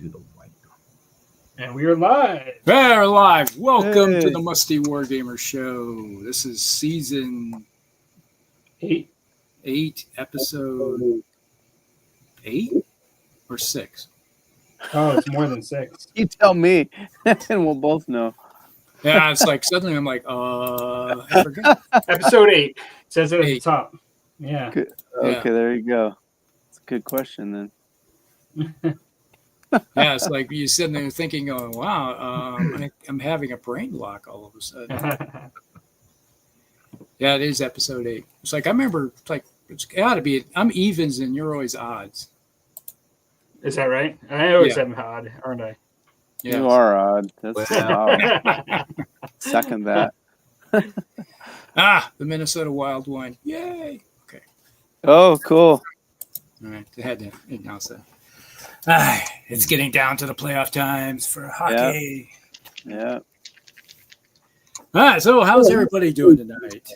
do the white. And we are live. We're live. Welcome to the Musty Wargamers show. This is season 8, episode 8 or 6. Oh, it's more than 6. You tell me, and we'll both know. Yeah, it's like suddenly I'm like, I forgot. Episode 8. It says it at the 8. top. Yeah. Good. Okay, there you go. It's a good question then. Yeah, it's like you sitting there thinking, oh, wow, I'm having a brain block all of a sudden. Yeah, it is episode 8. It's like, I remember, it's like, it's got to be, I'm evens and you're always odds. Is that right? I always am odd, aren't I? Yes. You are odd. That's odd. Second that. The Minnesota Wild won. Yay. Okay. Oh, cool. All right. They had to announce that. It's getting down to the playoff times for hockey. Yeah. All right. So how's everybody doing tonight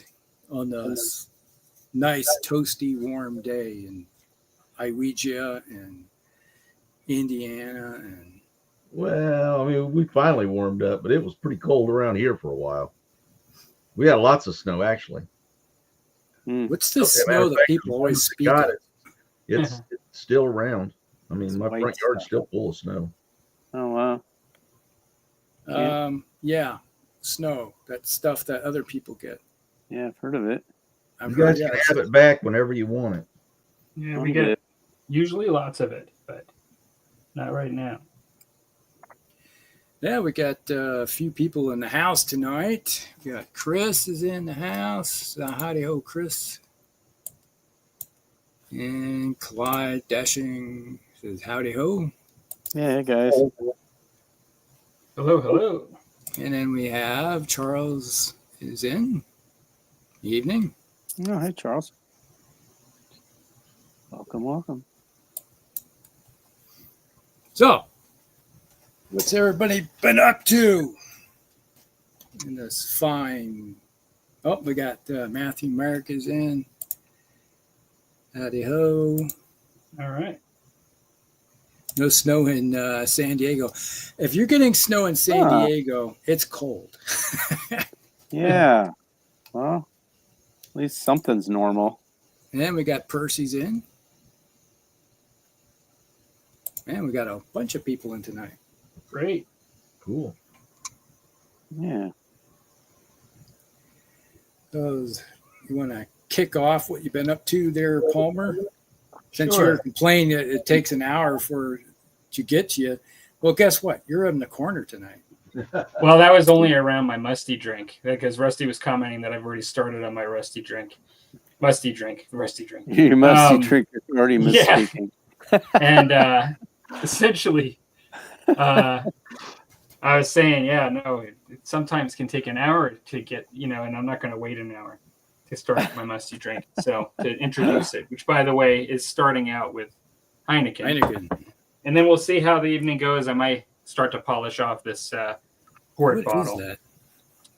on this nice, toasty, warm day in Iowa and Indiana? And Well, I mean, we finally warmed up, but it was pretty cold around here for a while. We had lots of snow, actually. What's this snow that people always speak of? It's still around. I mean, It's my white front yard's stuff. still full of snow. Oh, wow. Yeah, snow. That stuff that other people get. Yeah, I've heard of it. You guys can have it back whenever you want it. Yeah, we get usually lots of it, but not right now. Yeah, we got a few people in the house tonight. We got Chris is in the house. Howdy ho, Chris. And Clyde Dashing says howdy ho. Yeah, guys. Hello. And then we have Charles is in. Evening. Oh, hey, Charles. Welcome. So, what's everybody been up to in this fine? Oh, we got Matthew Merrick is in. Howdy ho. All right. No snow in San Diego. If you're getting snow in San Diego, it's cold. Yeah. Well, at least something's normal. And then we got Percy's in. And we got a bunch of people in tonight. Great. Cool. Yeah. So, you want to kick off what you've been up to there, Palmer? Since Sure. you're complaining that it takes an hour to get to you. Well, guess what? You're in the corner tonight. Well, that was only around my musty drink because Rusty was commenting that I've already started on my rusty drink. Musty drink. You must drink. You're already misspeaking. And essentially, I was saying, it sometimes can take an hour to get, and I'm not going to wait an hour to start my musty drink. So to introduce it, which by the way is starting out with Heineken. And then we'll see how the evening goes. I might start to polish off this port bottle. What is that?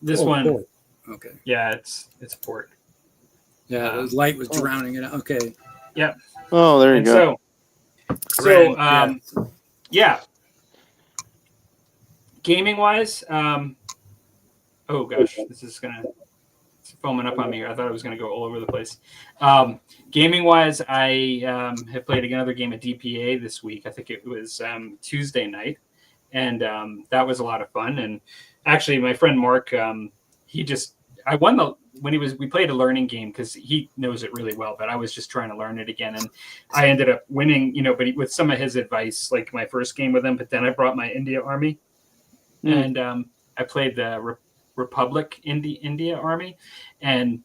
This one. Port. Okay. Yeah, it's port. Yeah, the light was drowning it out. Okay. Yep. Oh, there you go. So, gaming wise, oh gosh, this is it's foaming up on me. I thought it was gonna go all over the place. Gaming wise, I have played another game of DPA this week. I think it was Tuesday night, and that was a lot of fun. And actually, my friend Mark, I won we played a learning game because he knows it really well, but I was just trying to learn it again, and I ended up winning. But with some of his advice, like my first game with him. But then I brought my India army, and I played the Republic India army, and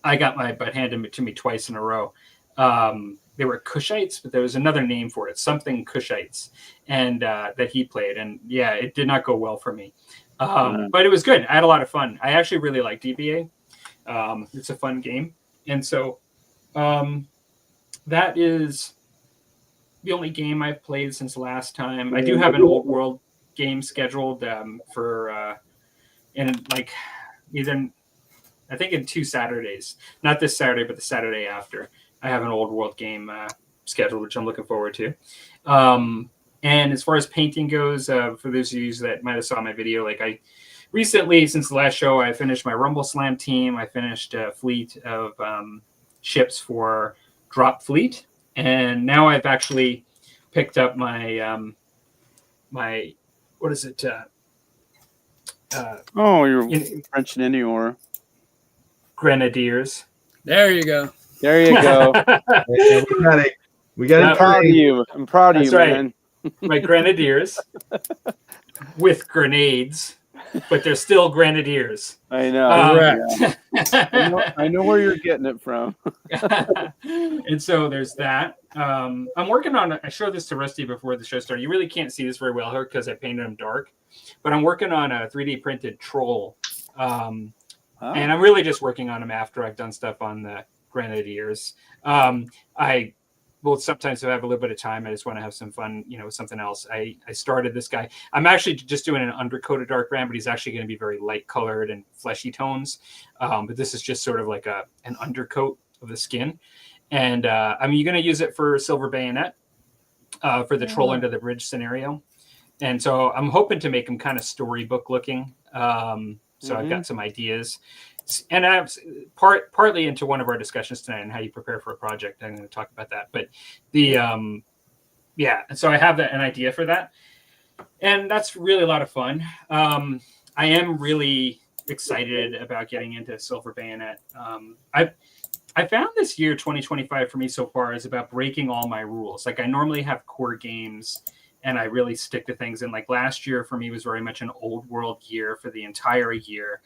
I got my butt handed to me twice in a row. They were Kushites, but there was another name for it, something Kushites, and that he played, and it did not go well for me. But it was good. I had a lot of fun. I actually really like DBA. It's a fun game. And so that is the only game I've played since last time. I do have an old world game scheduled for I think in 2 Saturdays. Not this Saturday, but the Saturday after. I have an old world game scheduled, which I'm looking forward to. And as far as painting goes, for those of you that might have saw my video, like I recently, since the last show, I finished my Rumble Slam team. I finished a fleet of ships for Drop Fleet, and now I've actually picked up my my what is it? You're French and Indior. Grenadiers. There you go. There you go. We got I'm proud of you. I'm proud of you, That's right. man. My Grenadiers with grenades, but they're still Grenadiers. I know. Yeah. I know where you're getting it from. And so there's that. I'm working on. I showed this to Rusty before the show started. You really can't see this very well here because I painted them dark, but I'm working on a 3D printed troll. And I'm really just working on them after I've done stuff on the Grenadiers. I will sometimes if I have a little bit of time, I just want to have some fun, with something else. I started this guy. I'm actually just doing an undercoated dark brand, but he's actually going to be very light colored and fleshy tones. But this is just sort of like an undercoat of the skin. And I'm going to use it for Silver Bayonet for the troll under the bridge scenario. And so I'm hoping to make him kind of storybook looking. So I've got some ideas, and I have partly into one of our discussions tonight on how you prepare for a project. I'm going to talk about that, but and so I have an idea for that, and that's really a lot of fun. I am really excited about getting into Silver Bayonet. I found this year 2025 for me so far is about breaking all my rules. Like I normally have core games and I really stick to things. And like last year for me was very much an old world year for the entire year.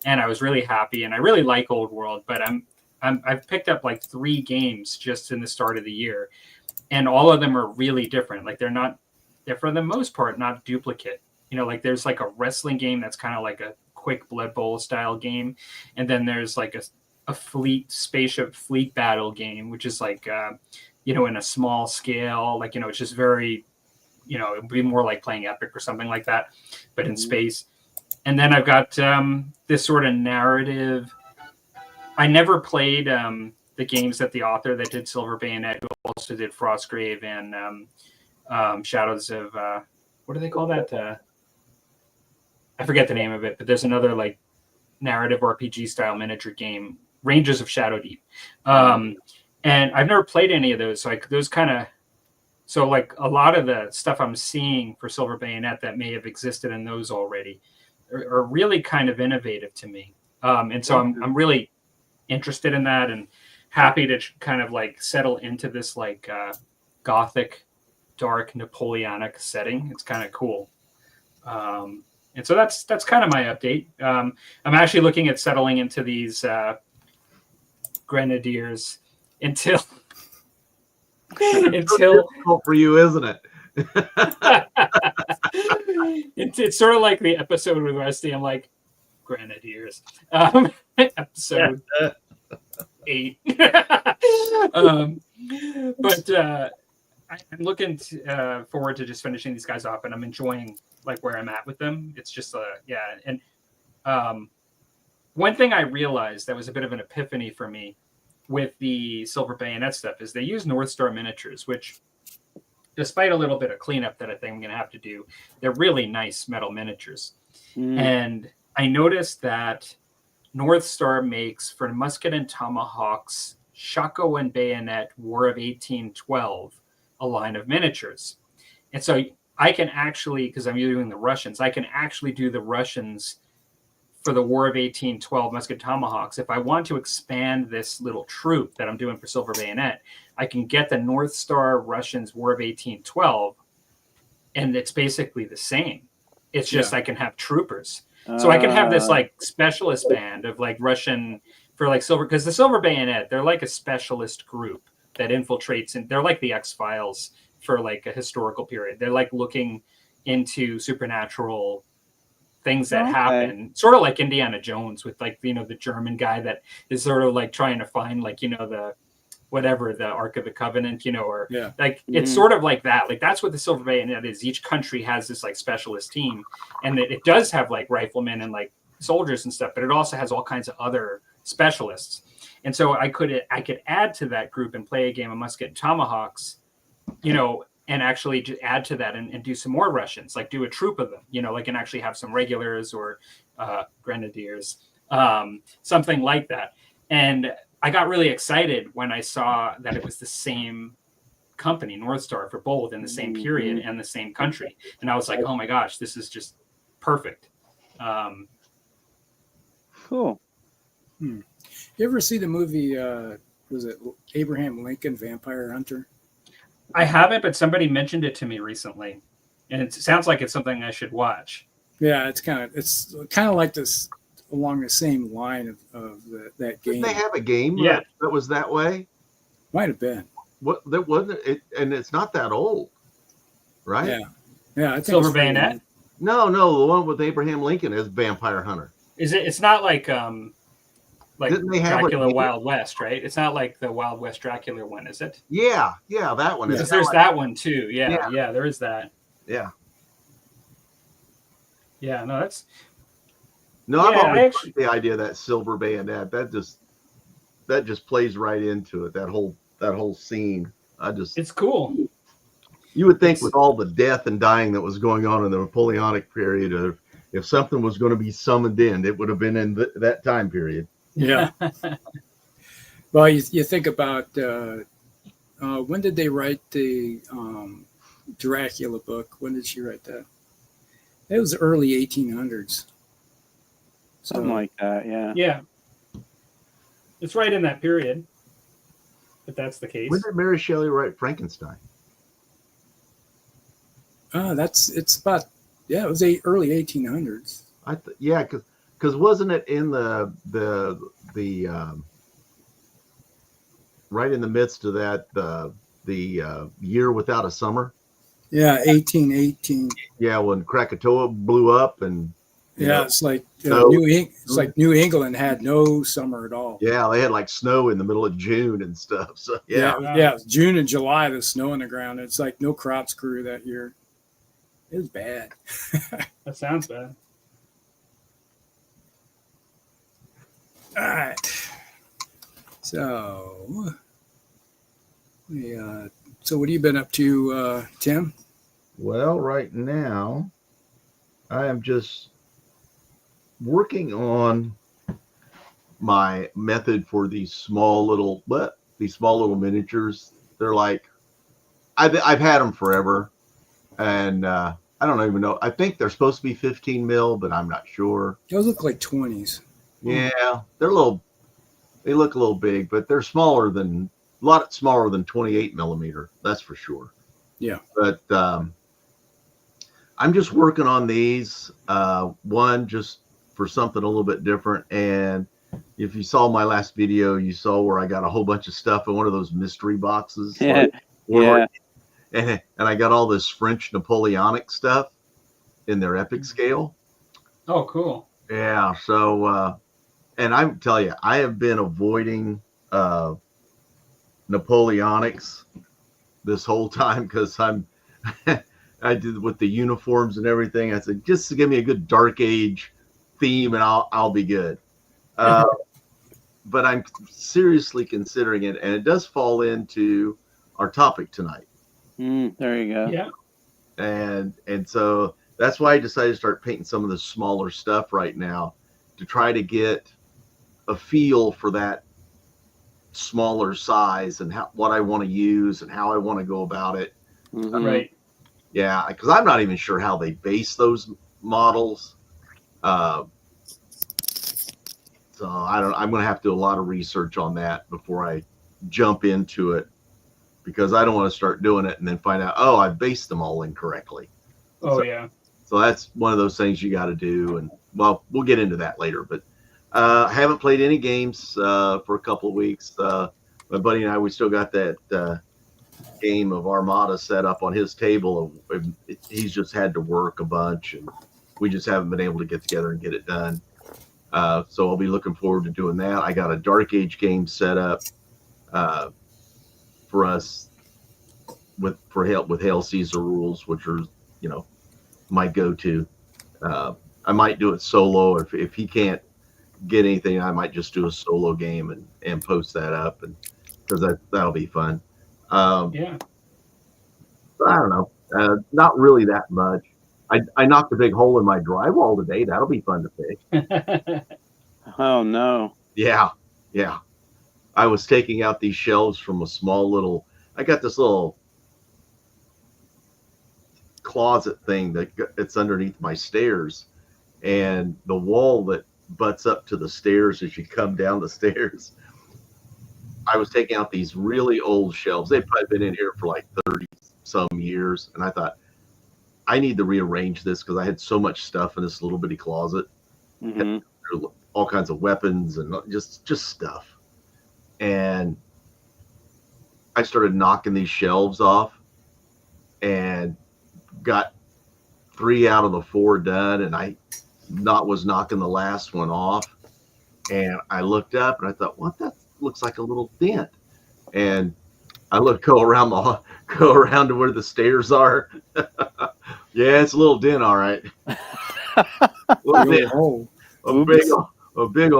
And I was really happy and I really like old world, but I've picked up like 3 games just in the start of the year. And all of them are really different. Like they're for the most part, not duplicate. Like there's like a wrestling game that's kind of like a quick Blood Bowl style game. And then there's like a spaceship fleet battle game, which is like, in a small scale, like, it's just very, it would be more like playing Epic or something like that, but in space. And then I've got this sort of narrative. I never played the games that the author that did Silver Bayonet, who also did Frostgrave and Shadows of, what do they call that? I forget the name of it, but there's another like narrative RPG style miniature game, Rangers of Shadow Deep. And I've never played any of those. So like those so like a lot of the stuff I'm seeing for Silver Bayonet that may have existed in those already are really kind of innovative to me. And so I'm really interested in that and happy to kind of like settle into this like Gothic, dark Napoleonic setting. It's kind of cool. And so that's kind of my update. I'm actually looking at settling into these Grenadiers until difficult for you, isn't it? It's sort of like the episode with Rusty. I'm like, Grenadiers. Episode 8. But I'm looking forward to just finishing these guys off, and I'm enjoying like where I'm at with them. It's just and one thing I realized that was a bit of an epiphany for me with the Silver Bayonet stuff is they use North Star miniatures, which despite a little bit of cleanup that I think I'm going to have to do, they're really nice metal miniatures. And I noticed that North Star makes for Musket and Tomahawks, Shako and Bayonet, War of 1812, a line of miniatures. And so I can actually, because I'm doing the Russians, I can actually do the Russians for the War of 1812 Musket Tomahawks. If I want to expand this little troop that I'm doing for Silver Bayonet, I can get the North Star Russians War of 1812, and it's basically the same. It's just I can have troopers. So I can have this like specialist band of like Russian for like Silver, because the Silver Bayonet, they're like a specialist group that infiltrates, and they're like the X-Files for like a historical period. They're like looking into supernatural things that happen, sort of like Indiana Jones with like, the German guy that is sort of like trying to find like, the Ark of the Covenant, or it's sort of like that. Like that's what the Silver Bayonet is. Each country has this like specialist team, and it does have like riflemen and like soldiers and stuff, but it also has all kinds of other specialists. And so I could add to that group and play a game of Musket and Tomahawks, and actually add to that and do some more Russians, like do a troop of them, like and actually have some regulars or grenadiers, something like that. And I got really excited when I saw that it was the same company, North Star, for both in the same period and the same country. And I was like, oh my gosh, this is just perfect. Cool. You ever see the movie, was it Abraham Lincoln Vampire Hunter? I haven't, but somebody mentioned it to me recently. And it sounds like it's something I should watch. Yeah, it's kind of like this, along the same line of that game. Didn't they have a game that was that way? Might have been. What that wasn't it, and it's not that old, right? Yeah. I think Silver Bayonet. No, the one with Abraham Lincoln as Vampire Hunter. Is it? It's not like Didn't they have Dracula Wild West, right? It's not like the Wild West Dracula one, is it? Yeah, that one. Because there's that one too. Yeah, there is that. Yeah. Yeah, no, that's. No, I've always liked the idea of that Silver Bayonet. That just plays right into it. That whole scene. It's cool. You would think with all the death and dying that was going on in the Napoleonic period, if something was going to be summoned in, it would have been in that time period. Yeah. Well, you think about when did they write the Dracula book? When did she write that? It was early 1800s. Something like that, yeah. Yeah. It's right in that period, if that's the case. When did Mary Shelley write Frankenstein? It's about, it was early 1800s. Because wasn't it in the right in the midst of that the year without a summer? Yeah, 1818. Yeah, when Krakatoa blew up and it's like New England had no summer at all. Yeah, they had like snow in the middle of June and stuff. So yeah, June and July, the snow on the ground. It's like no crops grew that year. It was bad. That sounds bad. All right. So, so what have you been up to, Tim? Well, right now, I am just working on my method for these small little miniatures. They're like, I've had them forever, and I don't even know. I think they're supposed to be 15 mil, but I'm not sure. Those look like 20s. Yeah, they look a little big, but they're a lot smaller than 28 millimeter. That's for sure. Yeah. But I'm just working on these. One, just for something a little bit different. And if you saw my last video, you saw where I got a whole bunch of stuff in one of those mystery boxes. Yeah. And I got all this French Napoleonic stuff in their epic scale. Oh, cool. Yeah. So, and I tell you, I have been avoiding Napoleonics this whole time because I did with the uniforms and everything. I said, just to give me a good Dark Age theme and I'll be good. But I'm seriously considering it, and it does fall into our topic tonight. There you go. Yeah. And so that's why I decided to start painting some of the smaller stuff right now to try to get a feel for that smaller size and what I want to use and how I want to go about it. Mm-hmm. Right. Yeah, because I'm not even sure how they base those models. So I'm going to have to do a lot of research on that before I jump into it, because I don't want to start doing it and then find out, I based them all incorrectly. So that's one of those things you got to do. And well, we'll get into that later, but I haven't played any games for a couple of weeks. My buddy and I, we still got that game of Armada set up on his table. He's just had to work a bunch, and we just haven't been able to get together and get it done. So I'll be looking forward to doing that. I got a Dark Age game set up for us with Hail Caesar rules, which are my go-to. I might do it solo if he can't get anything. I might just do a solo game and post that up, and because that'll be fun. But I don't know. Not really that much. I knocked a big hole in my drywall today. That'll be fun to fix. Oh no. Yeah. I was taking out these shelves from a small little. I got this little closet thing it's underneath my stairs, and the wall that butts up to the stairs as you come down the stairs. I was taking out these really old shelves. They've probably been in here for like 30 some years, and I thought I need to rearrange this because I had so much stuff in this little bitty closet. Mm-hmm. All kinds of weapons and just stuff. And I started knocking these shelves off and got 3 out of the 4 done, and I was knocking the last one off. And I looked up and I thought, what, that looks like a little dent. And I go around to where the stairs are. Yeah, it's a little dent, all right. A big old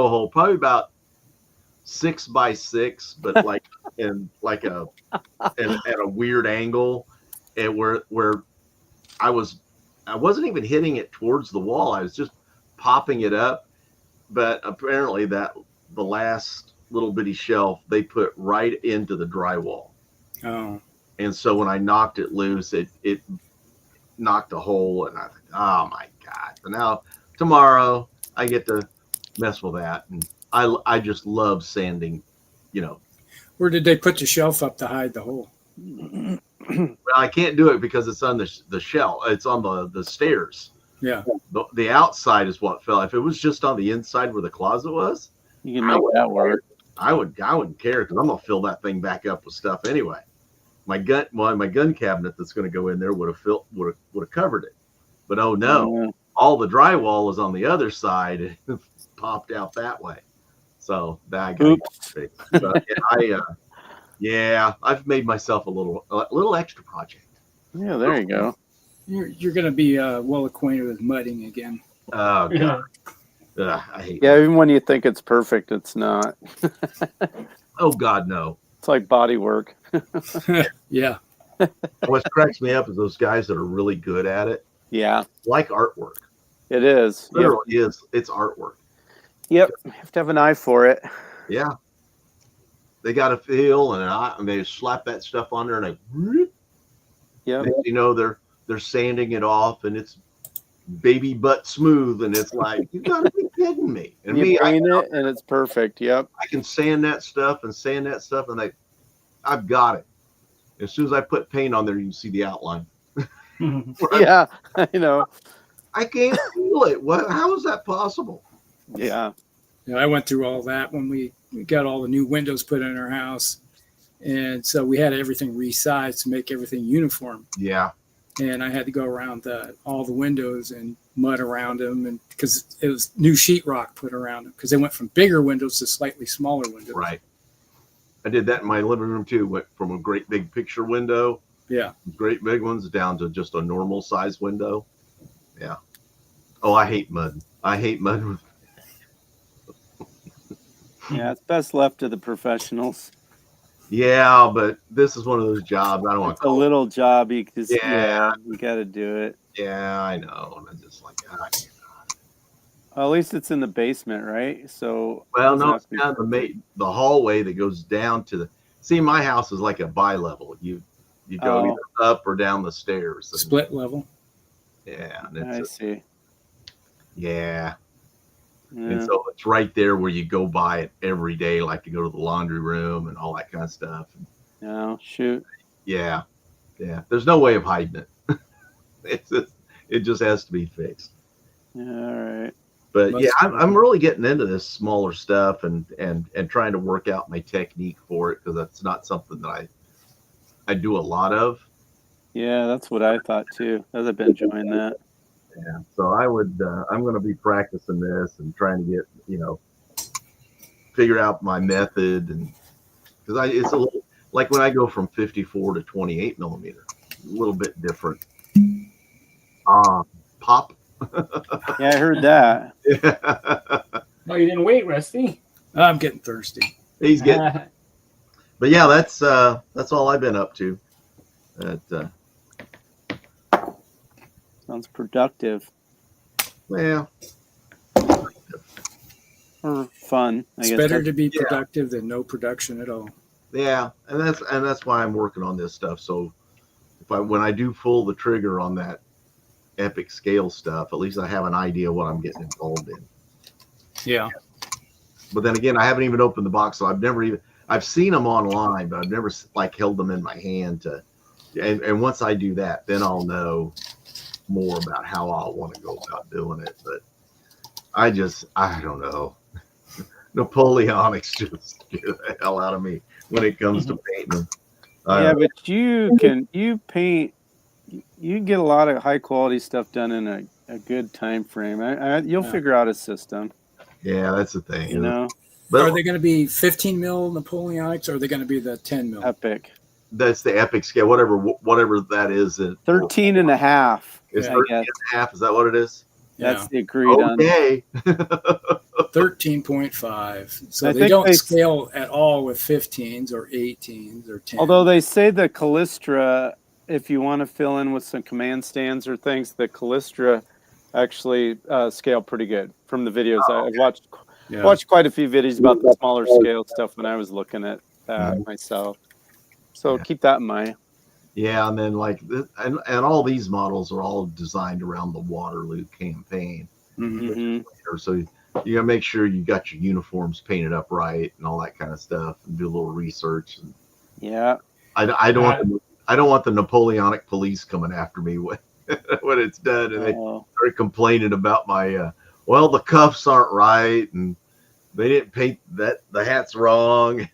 hole, probably about 6 by 6, but like at a weird angle, and where I wasn't even hitting it towards the wall. I was just popping it up, but apparently the last little bitty shelf they put right into the drywall. Oh. And so when I knocked it loose, it knocked a hole, and I thought, oh my God. So now tomorrow I get to mess with that, and I just love sanding, Where did they put the shelf up to hide the hole? Well, I can't do it because it's on the shelf. It's on the stairs. Yeah. The outside is what fell. If it was just on the inside where the closet was, You can make that work. I wouldn't care because I'm gonna fill that thing back up with stuff anyway. My gun cabinet that's going to go in there would have covered it, but oh no, all the drywall is on the other side. It popped out that way, so that got fixed. But I've made myself a little extra project. Yeah, there you go. You're going to be well acquainted with mudding again. Oh God, I hate. Yeah, even when you think it's perfect, it's not. Oh God, no. It's like body work. Yeah. What cracks me up is those guys that are really good at it. Yeah. Like artwork. It is. It literally is. It's artwork. Yep. You have to have an eye for it. Yeah. They got a feel and an eye, and they slap that stuff on there, and they're sanding it off, and it's baby butt smooth, and it's like, you gotta be kidding me. And you paint it and it's perfect. Yep. I can sand that stuff, and I've got it. As soon as I put paint on there, you can see the outline. Yeah, I know. I can't feel it. How is that possible? Yeah. I went through all that when we got all the new windows put in our house, and so we had everything resized to make everything uniform. Yeah. And I had to go around all the windows and mud around them, and because it was new sheetrock put around them, because they went from bigger windows to slightly smaller windows. Right. I did that in my living room too. Went from a great big picture window, great big ones, down to just a normal size window. Yeah. Oh, I hate mud. Yeah, it's best left to the professionals. Yeah, but this is one of those jobs I don't want to call a little job. You got to do it. Yeah, I know. And I'm just like, Well, at least it's in the basement, right? So no, it's down the hallway that goes down to my house is like a bi-level. You go either up or down the stairs. Split level. Yeah. I see. Yeah. And so it's right there where you go by it every day, like to go to the laundry room and all that kind of stuff. No, shoot. Yeah. There's no way of hiding it. It just has to be fixed. All right. But I'm really getting into this smaller stuff and trying to work out my technique for it, because that's not something that I do a lot of. Yeah, that's what I thought too. I've been enjoying that. Yeah, so I'm going to be practicing this and trying to get, figure out my method, and because it's a little like when I go from 54 to 28 millimeter, a little bit different. Pop. Yeah, I heard that. Oh, you didn't wait, Rusty. I'm getting thirsty. He's getting. But yeah, that's all I've been up to. Sounds productive. Well, Or fun. It's better to be productive than no production at all. yeah, and that's why I'm working on this stuff. So when I do pull the trigger on that epic scale stuff, at least I have an idea what I'm getting involved in. Yeah. But then again, I haven't even opened the box, so I've seen them online, but I've never like held them in my hand and once I do that, then I'll know more about how I'll want to go about doing it. But I don't know. Napoleonics just get the hell out of me when it comes to painting them. Yeah, but you can paint. You can get a lot of high quality stuff done in a good time frame. You'll figure out a system. Yeah, that's the thing. You know, but are they going to be 15 mil Napoleonics, or are they going to be the 10 mil? Epic. That's the epic scale, whatever that is. 13 and a half. Is 13 and a half? Is that what it is? That's the agreed on. Okay. 13.5. So they don't scale at all with 15s or 18s or 10s. Although they say the Callistra, if you want to fill in with some command stands or things, the Callistra actually scale pretty good from the videos. I've watched quite a few videos about the smaller scale stuff when I was looking at that myself. So keep that in mind. Yeah, and then like and all these models are all designed around the Waterloo campaign. Mm-hmm. So you gotta make sure you got your uniforms painted up right and all that kind of stuff, and do a little research. And yeah, I don't want the Napoleonic police coming after me when it's done, and they start complaining about my the cuffs aren't right and they didn't paint the hat's wrong.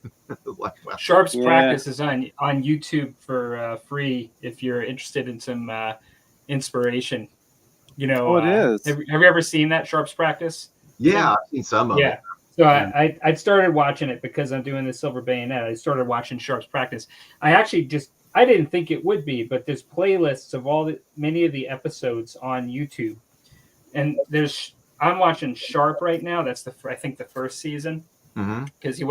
Like, wow. Sharp's practice is on YouTube for free if you're interested in some inspiration. You know, it is. Have you ever seen that Sharp's practice? Yeah, I've seen some of it. So I started watching it because I'm doing the Silver Bayonet. I started watching Sharp's practice. I didn't think it would be, but there's playlists of many of the episodes on YouTube, and I'm watching Sharp right now. That's I think the first season. Because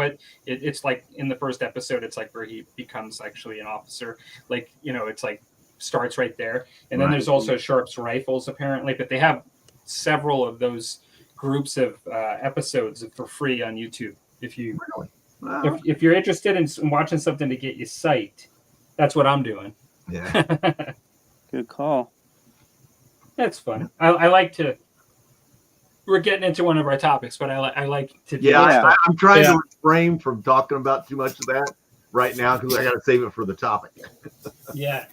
it's like in the first episode, it's like where he becomes actually an officer. Like, it's like starts right there. And then there's also Sharp's rifles apparently, but they have several of those groups of episodes for free on YouTube. If you're interested in watching something to get you psyched, that's what I'm doing. Yeah. Good call. That's fun. I like to. We're getting into one of our topics, but I like to. I'm trying to refrain from talking about too much of that right now because I got to save it for the topic. Yeah.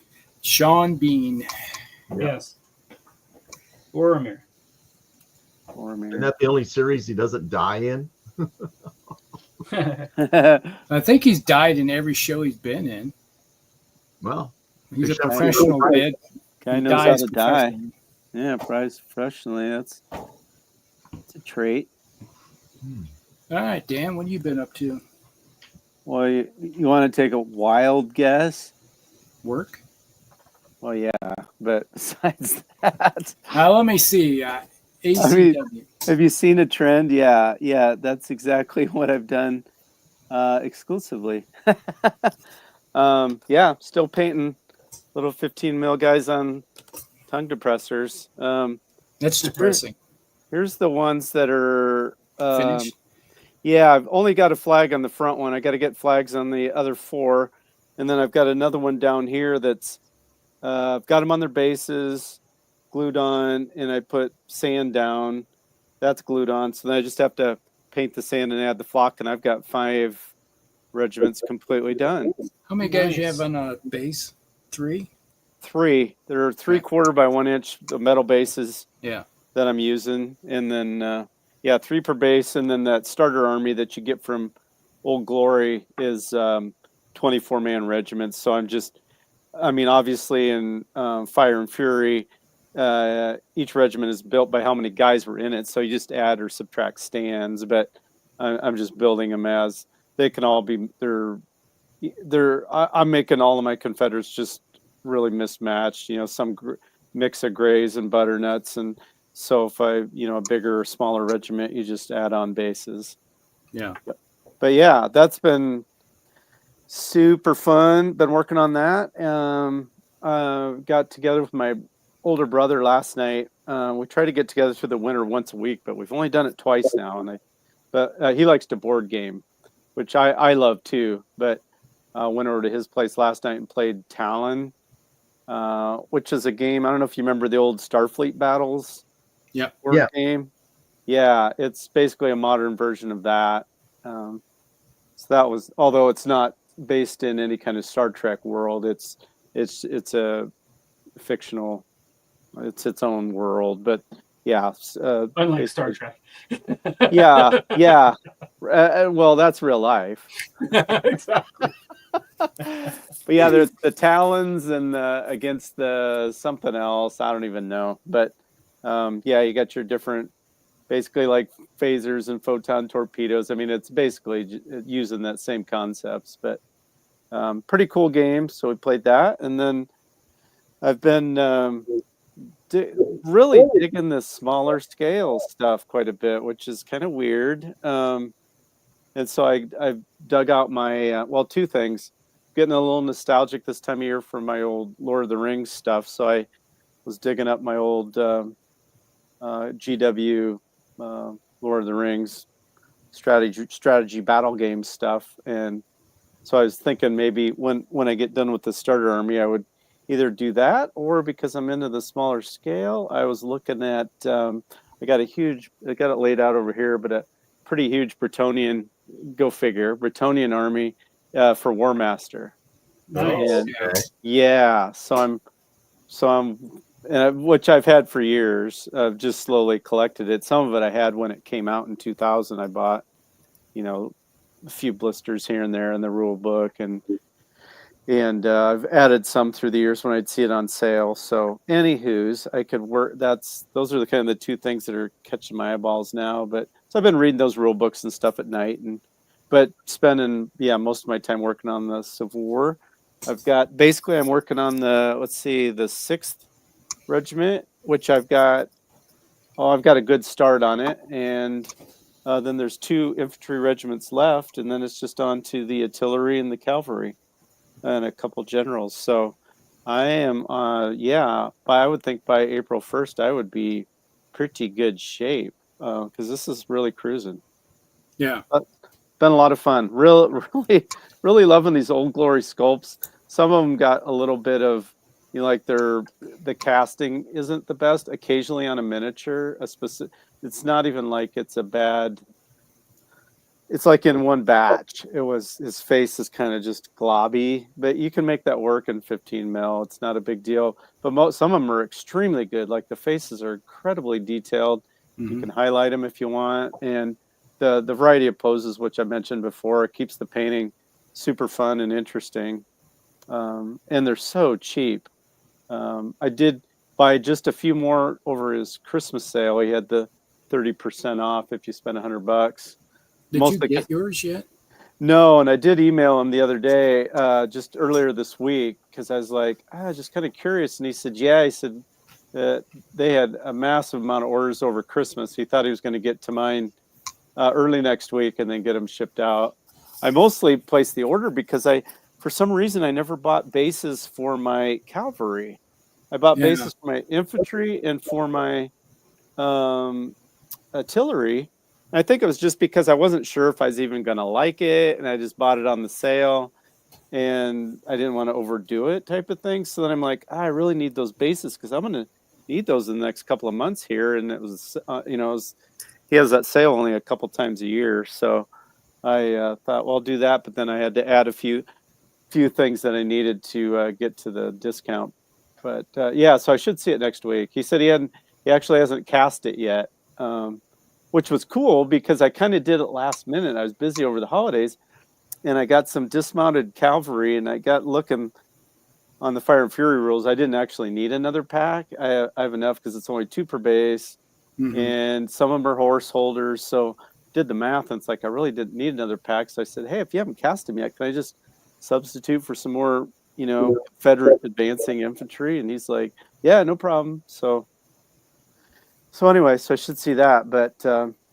Sean Bean. Yes. Boromir. Isn't that the only series he doesn't die in? I think he's died in every show he's been in. Well, he's a professional dead. Guy knows how to die. Yeah, professionally. That's a trait. All right, Dan, what have you been up to? Well, you want to take a wild guess? Work? Well, yeah, but besides that, let me see. ACW. Have you seen a trend? Yeah, that's exactly what I've done exclusively. Still painting little 15 mil guys on tongue depressors. That's depressing. Here's the ones that are finished. Yeah, I've only got a flag on the front one. I got to get flags on the other 4, and then I've got another one down here that's I've got them on their bases, glued on, and I put sand down. That's glued on. So then I just have to paint the sand and add the flock, and I've got 5 regiments completely done. How many guys you have on a base? 3? 3. There are 3/4 by 1 inch metal bases. Yeah. That I'm using, and then 3 per base, and then that starter army that you get from Old Glory is 24-man regiments. So obviously in Fire and Fury, each regiment is built by how many guys were in it. So you just add or subtract stands, but I'm just building them as they can all be. I'm making all of my Confederates just really mismatched. Some mix of grays and butternuts and. So if a bigger or smaller regiment, you just add on bases. Yeah. But yeah, that's been super fun. Been working on that. Got together with my older brother last night. We try to get together through the winter once a week, but we've only done it twice now. But he likes to board game, which I love too. But went over to his place last night and played Talon, which is a game. I don't know if you remember the old Starfleet battles. Board game. Yeah, it's basically a modern version of that. So that was, although it's not based in any kind of Star Trek world, it's a fictional. It's its own world, but yeah. Unlike Star Trek. yeah. Well, that's real life. Exactly. But yeah, there's the Talons and against the something else. I don't even know. But yeah, you got your different, basically like phasers and photon torpedoes. I mean, it's basically using that same concepts, but pretty cool game. So we played that, and then I've been really digging this smaller scale stuff quite a bit, which is kind of weird. And so I dug out my two things. Getting a little nostalgic this time of year for my old Lord of the Rings stuff. So I was digging up my old GW Lord of the Rings strategy battle game stuff, and so I was thinking maybe when I get done with the starter army, I would either do that, or because I'm into the smaller scale, I was looking at I got it laid out over here, but a pretty huge Bretonnian, go figure, Bretonnian army for War Master. Nice. And, yeah, so I'm which I've had for years. I've just slowly collected it. Some of it I had when it came out in 2000. I bought, a few blisters here and there in the rule book, and I've added some through the years when I'd see it on sale. So, anywho's, I could work. Those are the kind of the two things that are catching my eyeballs now. But so I've been reading those rule books and stuff at night, but spending most of my time working on the Civil War. I'm working on the 6th Regiment, which I've got a good start on it, and then there's 2 infantry regiments left, and then it's just on to the artillery and the cavalry and a couple generals. So I am I would think by April 1st I would be pretty good shape, because this is really cruising. Been a lot of fun. Really loving these Old Glory sculpts. Some of them got a little bit of, like the casting isn't the best. Occasionally on a miniature, it's not even like it's a bad. It's like in one batch. His face is kind of just globby, but you can make that work in 15 mil. It's not a big deal. But some of them are extremely good. Like the faces are incredibly detailed. Mm-hmm. You can highlight them if you want, and the variety of poses, which I mentioned before, keeps the painting super fun and interesting. And they're so cheap. I did buy just a few more over his Christmas sale. He had the 30% off if you spend $100. Did you get yours yet? No, and I did email him the other day, just earlier this week, because I was like, just kind of curious. And he said, he said that they had a massive amount of orders over Christmas. He thought he was going to get to mine early next week and then get them shipped out. I mostly placed the order because for some reason, I never bought bases for my cavalry. I bought bases for my infantry and for my artillery. And I think it was just because I wasn't sure if I was even going to like it, and I just bought it on the sale, and I didn't want to overdo it type of thing. So then I'm like, I really need those bases because I'm going to need those in the next couple of months here. And it was, he has that sale only a couple times a year. So I thought, well, I'll do that. But then I had to add a few things that I needed to get to the discount. But so I should see it next week. He said he actually hasn't cast it yet, which was cool because I kind of did it last minute. I was busy over the holidays, and I got some dismounted cavalry, and I got looking on the Fire and Fury rules. I didn't actually need another pack. I have enough because it's only 2 per base, and some of them are horse holders. So did the math, and it's like I really didn't need another pack. So I said, hey, if you haven't cast them yet, can I just substitute for some more, Confederate advancing infantry? And he's like, yeah, no problem. So anyway, so I should see that. But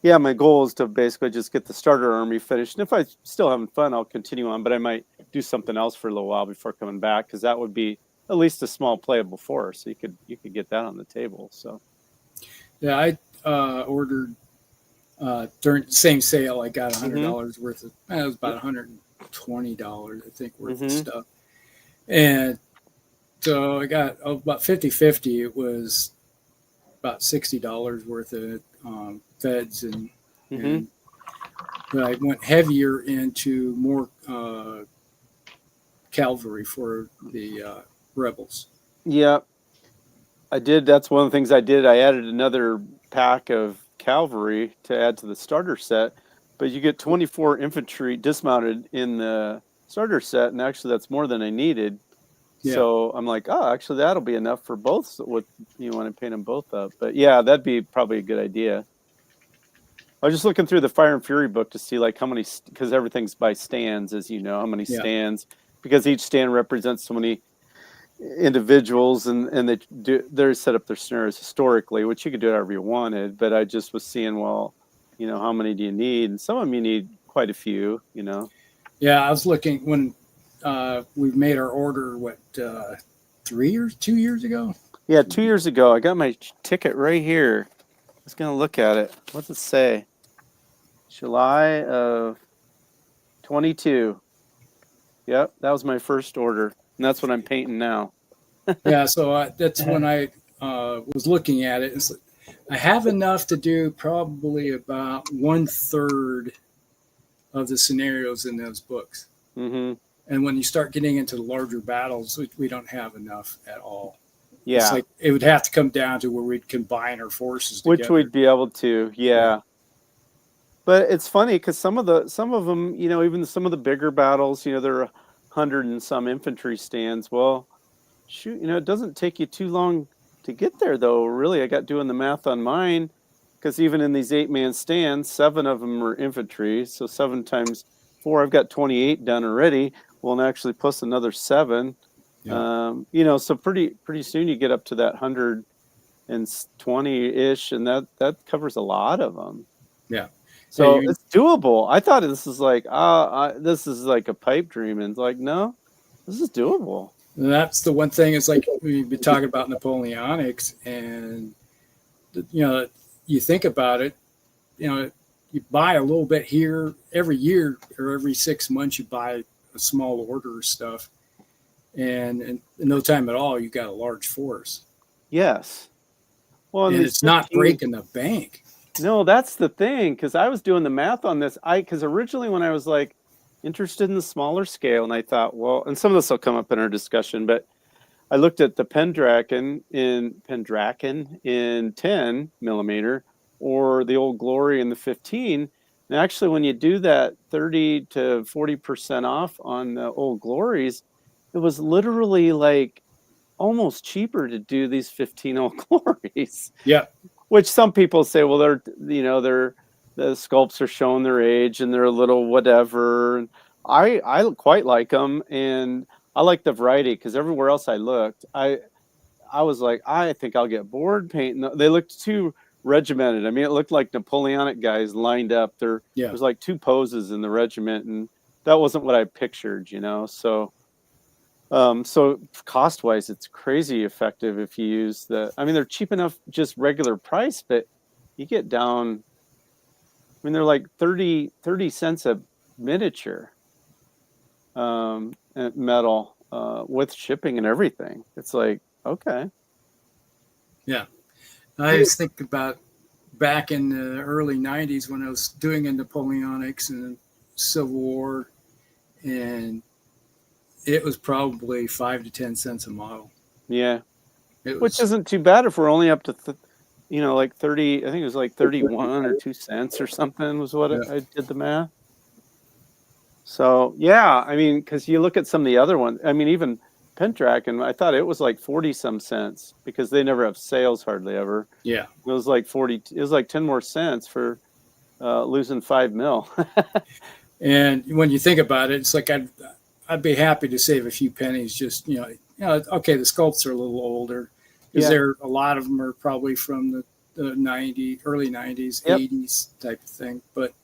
my goal is to basically just get the starter army finished. And if I'm still having fun, I'll continue on. But I might do something else for a little while before coming back, because that would be at least a small playable force. So you could get that on the table. So yeah, I ordered during the same sale. I got $100 worth of. It was about $120, I think, worth of stuff, and so I got about 50-50. It was about $60 worth of feds and but I went heavier into more cavalry for the rebels. Yeah, I did. That's one of the things I did. I added another pack of cavalry to add to the starter set, but you get 24 infantry dismounted in the starter set, and actually that's more than I needed. Yeah. So I'm like, oh, actually that'll be enough for both. With you want to paint them both up, but yeah, that'd be probably a good idea. I was just looking through the Fire and Fury book to see like how many, because everything's by stands, as you know, how many stands, because each stand represents so many individuals, and they're set up their snares historically, which you could do whatever you wanted. But I just was seeing, well, how many do you need? And some of them you need quite a few, Yeah, I was looking when we made our order, 2 years ago? Yeah, 2 years ago. I got my ticket right here. I was going to look at it. What's it say? July of 22. Yep, that was my first order. And that's what I'm painting now. Yeah, so that's when I was looking at it. I have enough to do probably about 1/3 of the scenarios in those books. Mm-hmm. And when you start getting into the larger battles, we don't have enough at all. Yeah. It's like it would have to come down to where we'd combine our forces together. Which we'd be able to, yeah. But it's funny because some of them, even some of the bigger battles, there are 100 and some infantry stands. Well, shoot, it doesn't take you too long to get there, though. Really, I got doing the math on mine, because even in these 8-man stands, 7 of them are infantry. So 7 times 4, I've got 28 done already. Well, and actually plus another 7. Yeah. So pretty soon you get up to that 120-ish, and that covers a lot of them. Yeah. So it's doable. I thought this is like this is like a pipe dream, and it's like, no, this is doable. And that's the one thing. It's like we've been talking about Napoleonics, and you think about it. You buy a little bit here every year, or every 6 months you buy a small order of stuff, and in no time at all you got a large force. Yes. Well, and it's not breaking the bank. No, that's the thing, because I was doing the math on this. Because originally when I was like interested in the smaller scale, and I thought, well, and some of this will come up in our discussion, but I looked at the Pendraken in 10 millimeter, or the Old Glory in the 15. And actually, when you do that 30 to 40% off on the Old Glories, it was literally like almost cheaper to do these 15 Old Glories. Yeah. Which some people say, well, the sculpts are showing their age and they're a little whatever. And I quite like them, and I like the variety, because everywhere else I looked, I was like, I think I'll get bored painting. They looked too regimented. I mean, it looked like Napoleonic guys lined up. There was like 2 poses in the regiment, and that wasn't what I pictured, So. So cost-wise, it's crazy effective if you use they're cheap enough, just regular price, but you get down, they're like 30 cents a miniature metal with shipping and everything. It's like, okay. Yeah. I just think about back in the early 90s when I was doing a Napoleonics and Civil War, and it was probably 5 to 10 cents a model. Yeah, which isn't too bad if we're only up to, like 30. I think it was like 31 or 2 cents or something was what I did the math. So yeah, because you look at some of the other ones. Even Pendraken, I thought it was like 40 some cents, because they never have sales hardly ever. Yeah, it was like 40. It was like 10 more cents for losing 5 mil. And when you think about it, it's like I'd be happy to save a few pennies. Just okay, the sculpts are a little older, because a lot of them are probably from the 90s, early 90s, 80s type of thing. But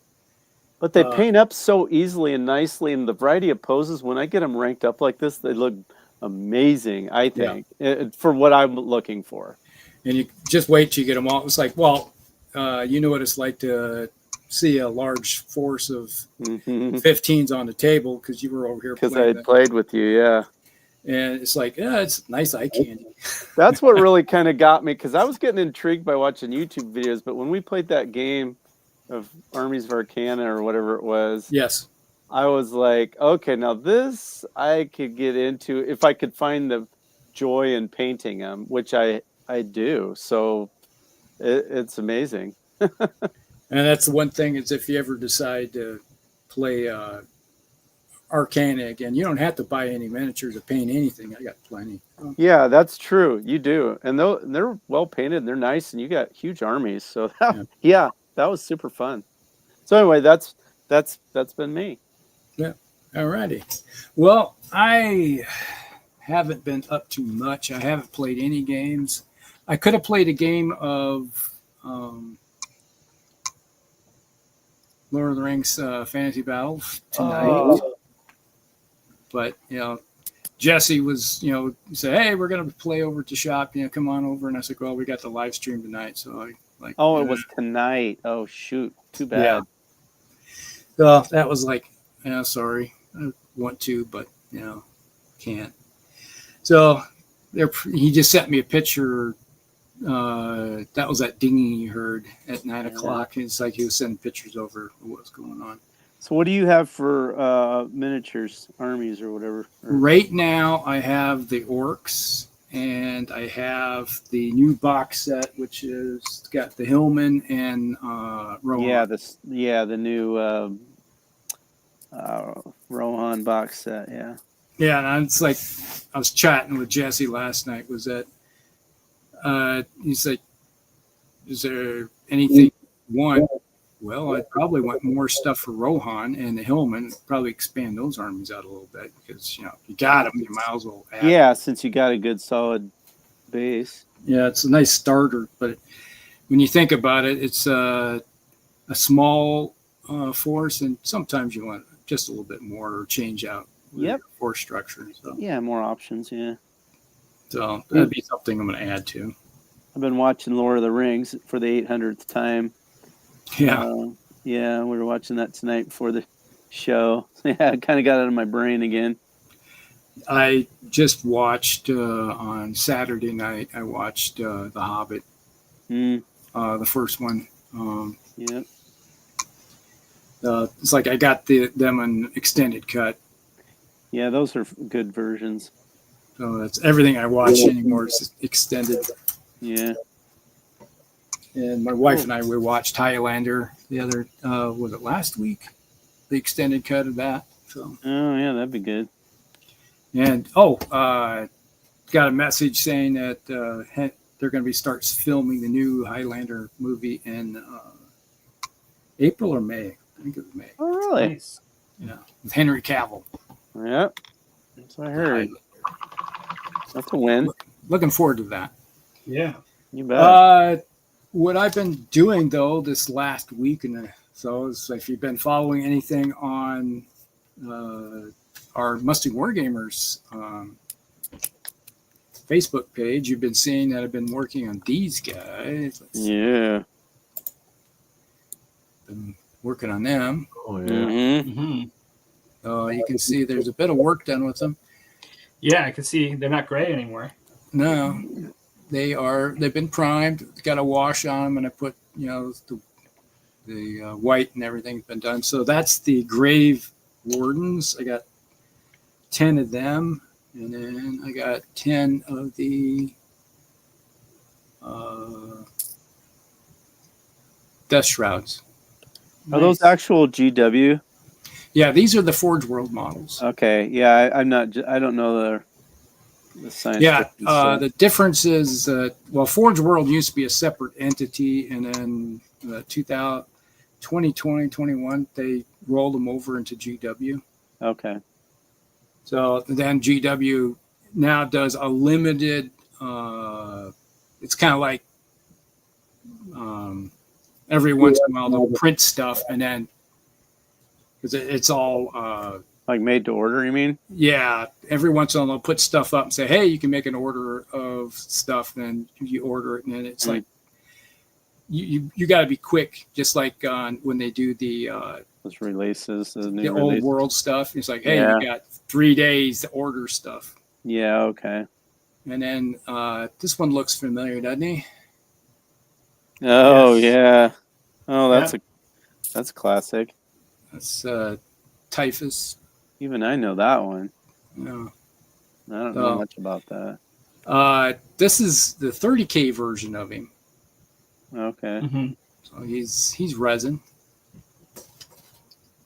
But they paint up so easily and nicely, and the variety of poses, when I get them ranked up like this, they look amazing, I think, for what I'm looking for. And you just wait till you get them all. It's like, well, you know what it's like to see a large force of 15s on the table because you were over here because I had played with you, yeah. And it's like, yeah, it's nice eye candy. That's what really kind of got me, because I was getting intrigued by watching YouTube videos, but when we played that game of Armies of Arcana or whatever it was, yes, I was like, okay, now this I could get into if I could find the joy in painting them, which I do. So it's amazing. And that's the one thing is if you ever decide to play Arcana again, you don't have to buy any miniatures or paint anything. I got plenty. Yeah, that's true. You do, and they're well painted and they're nice, and you got huge armies. So that was super fun. So anyway, that's been me. Yeah. Alrighty. Well, I haven't been up to much. I haven't played any games. I could have played a game of Lord of the Rings Fantasy Battles tonight. But, Jesse was, said, hey, we're going to play over at the shop. Come on over. And I said, well, we got the live stream tonight. So I like. Oh, it was tonight. Oh, shoot. Too bad. Yeah. That was like, sorry. I want to, but, can't. So he just sent me a picture. That was that dinging you heard at 9 o'clock. It's like he was sending pictures over of what's going on. So what do you have for miniatures, armies, or whatever? Right now, I have the orcs, and I have the new box set, which is got the Hillman and Rohan. The new Rohan box set. Yeah, and it's like I was chatting with Jesse last night. Was that he's like, "Is there anything you want?" Well, I'd probably want more stuff for Rohan and the Hillman. Probably expand those armies out a little bit because you got them. You might as well add them. Since you got a good solid base. Yeah, it's a nice starter, but when you think about it, it's a small force, and sometimes you want just a little bit more or change out force structure. So more options. Yeah. So that'd be something I'm going to add to. I've been watching Lord of the Rings for the 800th time. Yeah. We were watching that tonight before the show. Yeah, it kind of got out of my brain again. I just watched on Saturday night. I watched The Hobbit, the first one. It's like I got them an extended cut. Yeah, those are good versions. So that's everything I watch anymore is extended. Yeah. And my wife and I, we watched Highlander the other, was it last week? The extended cut of that. So. Oh, yeah, that'd be good. And, got a message saying that they're going to start filming the new Highlander movie in April or May. I think it was May. Oh, really? Nice. Yeah, with Henry Cavill. Yep. That's what I heard. That's a win. Looking forward to that. Yeah. You bet. What I've been doing, though, this last week, so if you've been following anything on our Musty Wargamers Facebook page, you've been seeing that I've been working on these guys. Been working on them. Oh, yeah. Mm-hmm. You can see there's a bit of work done with them. Yeah, I can see they're not gray anymore. No. They've been primed, got a wash on them, and I put, the white and everything's been done. So that's the Grave Wardens. I got 10 of them, and then I got 10 of the Death Shrouds. Are those actual GW? Yeah, these are the Forge World models. Okay, yeah, I don't know the science. Yeah, the difference is that, Forge World used to be a separate entity, and then 2020, 21, they rolled them over into GW. Okay. So then GW now does a limited, it's kind of like every once in a while they'll print stuff, and then because it's all Like made to order, you mean? Yeah, every once in a while they'll put stuff up and say, "Hey, you can make an order of stuff." And then you order it, and then it's like you got to be quick, just like when they do the those releases, the old world stuff. It's like, hey, you got 3 days to order stuff. Yeah, okay. And then this one looks familiar, doesn't he? Oh yeah. Oh, that's classic. That's Typhus. Even I know that one. Yeah. I don't know much about that. This is the 30K version of him. Okay. Mm-hmm. So he's resin.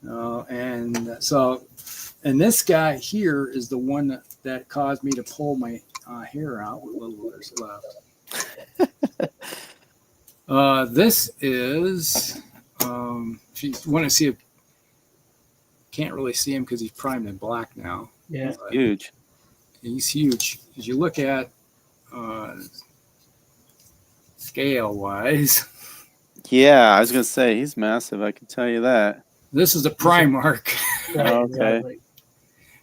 And this guy here is the one that caused me to pull my hair out with little there's left. This is if you want to see it, can't really see him because he's primed in black now. Yeah, huge. He's huge. As you look at scale wise. Yeah, I was gonna say he's massive. I can tell you that. This is a Primarch. right, Okay. exactly.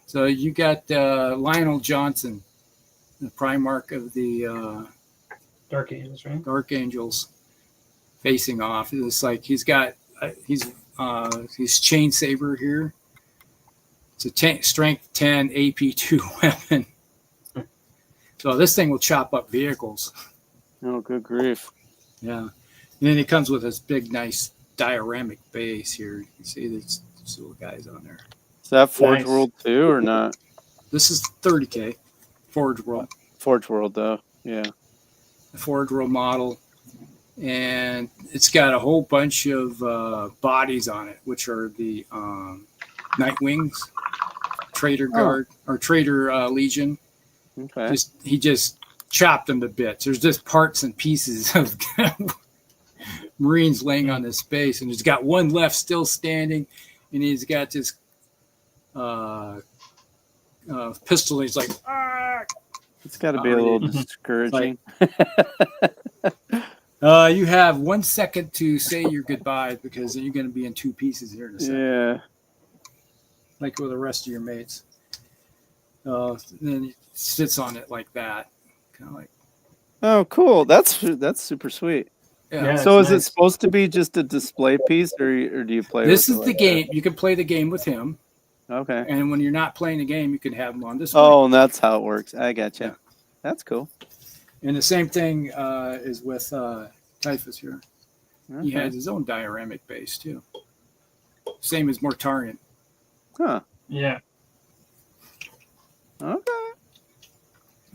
So you got Lionel Johnson, the Primarch of the Dark Angels, right? Dark Angels, facing off. It's like he's got his chain saber here. It's a strength 10 AP2 weapon. So this thing will chop up vehicles. Oh, good grief. Yeah. And then it comes with this big, nice dioramic base here. You can see these little guys on there. Is that Forge World 2 or not? This is 30K. Forge World. Forge World, though. Yeah. The Forge World model. And it's got a whole bunch of bodies on it, which are the Nightwings, Traitor Guard, or Traitor Legion. Okay. He just chopped them to bits. There's just parts and pieces of Marines laying on this base, and he's got one left still standing, and he's got this pistol. And he's like, ah! It's got to be a little discouraging. You have 1 second to say your goodbyes because you're going to be in two pieces here in a second. Yeah. Like with the rest of your mates. Then he sits on it like that, kind of like. Oh, cool. That's super sweet. Yeah. So is it supposed to be just a display piece, or do you play? This is it the like game. You can play the game with him. Okay. And when you're not playing the game, you can have him on display. Oh, and that's how it works. I gotcha. Yeah. That's cool. And the same thing is with Typhus here. Okay. He has his own dioramic base too. Same as Mortarian. Huh. Yeah. Okay.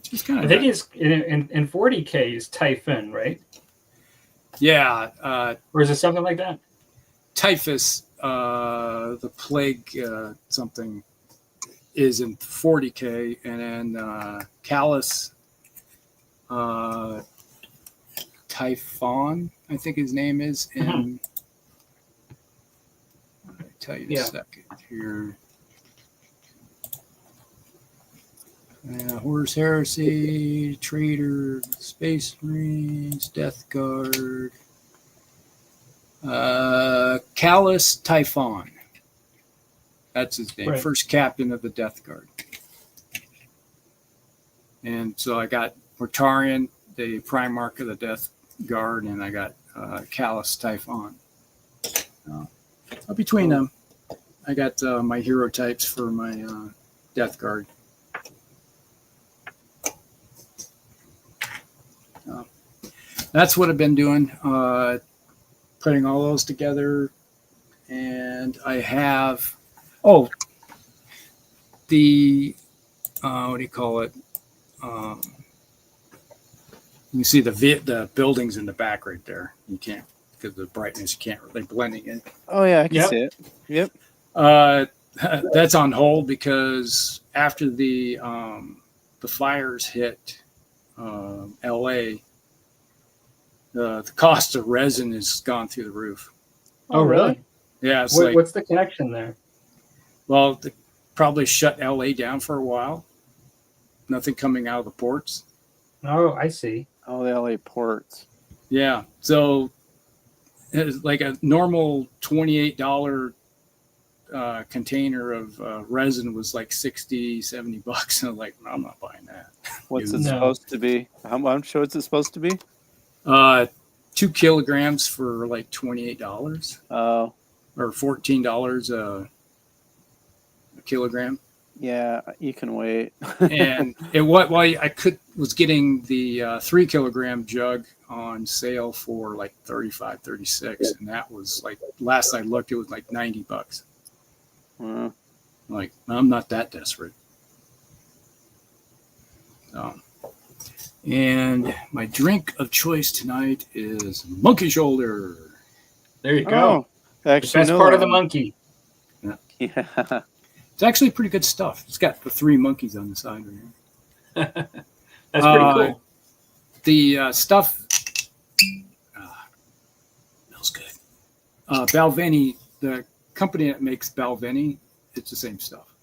Just kind of. I think he's in 40K is Typhon, right? Yeah. Or is it something like that? Typhus, the plague something, is in 40K, and then Callus, Typhon, I think his name is. In, I'll tell you in a second here. Horus Heresy, Traitor, Space Marines, Death Guard, Callus Typhon. That's his name. Right. First captain of the Death Guard. And so I got Mortarian, the Primarch of the Death Guard, and I got Callus Typhon. Between them, I got my hero types for my Death Guard. That's what I've been doing, putting all those together. And I have, the, what do you call it? You can see the buildings in the back right there. You can't, because of the brightness, you can't really blending in. Oh, yeah, I can see it. Yep. That's on hold because after the fires hit LA, the cost of resin has gone through the roof. Oh, really? Yeah. What's the connection there? Well, they probably shut LA down for a while. Nothing coming out of the ports. Oh, I see. Oh, the LA ports. Yeah. So it's like a normal $28 container of resin was like $60-$70. And I'm like, I'm not buying that. What's it supposed to be? How much is it supposed to be? 2 kilograms for like $28. Oh, or $14 a kilogram. Yeah, you can wait. And I was getting the 3 kilogram jug on sale for like $35, $36, and that was like, last I looked, it was like $90. Like, I'm not that desperate. So, and my drink of choice tonight is monkey shoulder. There you go. Actually, the best part of the monkey. Yeah. It's actually pretty good stuff. It's got the 3 monkeys on the side right here. That's pretty cool. The stuff smells good. Balvenie, the company that makes Balvenie, it's the same stuff.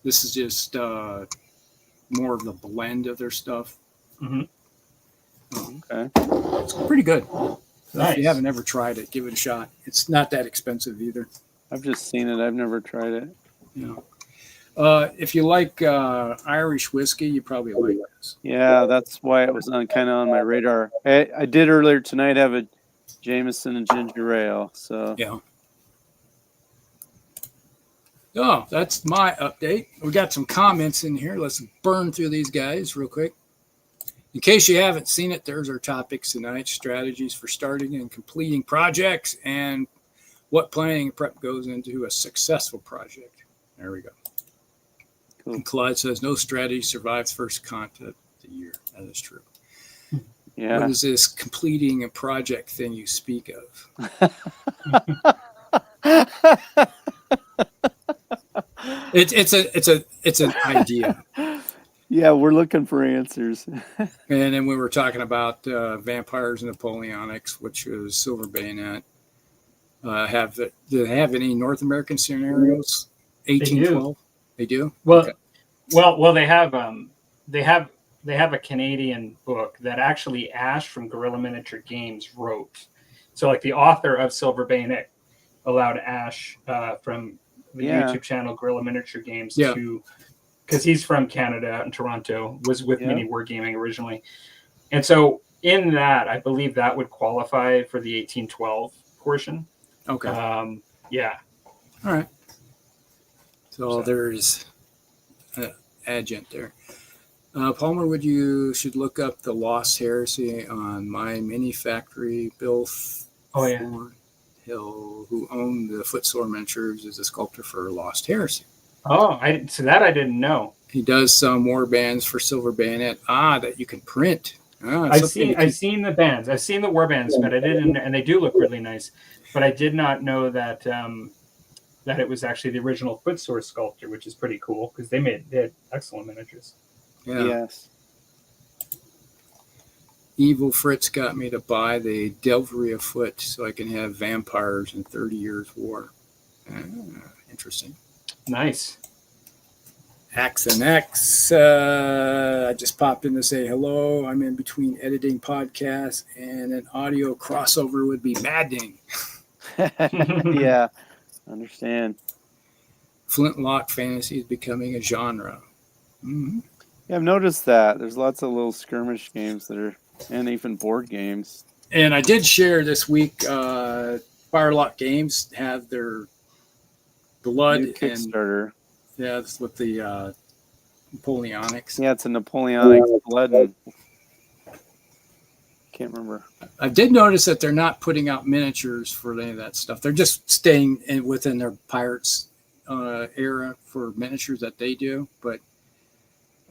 This is just more of the blend of their stuff. Mm-hmm. Okay. It's pretty good. Nice. If you haven't ever tried it, give it a shot. It's not that expensive either. I've just seen it. I've never tried it. If you like Irish whiskey, you probably like this. Yeah, that's why it was kind of on my radar. I did earlier tonight have a Jameson and ginger ale. So yeah. Oh, that's my update. We got some comments in here. Let's burn through these guys real quick. In case you haven't seen it, there's our topics tonight: strategies for starting and completing projects, and what planning and prep goes into a successful project. There we go. Cool. And Clyde says, no strategy survives first contact of the year. That is true. Yeah. What is this completing a project thing you speak of? It's an idea. Yeah, we're looking for answers. And then we were talking about Vampires and Napoleonics, which was Silver Bayonet. Do they have any North American scenarios? 1812. They do. Well, okay. well, they have a Canadian book that actually Ash from Guerrilla Miniature Games wrote. So, like the author of Silver Bayonet allowed Ash from the YouTube channel Guerrilla Miniature Games to, because he's from Canada and Toronto, was with Mini Wargaming originally, and so in that, I believe that would qualify for the 1812 portion. Okay. Yeah. All right. So there's an adjunct there. Palmer, should look up the Lost Heresy on My Mini Factory. Bill Hill, who owned the Footsore Miniatures, is a sculptor for Lost Heresy. Oh, I didn't know. He does some war bands for Silver Bayonet. that you can print. I've seen the bands. I've seen the war bands, but I didn't, and they do look really nice. But I did not know that that it was actually the original Footsore sculptor, which is pretty cool because they had excellent miniatures. Yeah. Yes. Evil Fritz got me to buy the Delvery of Foot so I can have vampires in 30 Years' War. Interesting. Nice. Axe and X. I just popped in to say hello. I'm in between editing podcasts, and an audio crossover would be maddening. Yeah, understand. Flintlock fantasy is becoming a genre. Mm-hmm. Yeah, I've noticed that. There's lots of little skirmish games that are, and even board games. And I did share this week, Firelock Games have their Blood New Kickstarter. And it's with the Napoleonics. Yeah, it's a Napoleonic Blood. And, can't remember. I did notice that they're not putting out miniatures for any of that stuff. They're just staying within their Pirates era for miniatures that they do. But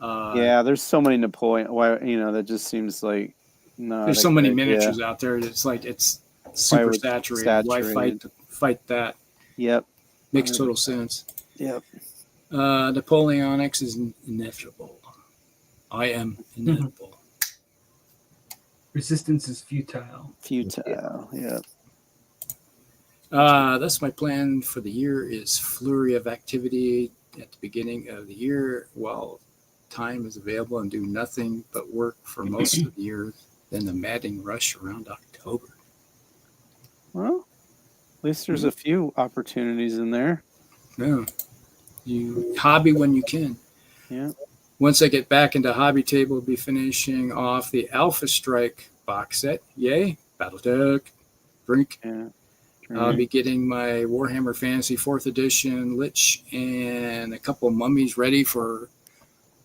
yeah, there's so many Napoleon. Why, that just seems like there's so many miniatures out there. It's like it's super saturated. Why fight that? Yep, makes total sense. Yep. Napoleonics is inevitable. I am inevitable. Resistance is futile. Yeah. That's my plan for the year is flurry of activity at the beginning of the year while time is available and do nothing but work for most of the year. Then the maddening rush around October. Well, least there's a few opportunities in there. Yeah. You hobby when you can. Yeah. Once I get back into hobby table, I'll be finishing off the Alpha Strike box set. Yay. Battletech. Drink. Yeah. I'll be getting my Warhammer Fantasy 4th Edition Lich and a couple mummies ready for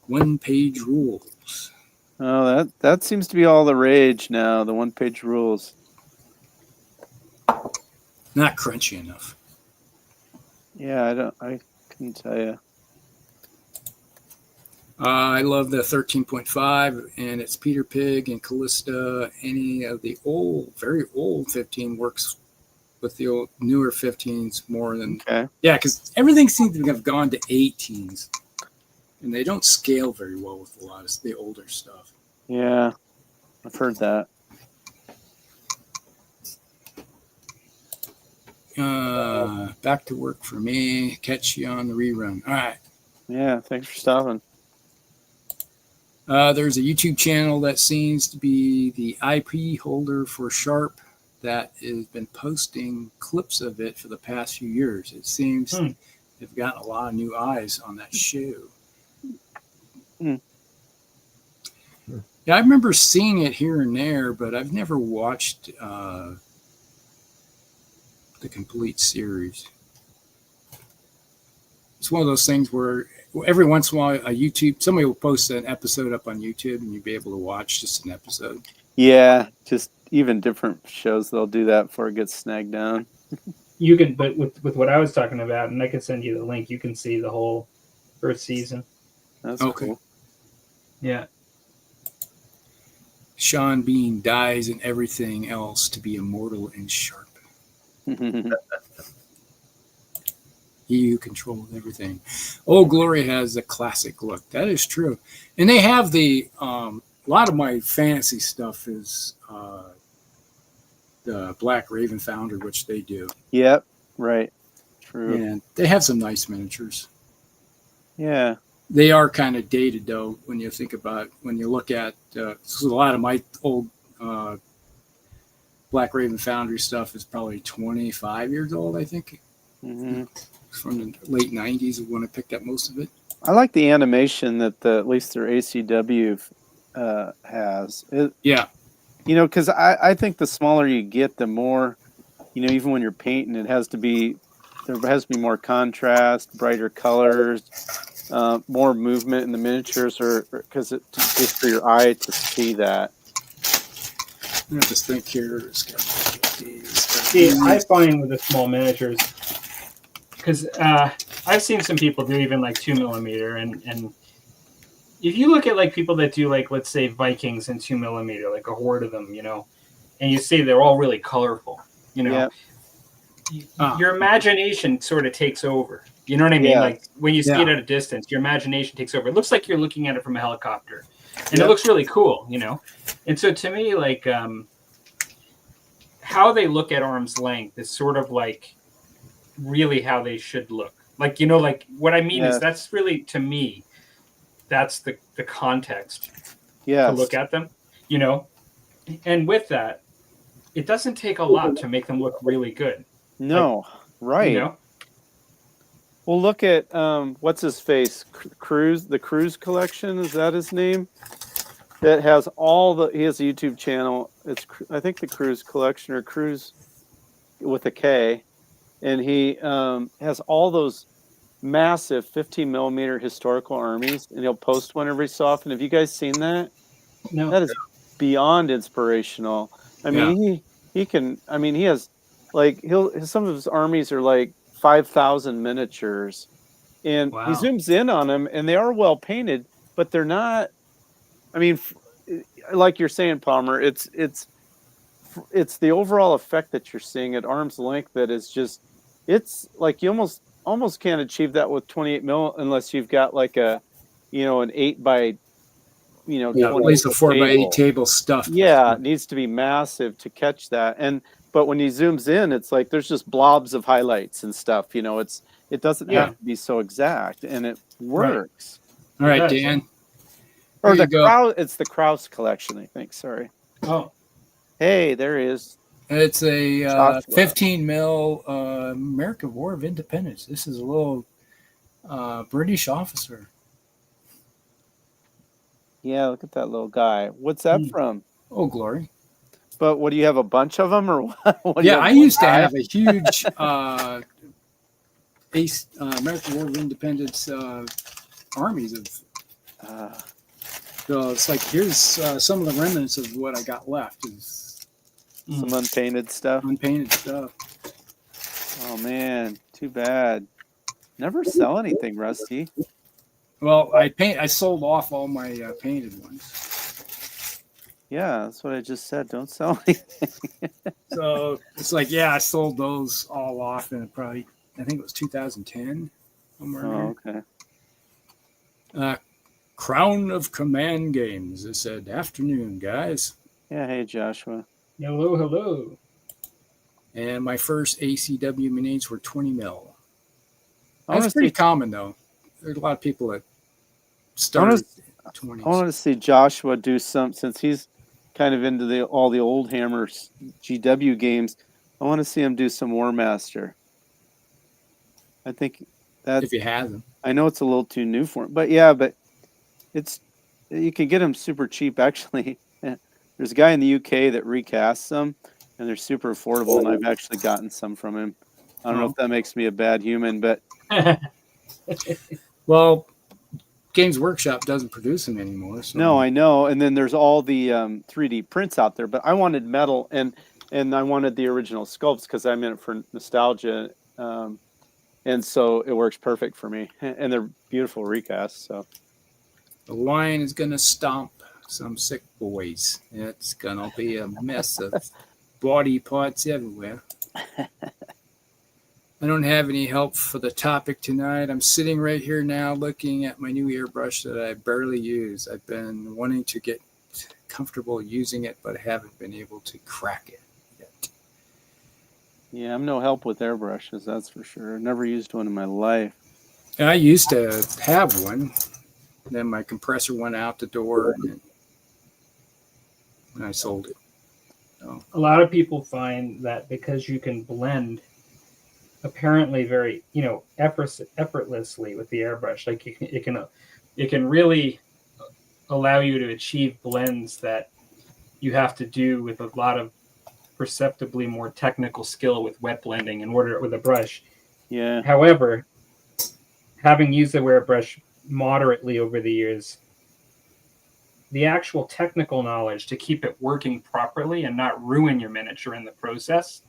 one-page rules. Oh, that seems to be all the rage now, the one-page rules. Not crunchy enough. Yeah, I couldn't tell you. I love the 13.5, and it's Peter Pig and Callista. Any of the very old 15 works with the old newer 15s more than because everything seems to have gone to 18s, and they don't scale very well with a lot of the older stuff. Yeah, I've heard that. Back to work for me. Catch you on the rerun. All right. Yeah, thanks for stopping. There's a YouTube channel that seems to be the IP holder for Sharp that has been posting clips of it for the past few years. It seems they've gotten a lot of new eyes on that show. Yeah, I remember seeing it here and there, but I've never watched the complete series. It's one of those things where every once in a while, somebody will post an episode up on YouTube, and you'll be able to watch just an episode. Yeah, just even different shows, they'll do that before it gets snagged down. You can, but with what I was talking about, and I can send you the link, you can see the whole first season. That's okay. Cool. Yeah. Sean Bean dies in everything else to be immortal and sharp. He who controls everything. Old Glory has a classic look. That is true. And they have a lot of my fantasy stuff is the Black Raven Founder, which they do. Yep, right. True. And they have some nice miniatures. Yeah. They are kind of dated, though, when you think about when you look at so a lot of my old Black Raven Foundry stuff is probably 25 years old, I think. Mm-hmm. From the late 90s when I picked up most of it. I like the animation that at least their ACW has. Yeah. You know, because I think the smaller you get, the more, you know, even when you're painting, there has to be more contrast, brighter colors, more movement in the miniatures, or because it's just for your eye to see that. I have to think here. See, I find with the small miniatures, because I've seen some people do even like 2mm, and if you look at like people that do like, let's say, Vikings in 2mm, like a horde of them, you know, and you see they're all really colorful, you know, your imagination sort of takes over. You know what I mean? Like when you see it at a distance, your imagination takes over. It looks like you're looking at it from a helicopter, and it looks really cool, you know. And so to me, like how they look at arm's length is sort of like really how they should look. Like, you know, like what I mean is that's really, to me, that's the context to look at them, you know. And with that, it doesn't take a lot to make them look really good. No, like, right. You know? Well, look at what's his face, the Cruise collection. Is that his name? That has he has a YouTube channel. It's, I think, the Cruise collection, or Cruise with a K, and he has all those massive 15mm historical armies, and he'll post one every so often. Have you guys seen that? No. That is beyond inspirational. I mean, he can. I mean, he has like some of his armies are like 5,000 miniatures, and he zooms in on them, and they are well painted, but they're not. I mean, like you're saying, Palmer, it's the overall effect that you're seeing at arm's length that is just, it's like you almost can't achieve that with 28mm unless you've got like an 8 by, at least a 4x8 table stuff. Yeah, it needs to be massive to catch that. But when he zooms in, it's like there's just blobs of highlights and stuff. You know, it doesn't have to be so exact, and it works. All right, Dan. Or it's the Krause collection, I think. Sorry. Oh. Hey, there he is. It's a Joshua. 15 mil American War of Independence. This is a little British officer. Yeah, look at that little guy. What's that from? Oh, glory. But what do you have, a bunch of them, or what? Do you Yeah, have, I one used to guy? have a huge American War of Independence armies of. So it's like, here's some of the remnants of what I got left is Some unpainted stuff. unpainted stuff. Oh man, too bad. Never sell anything, Rusty. Well, I sold off all my painted ones. Yeah, that's what I just said. Don't sell anything. So it's like, yeah, I sold those all off in probably, I think it was 2010. Somewhere Oh, there. okay. Crown of Command Games. It said, afternoon, guys. Yeah, hey Joshua. Hello, hello. And my first ACW minis were 20 mil. I wanna That's pretty see- common, though. There's a lot of people that started at 20s. I want to see Joshua do some, since he's kind of into all the old Hammer GW games. I want to see him do some War Master. I think that, if you have them. I know it's a little too new for him, but yeah, but you can get them super cheap actually. There's a guy in the UK that recasts them, and they're super affordable, and I've actually gotten some from him. I don't know if that makes me a bad human, but Well, Games Workshop doesn't produce them anymore. So. no, I know. And then there's all the 3D prints out there, but I wanted metal, and I wanted the original sculpts because I'm in it for nostalgia, and so it works perfect for me. And they're beautiful recasts. So The lion is going to stomp some sick boys. It's going to be a mess of body parts everywhere. I don't have any help for the topic tonight. I'm sitting right here now looking at my new airbrush that I barely use. I've been wanting to get comfortable using it, but I haven't been able to crack it yet. yeah, I'm no help with airbrushes, that's for sure. Never used one in my life. I used to have one. Then my compressor went out the door and I sold it. So, A lot of people find that because you can blend apparently very, effortlessly with the airbrush, like it can really allow you to achieve blends that you have to do with a lot of perceptibly more technical skill with wet blending in order with a brush. Yeah. However, having used the airbrush moderately over the years, the actual technical knowledge to keep it working properly and not ruin your miniature in the process,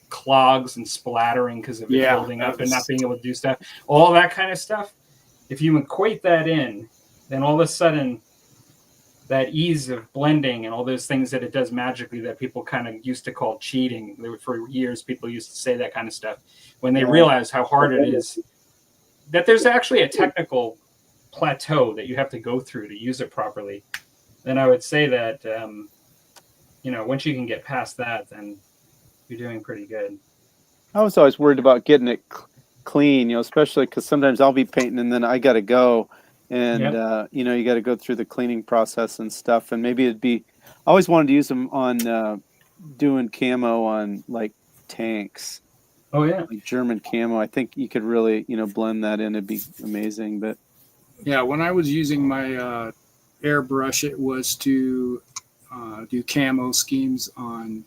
clogs and splattering because of it building up and not being able to do stuff, all that kind of stuff. If you equate that in, then all of a sudden that ease of blending and all those things that it does magically that people kind of used to call cheating. For years, people used to say that kind of stuff. When they realize how hard it is, that there's actually a technical plateau that you have to go through to use it properly, then I would say that, once you can get past that, then you're doing pretty good. I was always worried about getting it clean, especially because sometimes I'll be painting and then I got to go. And, you got to go through the cleaning process and stuff. And maybe I always wanted to use them on doing camo on like tanks. Oh, yeah. Like German camo. I think you could really, blend that in. It'd be amazing. But yeah, when I was using my airbrush, it was to do camo schemes on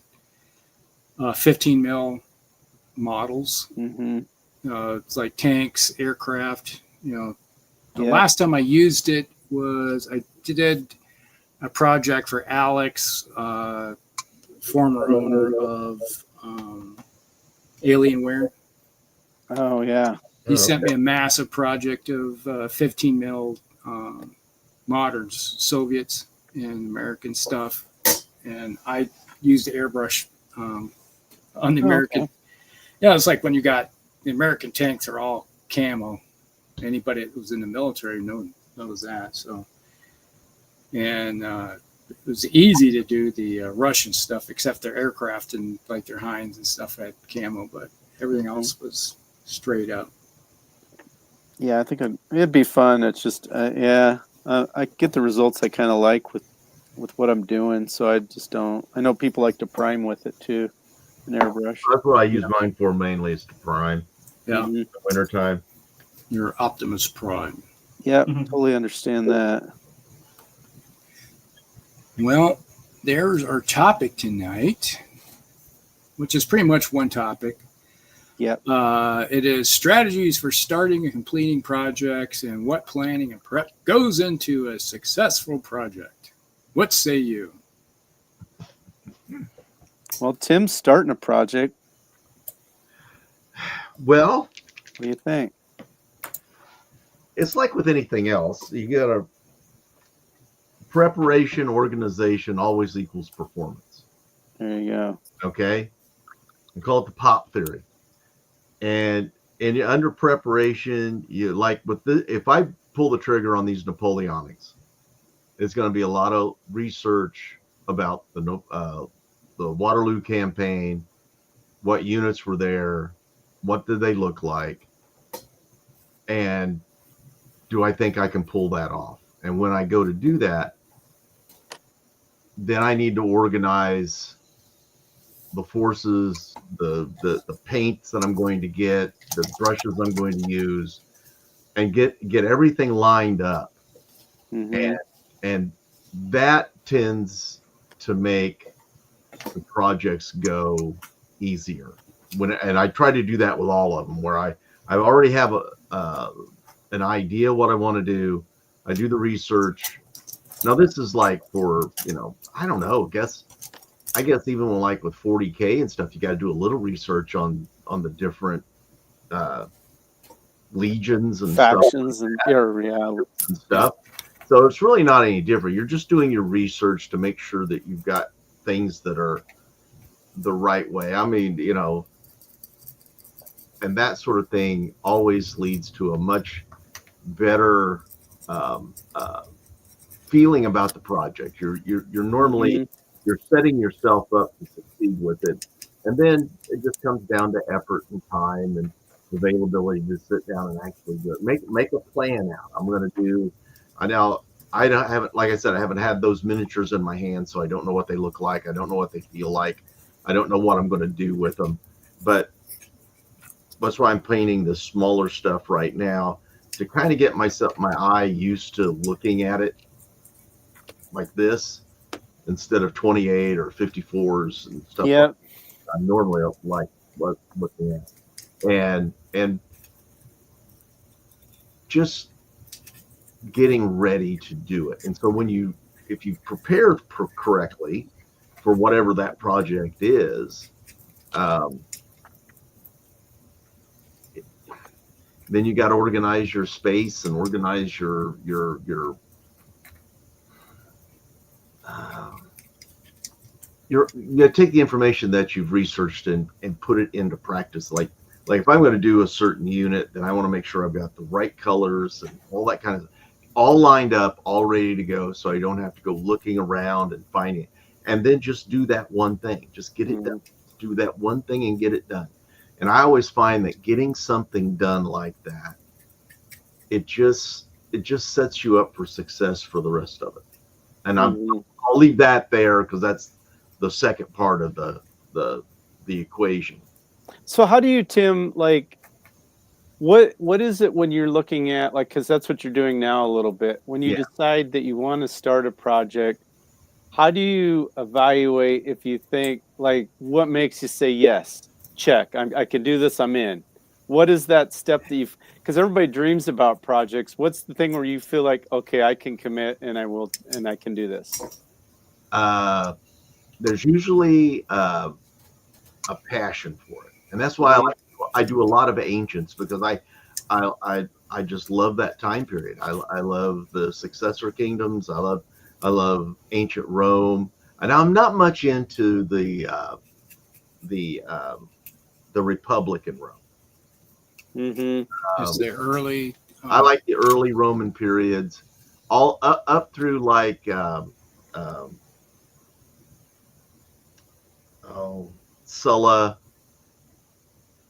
15 mil models. Mm-hmm. It's like tanks, aircraft, The last time I used it was I did a project for Alex, former owner of Alienware. Oh, yeah. He sent me a massive project of 15 mil moderns, Soviets and American stuff. And I used the airbrush on the American. Okay. Yeah, it's like when you got the American tanks are all camo. Anybody that was in the military knows that. So, and it was easy to do the Russian stuff, except their aircraft and like their Heinz and stuff had camo, but everything else was straight up. Yeah, I think it'd be fun. It's just, I get the results I kind of like with with what I'm doing, so I just don't. I know people like to prime with it too, an airbrush. That's what I use mine for mainly, is to prime. Yeah. Mm-hmm. In the wintertime. Your Optimus Prime. Yeah, totally understand that. Well, there's our topic tonight, which is pretty much one topic. Yep. It is strategies for starting and completing projects and what planning and prep goes into a successful project. What say you? Well, Tim's starting a project. Well, What do you think? it's like with anything else. You got a preparation, organization always equals performance. There you go. Okay, we call it the pop theory. And under preparation, you like with if I pull the trigger on these Napoleonics, it's going to be a lot of research about the Waterloo campaign, what units were there, what did they look like, and do I think I can pull that off? And when I go to do that, then I need to organize the forces, the paints that I'm going to get, the brushes I'm going to use, and get everything lined up. Mm-hmm. And that tends to make the projects go easier. And I try to do that with all of them, where I already have an idea what I want to do. I do the research. Now this is like for, I don't know, I guess even like with 40K and stuff, you got to do a little research on the different legions and factions stuff and stuff. So it's really not any different. You're just doing your research to make sure that you've got things that are the right way. I mean, and that sort of thing always leads to a much better feeling about the project. You're normally you're setting yourself up to succeed with it, and then it just comes down to effort and time and availability to sit down and actually do it. Make a plan out. I'm going to do. I haven't, like I said, I haven't had those miniatures in my hand, so I don't know what they look like. I don't know what they feel like. I don't know what I'm going to do with them, but that's why I'm painting the smaller stuff right now, to kind of get my eye used to looking at it like this instead of 28 or 54s and stuff. Yeah. Like I normally like looking at, and just getting ready to do it. And so if you prepare correctly for whatever that project is, then you got to organize your space and organize your you take the information that you've researched and put it into practice. Like if I'm going to do a certain unit, then I want to make sure I've got the right colors and all that kind of, all lined up, all ready to go, so I don't have to go looking around and finding it. And then just do that one thing. Just get it done. Do that one thing and get it done. And I always find that getting something done like that, it just sets you up for success for the rest of it. And I'll leave that there because that's the second part of the equation. So how do you, Tim, like, what is it when you're looking at, like, because that's what you're doing now a little bit, when you decide that you want to start a project, how do you evaluate if you think, like, what makes you say, yes, check, I can do this, I'm in? What is that step that you've, because everybody dreams about projects, what's the thing where you feel like, okay, I can commit and I can do this? There's usually a passion for it, and that's why I do a lot of ancients, because I just love that time period. I love the successor kingdoms. I love ancient Rome, and I'm not much into the Republican Rome. It's the early. I like the early Roman periods, all up through like Sulla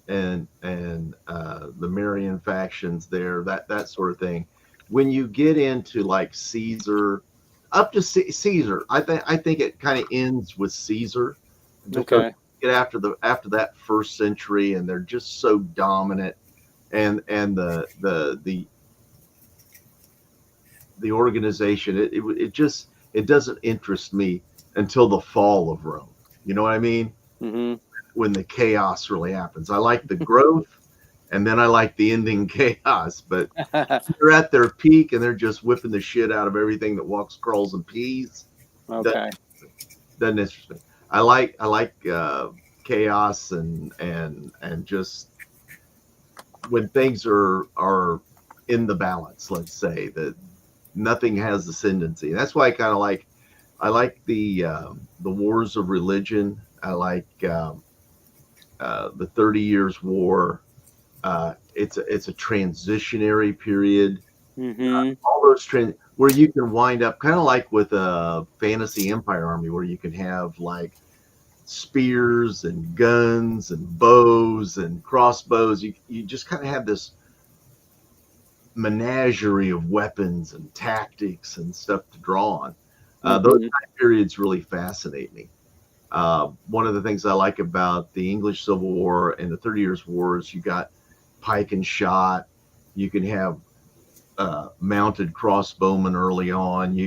and the Marian factions there, that sort of thing. When you get into like Caesar, up to Caesar. I think it kind of ends with Caesar. Okay. Get after that first century, and they're just so dominant, and the organization. It doesn't interest me until the fall of Rome. You know what I mean? Mm-hmm. When the chaos really happens. I like the growth, and then I like the ending chaos. But they're at their peak, and they're just whipping the shit out of everything that walks, crawls, and pees. Okay. Doesn't interest me. I like chaos and just when things are in the balance. Let's say that nothing has ascendancy. That's why I like the wars of religion. I like the 30 Years' War. It's a transitionary period. Mm-hmm. All those where you can wind up kind of like with a fantasy empire army, where you can have like spears and guns and bows and crossbows. You just kind of have this menagerie of weapons and tactics and stuff to draw on. Those time periods really fascinate me. One of the things I like about the English Civil War and the 30 Years' War is you got pike and shot. You can have mounted crossbowmen early on.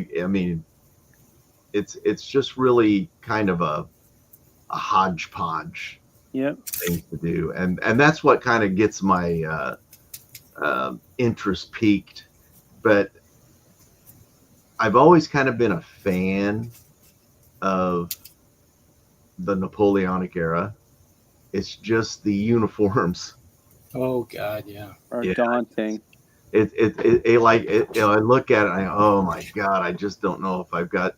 It's just really kind of a hodgepodge things to do, and that's what kind of gets my interest peaked. But I've always kind of been a fan of the Napoleonic era. It's just the uniforms. Oh God, yeah. Are daunting. I look at it and oh my God, I just don't know if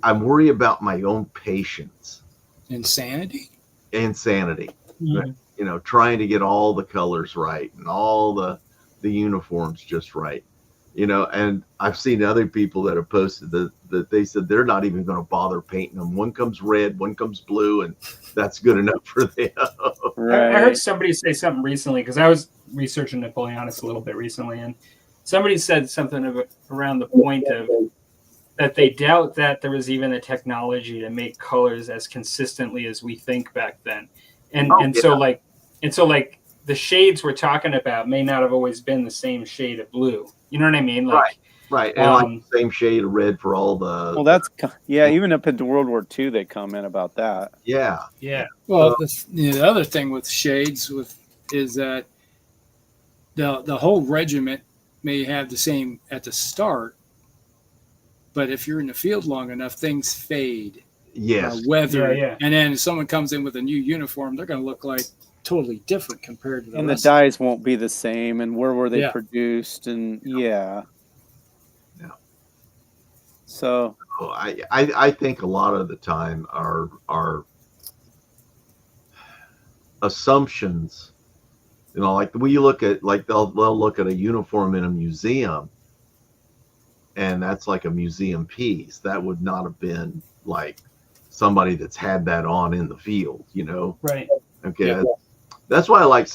I'm worried about my own patience. Insanity. Mm-hmm. Trying to get all the colors right and all the uniforms just right. And I've seen other people that have posted that they said they're not even going to bother painting them. One comes red, one comes blue, and that's good enough for them. Right. I heard somebody say something recently, because I was researching Napoleonics a little bit recently, and somebody said something around the point of that they doubt that there was even a technology to make colors as consistently as we think back then. So the shades we're talking about may not have always been the same shade of blue. You know what I mean? Right. And the same shade of red for all the. Well, even up into World War II, they comment about that. Yeah. Well, the other thing with shades is that the whole regiment may have the same at the start, but if you're in the field long enough, things fade. Yes. Weather. Yeah. And then if someone comes in with a new uniform, they're going to look like totally different compared to the rest. The dyes won't be the same, and where were they produced, and so I think a lot of the time our assumptions, like when you look at, like they'll look at a uniform in a museum, and that's like a museum piece. That would not have been like somebody that's had that on in the field, Right. Okay. Yeah. That's why I like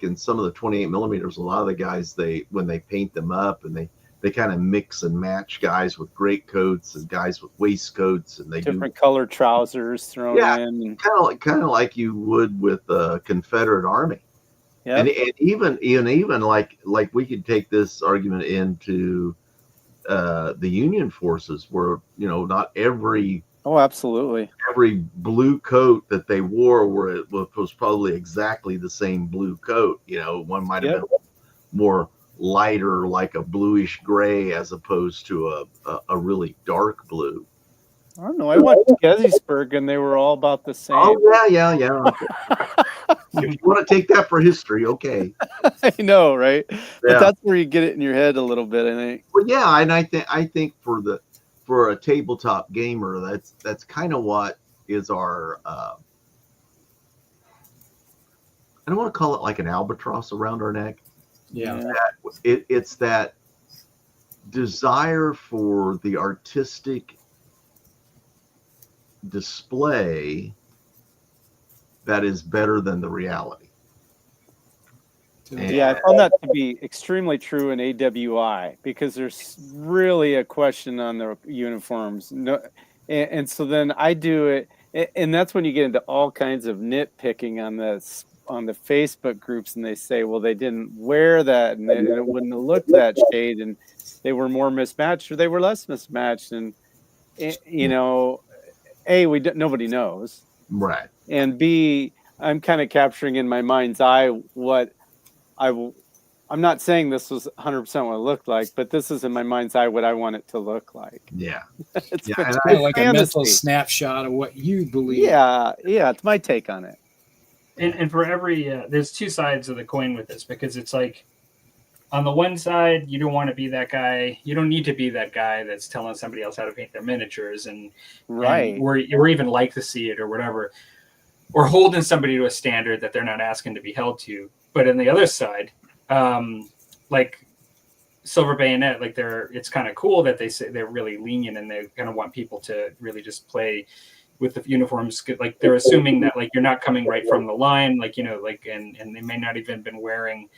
in some of the 28 millimeters, a lot of the guys, when they paint them up, and they kind of mix and match guys with great coats and guys with waistcoats, and they different color trousers thrown in. Kind of like you would with the Confederate Army. Yeah. And even like we could take this argument into the Union forces, where not every absolutely every blue coat that they wore was probably exactly the same blue coat. One might have been more lighter, like a bluish gray, as opposed to a really dark blue. I don't know. I went to Gettysburg and they were all about the same. Oh yeah. Okay. If you want to take that for history, okay. I know, right? Yeah. But that's where you get it in your head a little bit, I think. Well, yeah, and I think for a tabletop gamer, that's kind of what is our. I don't want to call it like an albatross around our neck. Yeah. It's that desire for the artistic display that is better than the reality. Yeah, I found that to be extremely true in AWI because there's really a question on the uniforms. No, and so then I do it, and that's when you get into all kinds of nitpicking on the Facebook groups, and they say, well, they didn't wear that, and it wouldn't have looked that shade, and they were more mismatched or they were less mismatched, and you know, A, nobody knows, Right. and B, I'm kind of capturing in my mind's eye what I'm not saying this was 100% what it looked like, but this is in my mind's eye what I want it to look like. Yeah. It's kind of like a mental snapshot of what you believe. Yeah, it's my take on it. And for every there's two sides of the coin with this, because it's like on the one side, you don't want to be that guy. You don't need to be that guy that's telling somebody else how to paint their miniatures right, or even like to see it or whatever, or holding somebody to a standard that they're not asking to be held to. But on the other side, like Silver Bayonet, like it's kind of cool that they say they're really lenient and they kind of want people to really just play with the uniforms. Like they're assuming that like you're not coming right from the line, like, you know, like, and they may not even been wearing,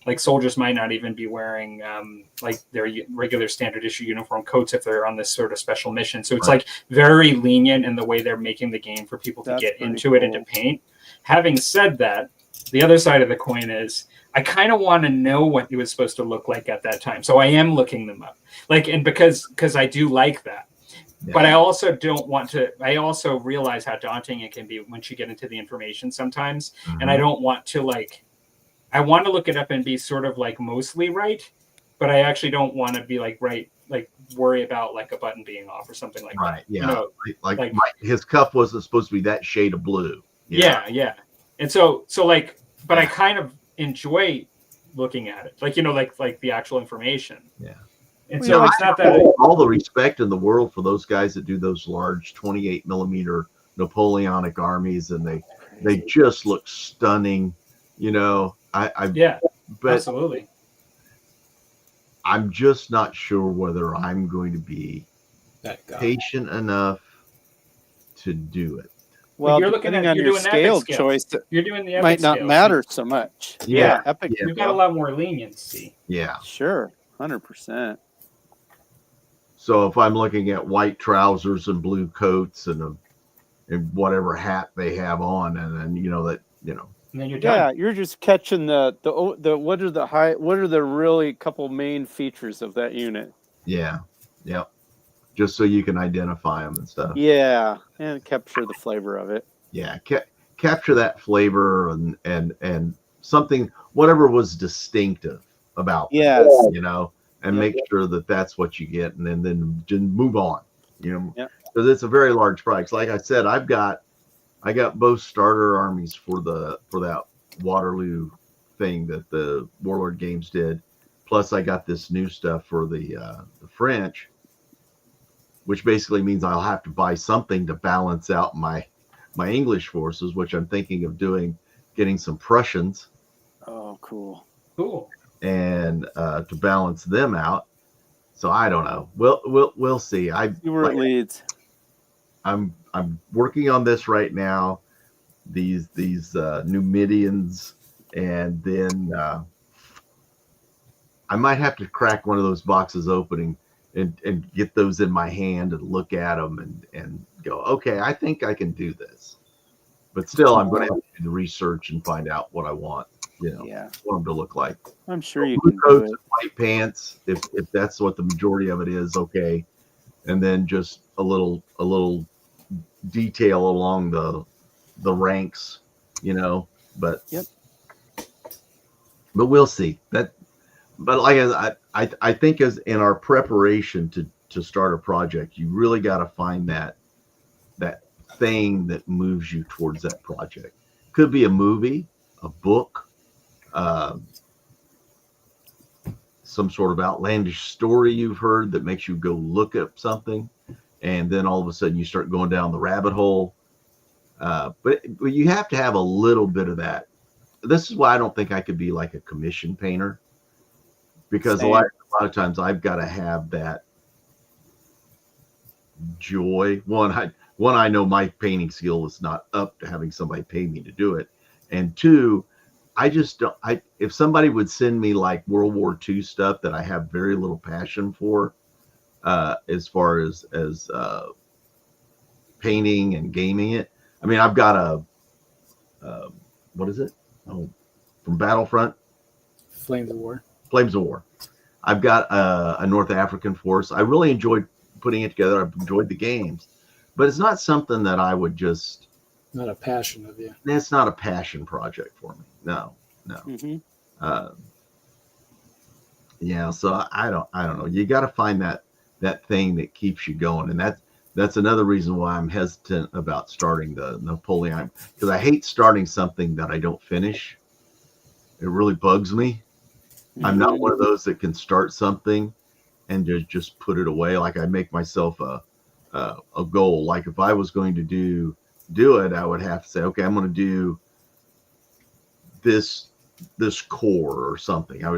like soldiers might not even be wearing like their regular standard issue uniform coats if they're on this sort of special mission. So it's like very lenient in the way they're making the game for people to get into it and to paint. Having said that, the other side of the coin is I kind of want to know what it was supposed to look like at that time. So I am looking them up, like, and because I do like that. Yeah. But I also don't want to, I also realize how daunting it can be once you get into the information sometimes. Mm-hmm. And I don't want to like, I want to look it up and be sort of like mostly right, but I actually don't want to be like worry about like a button being off or something like that. Right. Yeah. You know, like his cuff wasn't supposed to be that shade of blue. Yeah. Yeah. And so like, but I kind of enjoy looking at it, like, you know, like the actual information. Yeah. And so it's not that all the respect in the world for those guys that do those large 28 millimeter Napoleonic armies, and they just look stunning. You know, but absolutely. I'm just not sure whether I'm going to be patient enough to do it. Well, you're looking at your scale choice. You're doing the epic might not matter so much. Yeah, epic. We've got a lot more leniency. Yeah, sure, 100%. So if I'm looking at white trousers and blue coats and whatever hat they have on, and then and then you're done. Yeah, you're just catching the what are the really couple main features of that unit. Yeah, just so you can identify them and stuff. Yeah, and capture the flavor of it. Yeah, capture that flavor and something, whatever was distinctive about them, you know, and make sure that that's what you get, and then just move on, you know, because it's a very large price. Like I said, I got both starter armies for that Waterloo thing that the Warlord Games did. Plus, I got this new stuff for the French, which basically means I'll have to buy something to balance out my English forces, which I'm thinking of getting some Prussians. Oh, cool. And to balance them out. So I don't know. We'll see. See where it leads. I'm working on this right now. These Numidians, and then I might have to crack one of those boxes opening and get those in my hand and look at them and go, okay, I think I can do this. But still, I'm going to have to do the research and find out what I want. You know, what them to look like. I'm sure you blue can coats do it. And white pants, if that's what the majority of it is, okay. And then just a little detail along the ranks, you know. But but we'll see. But like I think as in our preparation to start a project, you really got to find that thing that moves you towards that project. Could be a movie, a book, some sort of outlandish story you've heard that makes you go look up something, and then all of a sudden you start going down the rabbit hole. But you have to have a little bit of that. This is why I don't think I could be like a commission painter, because a lot of times I've got to have that joy. One, I know my painting skill is not up to having somebody pay me to do it, and two, I just don't. If somebody would send me like World War II stuff that I have very little passion for, as far as painting and gaming it. I mean, I've got a what is it? Oh, from Battlefront. Flames of War. Flames of War. I've got a North African force. I really enjoyed putting it together. I've enjoyed the games, but it's not something that I would just. Not a passion of you. It's not a passion project for me. No. Mm-hmm. Yeah. So I don't know. You got to find that thing that keeps you going, and that's another reason why I'm hesitant about starting the Napoleon, because I hate starting something that I don't finish. It really bugs me. I'm not one of those that can start something and just put it away. Like I make myself a goal. Like if I was going to do it, I would have to say, okay, I'm going to do this core or something. I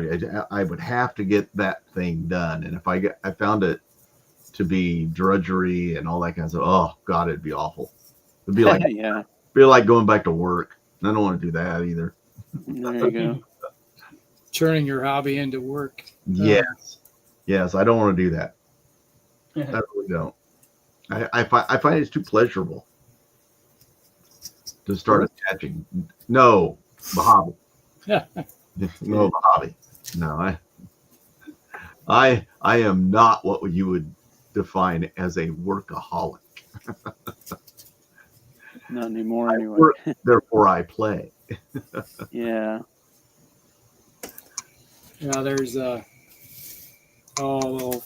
would have to get that thing done. And if I found it to be drudgery and all that kind of stuff, oh God, it'd be awful. It'd be like be like going back to work. I don't want to do that either. There you go. Turning your hobby into work. Yes, I don't want to do that. I really don't. I find it's too pleasurable to start attaching. No, the hobby. No, the hobby. No, I am not what you would define as a workaholic. Not anymore, anyway. Work, therefore, I play. Yeah. Yeah, there's a little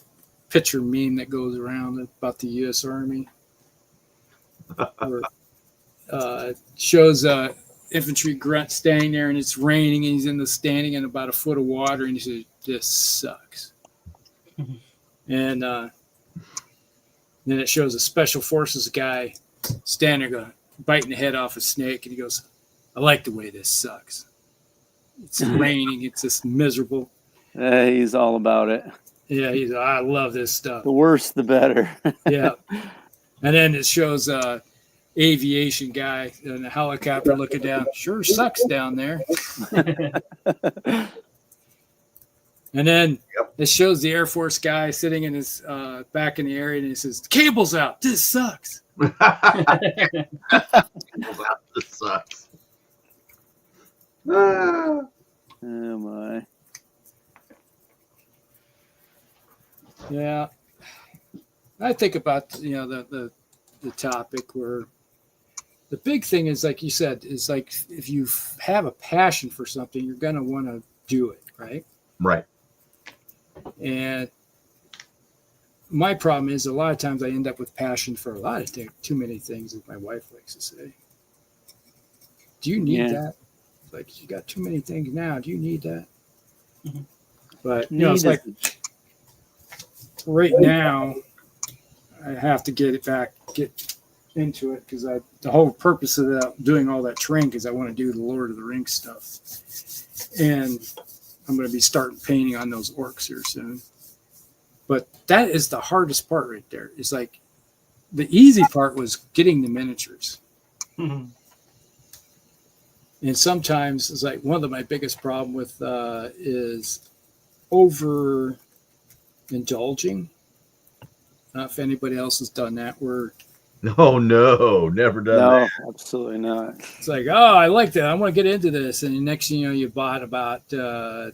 picture meme that goes around about the U.S. Army. Where, shows infantry grunt standing there, and it's raining, and he's standing in about a foot of water, and he says, "This sucks." And then it shows a special forces guy standing there, biting the head off a snake, and he goes, "I like the way this sucks. It's raining. It's just miserable." He's all about it. Yeah, I love this stuff. The worse, the better. Yeah. And then it shows aviation guy in a helicopter looking down. Sure sucks down there. And then it shows the Air Force guy sitting in his back in the area, and he says, "The cable's out. This sucks." This sucks. Oh my. Yeah, I think about the topic where the big thing is, like you said, is like if you have a passion for something, you're gonna want to do it, right? Right. And my problem is a lot of times I end up with passion for a lot of too many things, as my wife likes to say. Do you need that? Like, you got too many things now. Do you need that? Mm-hmm. But it's like. Right now, I have to get into it because the whole purpose of doing all that training because I want to do the Lord of the Rings stuff, and I'm going to be starting painting on those orcs here soon. But that is the hardest part right there. It's like the easy part was getting the miniatures, and sometimes it's like one of my biggest problem with is over. Indulging. I don't know if anybody else has done that. Where no, never done that. No, absolutely not. It's like, oh, I like that. I want to get into this, and the next thing you know, you bought about, you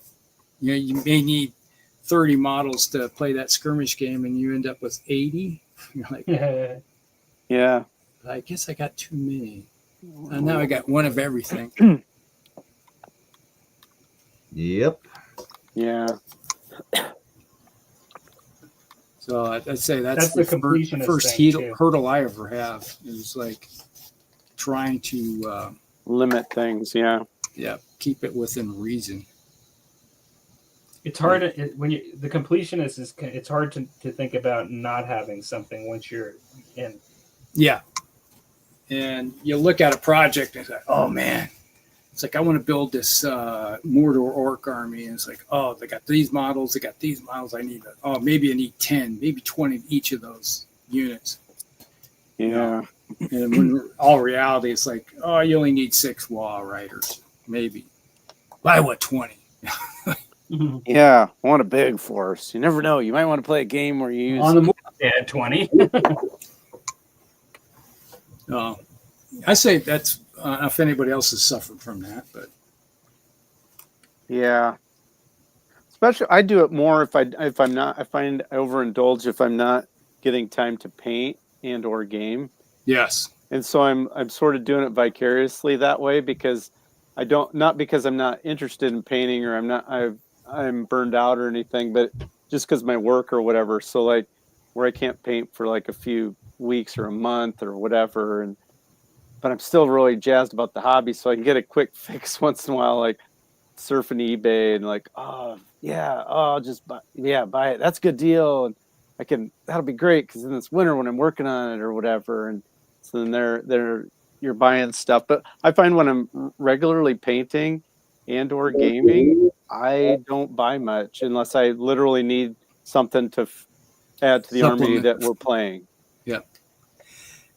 may need 30 models to play that skirmish game, and you end up with 80. You're like, yeah. I guess I got too many, and now I got one of everything. Yep. Yeah. So I'd say that's the first hurdle I ever have is like trying to limit things. Yeah, keep it within reason. It's hard when the completionist is. It's hard to think about not having something once you're in. Yeah, and you look at a project and it's like, oh man, it's like I want to build this Mordor orc army, and it's like, oh, they got these models, I need maybe I need 10, maybe 20 of each of those units. Yeah. And when all reality, it's like, oh, you only need 6 wall riders, maybe. Buy what, 20? Yeah, I want a big force. You never know. You might want to play a game where you use on the move. Yeah, 20. I say that's if anybody else has suffered from that, but yeah. Especially, I do it more if I'm not. I find I overindulge if I'm not getting time to paint and or game. yes, And so I'm sort of doing it vicariously that way because I don't, not because I'm not interested in painting or I'm burned out or anything, but just because my work or whatever. So like where I can't paint for like a few weeks or a month or whatever, but I'm still really jazzed about the hobby, so I can get a quick fix once in a while, like surfing eBay and like, oh yeah, oh I'll just buy it. That's a good deal, and that'll be great because in this winter when I'm working on it or whatever, and so then you're buying stuff. But I find when I'm regularly painting and or gaming, I don't buy much unless I literally need something to add to the army that we're playing. Yep.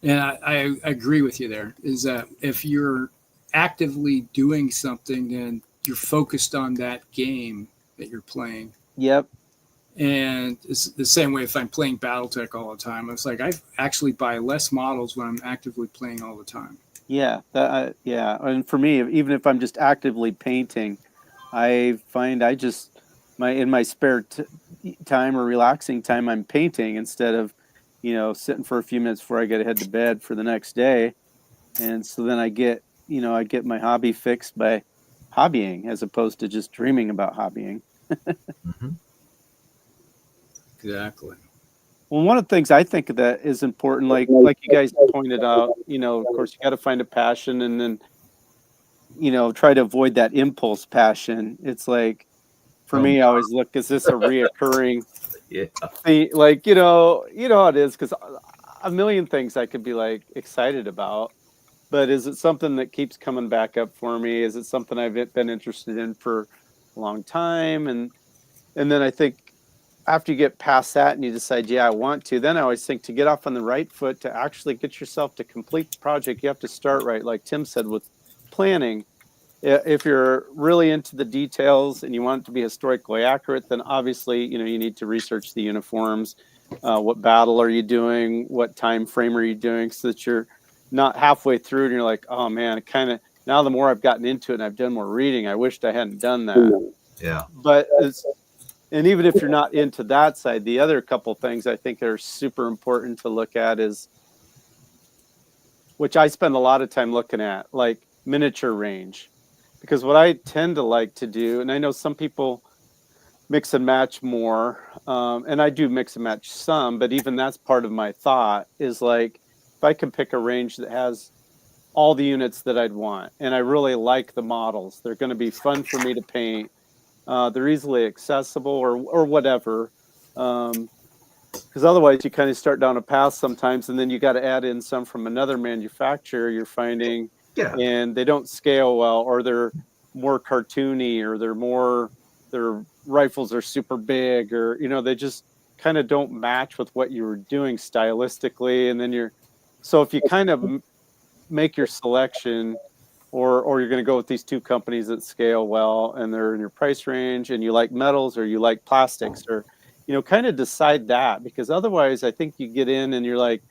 And I agree with you there, is that if you're actively doing something, then you're focused on that game that you're playing. Yep. And it's the same way if I'm playing Battletech all the time. It's like I actually buy less models when I'm actively playing all the time. Yeah, yeah. And for me, even if I'm just actively painting, I find in my spare time or relaxing time, I'm painting instead of, sitting for a few minutes before I got to head to bed for the next day. And so then I get my hobby fixed by hobbying as opposed to just dreaming about hobbying. Mm-hmm. Exactly. Well, one of the things I think that is important, like you guys pointed out, of course, you got to find a passion and then, try to avoid that impulse passion. It's like, for me, I always look, is this a reoccurring thing? Like, how it is, because a million things I could be like excited about, but is it something that keeps coming back up for me? Is it something I've been interested in for a long time? And then I think after you get past that and you decide, yeah, I want to, then I always think to get off on the right foot, to actually get yourself to complete the project, you have to start right. Like Tim said, with planning. If you're really into the details and you want it to be historically accurate, then obviously, you need to research the uniforms. What battle are you doing? What time frame are you doing? So that you're not halfway through and you're like, oh man, now the more I've gotten into it and I've done more reading, I wished I hadn't done that. Yeah. But and even if you're not into that side, the other couple things I think are super important to look at is, which I spend a lot of time looking at, like miniature range. Because what I tend to like to do, and I know some people mix and match more, and I do mix and match some, but even that's part of my thought, is like, if I can pick a range that has all the units that I'd want, and I really like the models, they're going to be fun for me to paint, they're easily accessible or whatever, because otherwise you kind of start down a path sometimes, and then you got to add in some from another manufacturer you're finding, and they don't scale well, or they're more cartoony, or their rifles are super big, or they just kind of don't match with what you were doing stylistically. And then so if you kind of make your selection, or you're going to go with these two companies that scale well and they're in your price range, and you like metals or you like plastics, or kind of decide that, because otherwise I think you get in and you're like,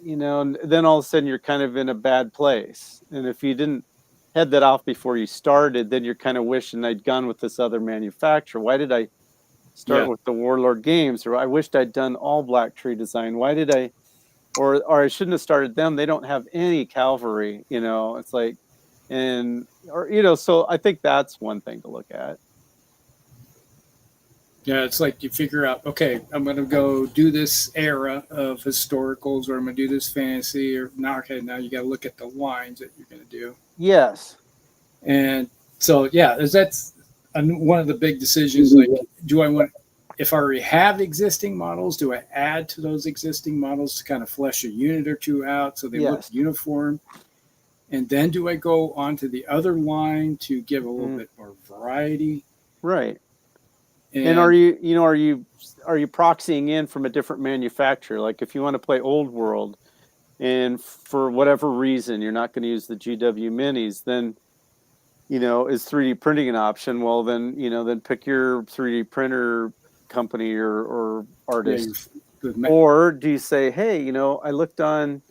and then all of a sudden you're kind of in a bad place. And if you didn't head that off before you started, then you're kind of wishing I'd gone with this other manufacturer. Why did I start with the Warlord Games? Or I wished I'd done all Black Tree design. Why did I, or I shouldn't have started them. They don't have any cavalry, it's like, so I think that's one thing to look at. Yeah, it's like you figure out, okay, I'm going to go do this era of historicals, or I'm going to do this fantasy, or now you got to look at the lines that you're going to do. Yes. And so, that's one of the big decisions. Like, if I already have existing models, do I add to those existing models to kind of flesh a unit or two out so they look uniform? And then do I go on to the other line to give a little bit more variety? Right. And are you proxying in from a different manufacturer? Like if you want to play Old World and for whatever reason you're not going to use the GW minis, then is 3D printing an option? Well, then, then pick your 3D printer company or artist. Or do you say, hey, I looked on,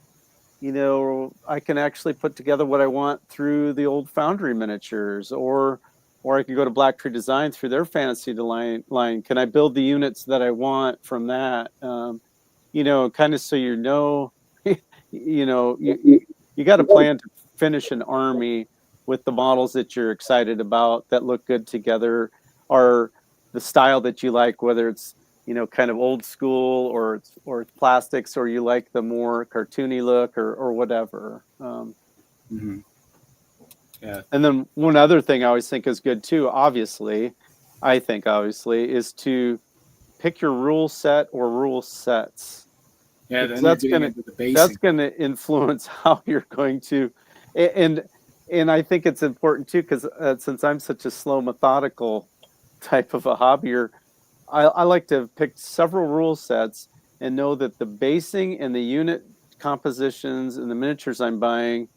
I can actually put together what I want through the old Foundry miniatures, or I can go to Black Tree Design through their fantasy line. Can I build the units that I want from that? Kind of so you got to plan to finish an army with the models that you're excited about, that look good together, are the style that you like, whether it's kind of old school or it's plastics, or you like the more cartoony look or whatever. Yeah. And then one other thing I always think is good too, obviously, is to pick your rule set or rule sets. Yeah, that's going to influence how you're going to, and I think it's important too, because since I'm such a slow, methodical type of a hobbyer, I like to pick several rule sets and know that the basing and the unit compositions and the miniatures I'm buying,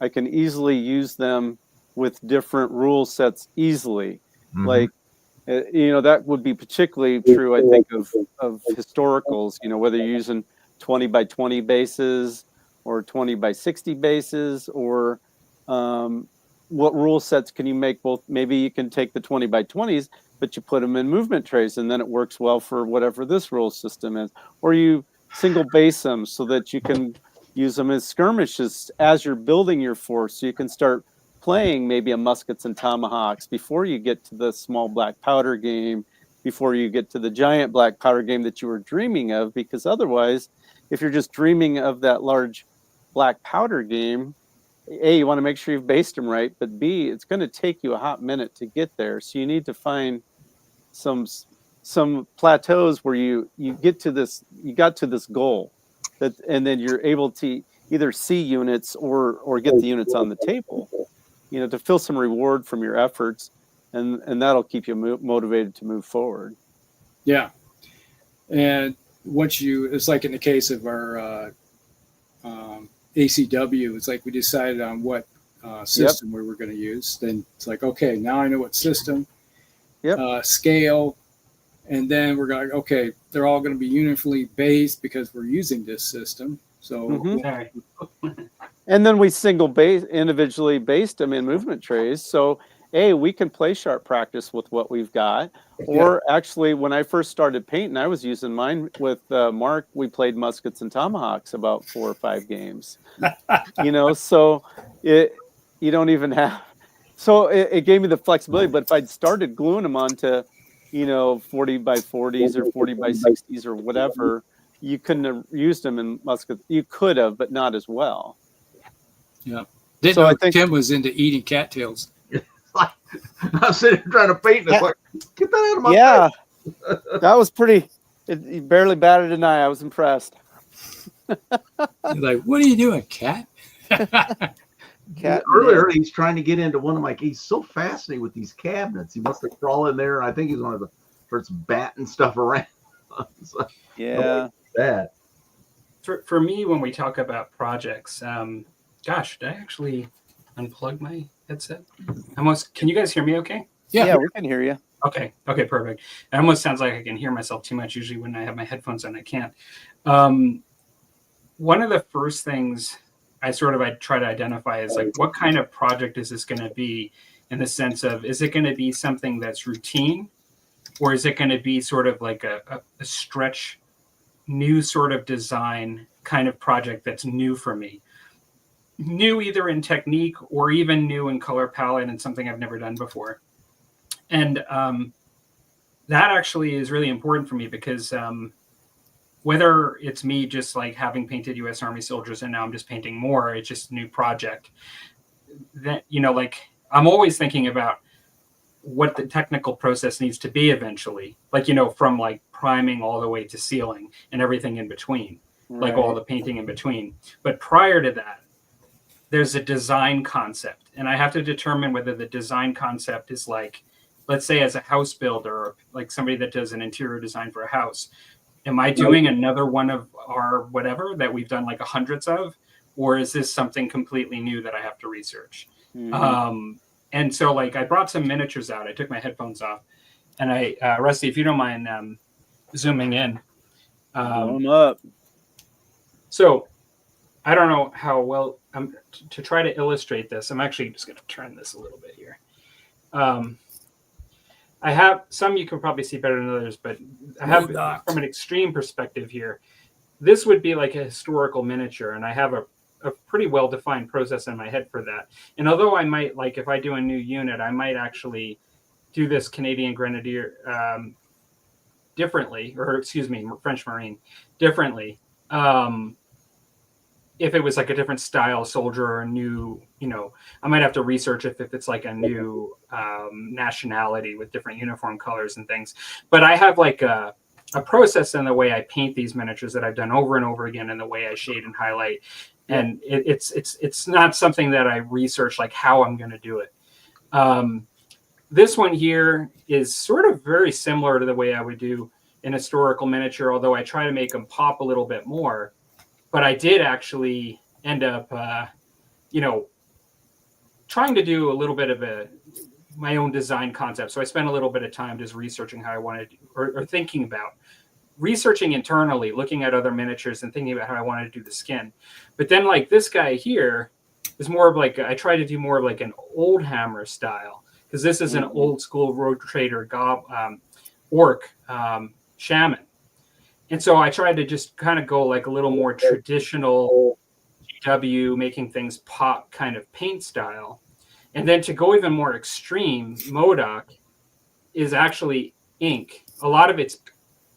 I can easily use them with different rule sets easily. Mm-hmm. Like, that would be particularly true, I think, of historicals, whether you're using 20 by 20 bases or 20 by 60 bases, or what rule sets can you make both? Maybe you can take the 20 by 20s, but you put them in movement trays, and then it works well for whatever this rule system is. Or you single base them so that you can use them as skirmishes as you're building your force, so you can start playing maybe a muskets and tomahawks before you get to the small black powder game, before you get to the giant black powder game that you were dreaming of. Because otherwise, if you're just dreaming of that large black powder game, A, you want to make sure you've based them right, but B, it's going to take you a hot minute to get there. So you need to find some plateaus where you got to this goal, and then you're able to either see units or get the units on the table, to feel some reward from your efforts, and that'll keep you motivated to move forward. Yeah. And it's like in the case of our ACW, it's like we decided on what system we were going to use. Then it's like, okay, now I know what system, scale, and then we're going, okay, they're all going to be uniformly based because we're using this system. So, and then we individually based them in movement trays. So, we can play sharp practice with what we've got. Or actually, when I first started painting, I was using mine with Mark. We played muskets and tomahawks about 4 or 5 games. So you don't even have. So it gave me the flexibility. But if I'd started gluing them onto, 40 by 40s or 40 by 60s or whatever, you couldn't have used them in muskets. You could have, but not as well. Yeah. I think Tim was into eating cattails. I was sitting there trying to paint, and it's like, get that out of my face. That was pretty. He barely batted an eye. I was impressed. You're like, what are you doing, cat? Earlier, he's trying to get into one of my. He's so fascinated with these cabinets. He wants to crawl in there, and I think he's one of the starts batting stuff around. So, that. For me, when we talk about projects, gosh, did I actually unplug my headset? Can you guys hear me okay? Yeah, we can hear you. Okay, perfect. It almost sounds like I can hear myself too much. Usually when I have my headphones on, I can't. One of the first things I try to identify is like, what kind of project is this going to be, in the sense of, is it going to be something that's routine, or is it going to be sort of like a stretch, new sort of design kind of project that's new for me? New either in technique or even new in color palette and something I've never done before. And that actually is really important for me, because whether it's me just like having painted U.S. Army soldiers and now I'm just painting more, it's just a new project. That, like, I'm always thinking about what the technical process needs to be eventually, like, from like priming all the way to sealing and everything in between, like all the painting in between. But prior to that, there's a design concept, and I have to determine whether the design concept is like, let's say as a house builder, or like somebody that does an interior design for a house, am I doing another one of our whatever that we've done like hundreds of, or is this something completely new that I have to research? Mm-hmm. And so like I brought some miniatures out. I took my headphones off, and I Rusty, if you don't mind zooming in. Blow 'em up. So I don't know how well to try to illustrate this. I'm actually just going to turn this a little bit here. I have some you can probably see better than others, but I have from an extreme perspective here. This would be like a historical miniature, and I have a pretty well-defined process in my head for that. And although I might, like if I do a new unit, I might actually do this Canadian Grenadier differently, or excuse me, French Marine differently. If it was like a different style soldier or a new, I might have to research if it's like a new nationality with different uniform colors and things. But I have like a process in the way I paint these miniatures that I've done over and over again, in the way I shade and highlight. And it's not something that I research like how I'm going to do it. This one here is sort of very similar to the way I would do an historical miniature, although I try to make them pop a little bit more. But I did actually end up, trying to do a little bit of my own design concept. So I spent a little bit of time just researching how I wanted, or thinking about researching internally, looking at other miniatures and thinking about how I wanted to do the skin. But then like this guy here is more of like, I try to do more of like an old hammer style, because this is an old school road trader orc shaman. And so I tried to just kind of go like a little more traditional GW, making things pop kind of paint style. And then to go even more extreme, MODOK is actually ink. A lot of it's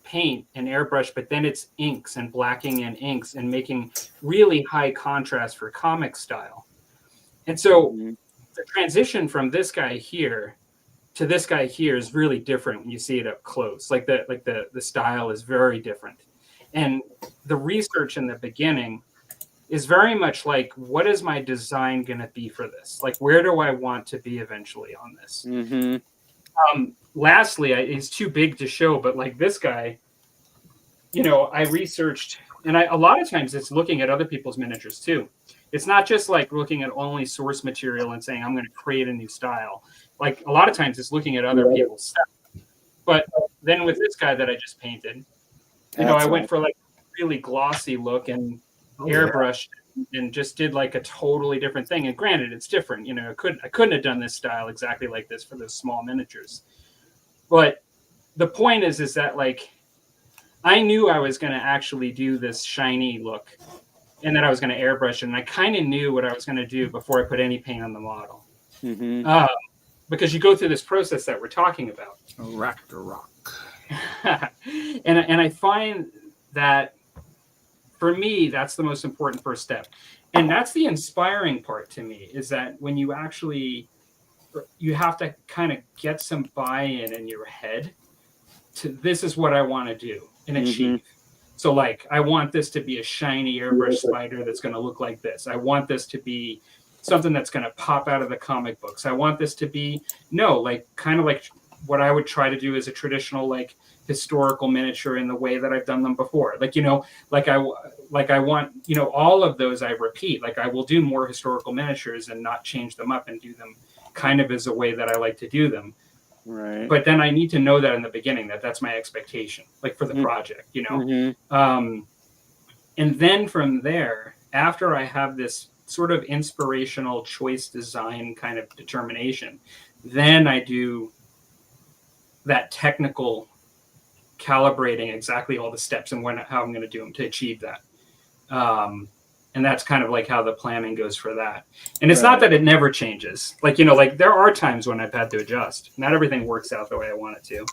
paint and airbrush, but then it's inks and blacking and inks and making really high contrast for comic style. And so the transition from this guy here to this guy here is really different when you see it up close. Like the style is very different. And the research in the beginning is very much like, what is my design going to be for this? Like, where do I want to be eventually on this? Lastly, it's too big to show, but like this guy, I researched, and a lot of times it's looking at other people's miniatures too. It's not just like looking at only source material and saying, I'm going to create a new style. Like a lot of times it's looking at other people's stuff. But then with this guy that I just painted, I went for like a really glossy look and airbrushed and just did like a totally different thing. And granted, it's different. I couldn't have done this style exactly like this for those small miniatures. But the point is that like I knew I was going to actually do this shiny look, and that I was going to airbrush it. And I kind of knew what I was going to do before I put any paint on the model. Because you go through this process that we're talking about. Rock to rock. and I find that for me, that's the most important first step. And that's the inspiring part to me, is that when you have to kind of get some buy-in in your head to, this is what I want to do and achieve. So like, I want this to be a shiny airbrush spider that's going to look like this. I want this to be something that's going to pop out of the comic books. I want this to be, kind of like what I would try to do as a traditional, like historical miniature in the way that I've done them before. I want, all of those I repeat. Like I will do more historical miniatures and not change them up and do them kind of as a way that I like to do them. Right. But then I need to know that in the beginning, that's my expectation, like for the project, and then from there, after I have this sort of inspirational choice design kind of determination, then I do that technical calibrating exactly all the steps and how I'm going to do them to achieve that. And that's kind of like how the planning goes for that. And it's not that it never changes. Like, there are times when I've had to adjust. Not everything works out the way I want it to.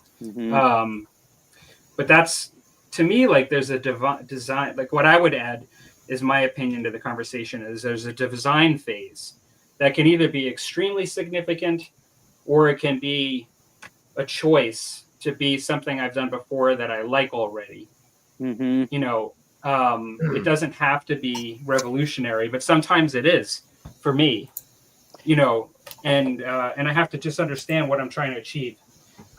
But that's, to me, like there's a design, like what I would add is my opinion to the conversation is there's a design phase that can either be extremely significant or it can be a choice to be something I've done before that I like already. It doesn't have to be revolutionary, but sometimes it is for me, and I have to just understand what I'm trying to achieve.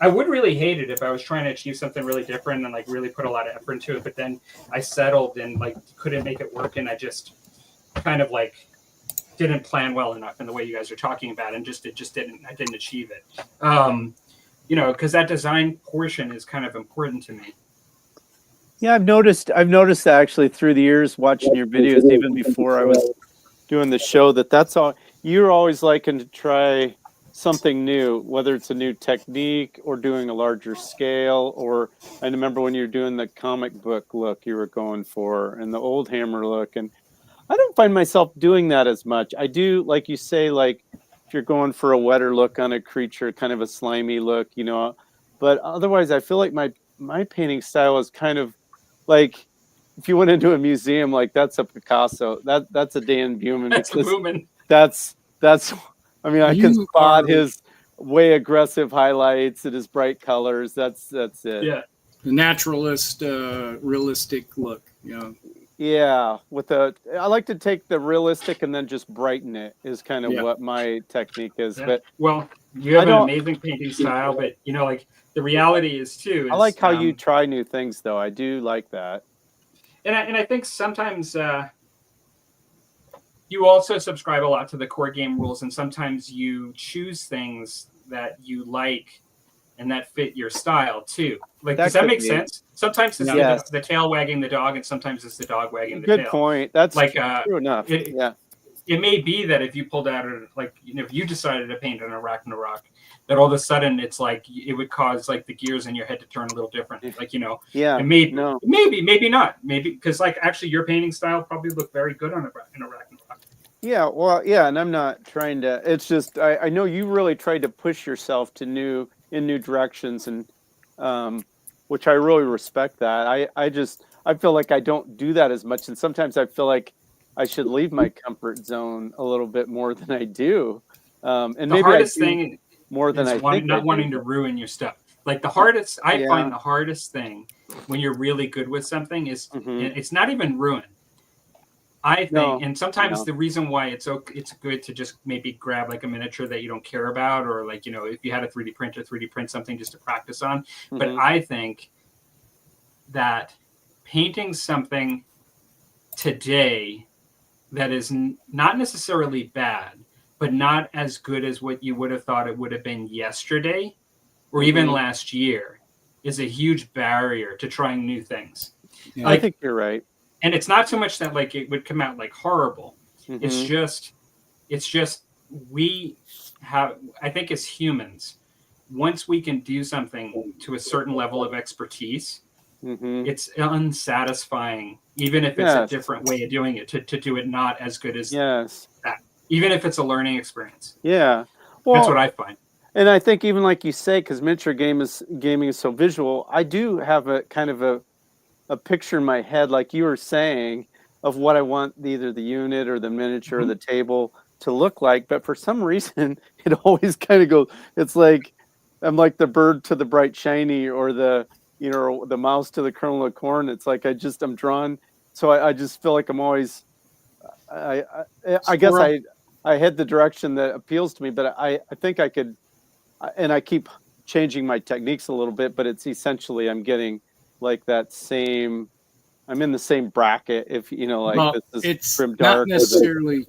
I would really hate it if I was trying to achieve something really different and like really put a lot of effort into it, but then I settled and like couldn't make it work, and I just kind of like didn't plan well enough in the way you guys are talking about, and I didn't achieve it. Because that design portion is kind of important to me. Yeah, I've noticed that actually through the years watching your videos, even before I was doing the show, that's all you're always liking to try something new, whether it's a new technique or doing a larger scale. Or I remember when you were doing the comic book look you were going for and the old hammer look, and I don't find myself doing that as much. I do, like you say, like if you're going for a wetter look on a creature, kind of a slimy look, but otherwise I feel like my painting style is kind of like if you went into a museum, like that's a Picasso, that's a Dan Buman. That's a Buman. That's I mean, I can spot his way aggressive highlights and his bright colors. That's it. Yeah. The naturalist, realistic look, Yeah, I like to take the realistic and then just brighten it is kind of what my technique is. Yeah. But you have an amazing painting style, but like the reality is too. I like how you try new things, though. I do like that. And I think sometimes you also subscribe a lot to the core game rules, and sometimes you choose things that you like and that fit your style too. Like, does that make sense? Sometimes it's the tail wagging the dog, and sometimes it's the dog wagging the tail. Good point. That's like true enough. It may be that if you pulled out, if you decided to paint an Ragnarok, that all of a sudden it's like it would cause like the gears in your head to turn a little different. Like, and maybe not. Maybe because like actually your painting style probably looked very good in a Ragnarok. Yeah, well, yeah, and I'm not trying to. It's just I know you really tried to push yourself to new directions, and which I really respect that. I feel like I don't do that as much, and sometimes I feel like I should leave my comfort zone a little bit more than I do. And the maybe hardest thing more than I think. Not wanting to ruin your stuff. Like I find the hardest thing when you're really good with something is it's not even ruin. I think, and sometimes the reason why it's good to just maybe grab like a miniature that you don't care about, or like, if you had a 3D printer, 3D print something just to practice on. But I think that painting something today that is not necessarily bad, but not as good as what you would have thought it would have been yesterday or even last year is a huge barrier to trying new things. Yeah, I think you're right. And it's not so much that like it would come out like horrible. It's just we have, I think as humans, once we can do something to a certain level of expertise, it's unsatisfying, even if it's a different way of doing it, to do it not as good as that, even if it's a learning experience. Yeah. Well, that's what I find. And I think even like you say, because miniature gaming is so visual, I do have a kind of a picture in my head, like you were saying, of what I want either the unit or the miniature or the table to look like. But for some reason, it always kind of goes, it's like, I'm like the bird to the bright shiny, or the mouse to the kernel of corn. It's like, I'm drawn. So I just feel like I'm always, I guess I head the direction that appeals to me, but I think I could, and I keep changing my techniques a little bit, but it's essentially, I'm getting like that same, I'm in the same bracket. If this is it's Grim Dark, not necessarily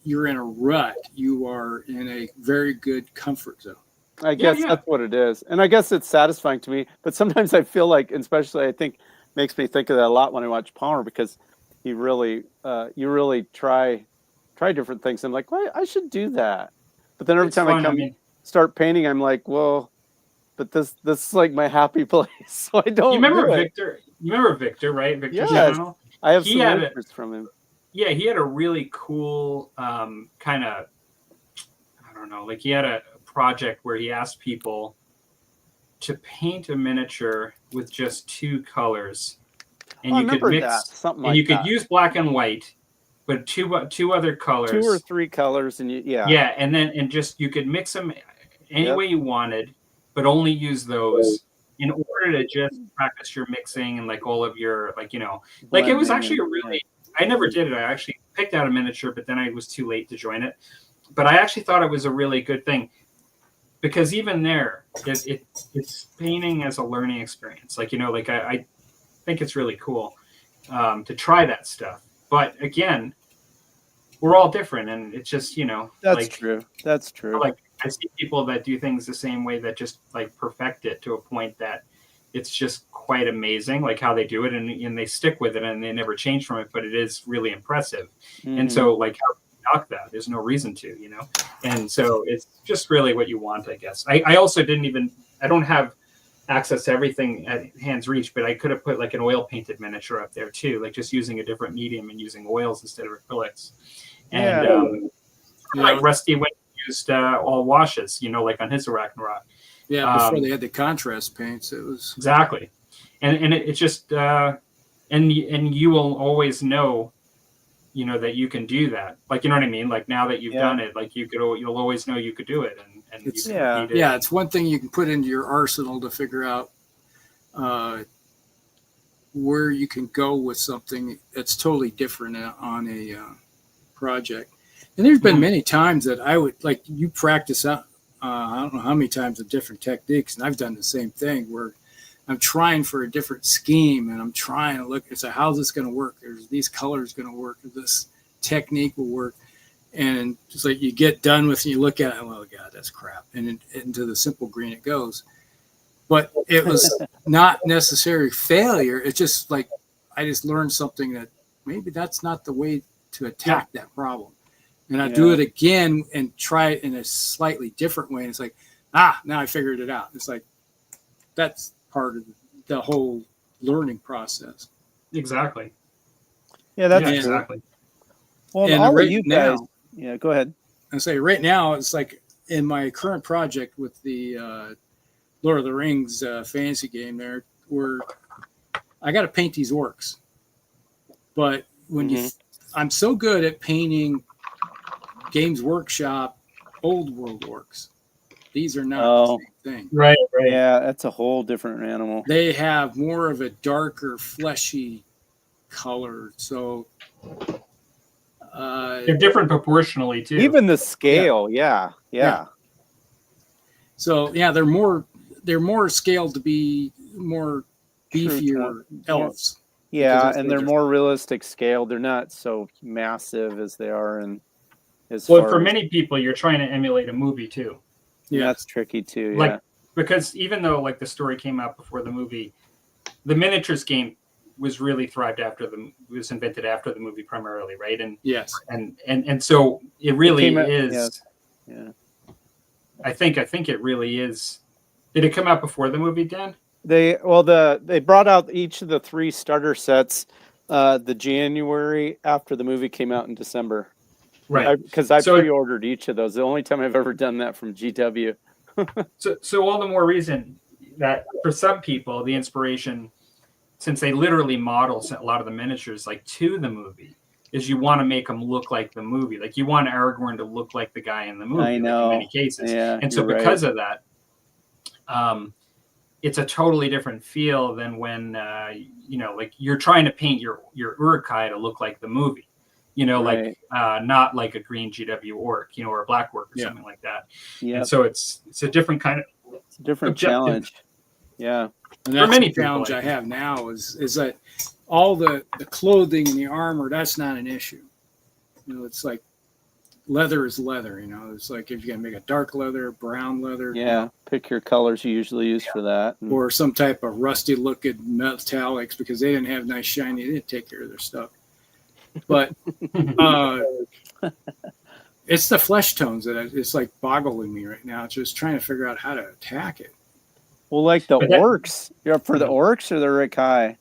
you're in a rut. You are in a very good comfort zone. I guess that's what it is, and I guess it's satisfying to me. But sometimes I feel like, especially I think, makes me think of that a lot when I watch Palmer, because you really try different things. I'm like, well, I should do that. But then every time I start painting, I'm like, well, but this is like my happy place, so I don't. You remember Victor? You remember Victor, right? Victor's channel? I have some pictures from him. Yeah, he had a really cool kind of, I don't know, like he had a project where he asked people to paint a miniature with just 2 colors, and you could mix something, and you could use black and white, but two other colors, 2 or 3 colors, and and just you could mix them any way you wanted, but only use those in order to just practice your mixing and like all of your like it was actually a really, I never did it. I actually picked out a miniature, but then I was too late to join it. But I actually thought it was a really good thing, because even there, it's painting as a learning experience. Like, I think it's really cool to try that stuff. But again, we're all different, and it's just That's like, true. That's true. Like I see people that do things the same way that just like perfect it to a point that it's just quite amazing, like how they do it, and they stick with it and they never change from it. But it is really impressive, and so like how knock that? There's no reason to, and so it's just really what you want, I guess. I also I don't have access to everything at hand's reach, but I could have put like an oil painted miniature up there too, like just using a different medium and using oils instead of acrylics. And like Rusty went used all washes, like on his Ragnarok. Yeah, before they had the contrast paints, it was exactly, and it's just and you will always know, that you can do that. Like, you know what I mean? Like now that you've done it, like you'll always know you could do it, and it's, you can repeat it. Yeah, it's one thing you can put into your arsenal to figure out where you can go with something that's totally different on a project. And there's been many times that I would, like, you practice out, I don't know how many times of different techniques, and I've done the same thing where I'm trying for a different scheme, and I'm trying to look and say, how's this going to work? There's these colors going to work, or this technique will work. And just like you get done with it, you look at it, oh God, that's crap. And into the simple green it goes. But it was not necessarily failure. It's just like, I just learned something that maybe that's not the way to attack that problem. And I do it again and try it in a slightly different way. And it's like, now I figured it out. It's like, that's part of the whole learning process. Exactly. Yeah, that's true. Exactly. Well, and all of you guys, go ahead. I say right now, it's like in my current project with the Lord of the Rings fantasy game there, where I got to paint these orcs. But when I'm so good at painting Games Workshop old world orcs. These are not the same thing. Right. Yeah, that's a whole different animal. They have more of a darker, fleshy color. So they're different proportionally too. Even the scale, yeah. So they're more scaled to be more beefier elves. Yeah, and they're more realistic scale. They're not so massive as they are in. For many people, you're trying to emulate a movie too. Yeah, that's tricky too. Like, because even though like the story came out before the movie, the miniatures game was really was invented after the movie primarily, right? And yes, and so it really is. Yeah. I think it really is. Did it come out before the movie, Dan? They brought out each of the 3 starter sets the January after the movie came out in December. Right. Because I pre-ordered each of those. The only time I've ever done that from GW. So all the more reason that for some people, the inspiration, since they literally model a lot of the miniatures like to the movie, is you want to make them look like the movie. Like you want Aragorn to look like the guy in the movie. I know. Like in many cases. Yeah, and so because of that, it's a totally different feel than when like you're trying to paint your Uruk-hai to look like the movie. Like not like a green GW orc, or a black orc or something like that. Yeah. And so it's a different kind of different challenge. Yeah. And that's the challenge I have now is that all the clothing and the armor, that's not an issue. It's like leather is leather, It's like if you're gonna make a dark leather, brown leather. Yeah. Pick your colors you usually use for that. Or some type of rusty looking metallics because they didn't have nice shiny, they didn't take care of their stuff. But it's the flesh tones that it's like boggling me right now. It's just trying to figure out how to attack it. Well, like the orcs, you're up for the orcs or the Uruk-hai?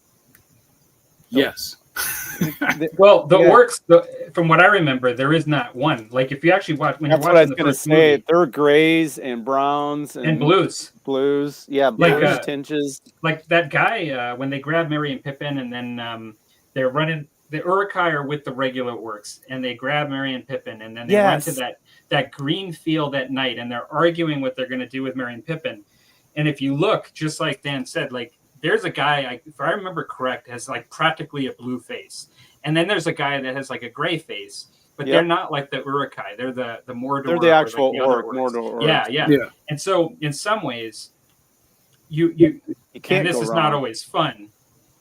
Yes. Well, the orcs, from what I remember, there is not one. Like if you actually watch, when that's you're what I was watching going to say. Movie, they're grays and browns and blues. Blues, yeah, blues tinges. Like that guy when they grab Merry and Pippin, and then they're running. The Uruk-hai are with the regular orcs, and they grab Merry and Pippin, and then they run to that green field at night, and they're arguing what they're going to do with Merry and Pippin. And if you look, just like Dan said, like there's a guy, if I remember correct, has like practically a blue face, and then there's a guy that has like a gray face, but they're not like the Uruk-hai. They're the Mordor. They're the actual like Mordor orc. Yeah. And so in some ways, you can't. And this is not always fun,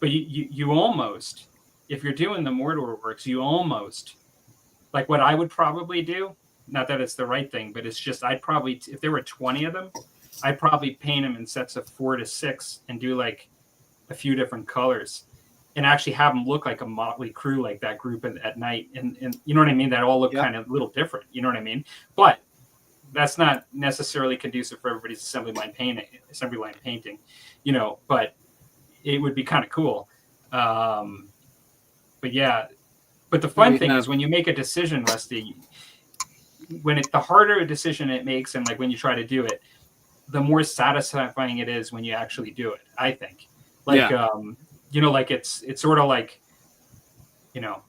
but you almost. If you're doing the Mordor works, you almost like what I would probably do, not that it's the right thing, but it's just I'd probably, if there were 20 of them, I'd probably paint them in sets of 4 to 6 and do like a few different colors and actually have them look like a motley crew, like that group at night. And you know what I mean? That all look kind of a little different. You know what I mean? But that's not necessarily conducive for everybody's assembly line painting, you know, but it would be kind of cool. But yeah, but the fun thing is when you make a decision, Rusty, the harder a decision it makes, and like when you try to do it, the more satisfying it is when you actually do it, I think. Like, you know, like it's sort of like, you know,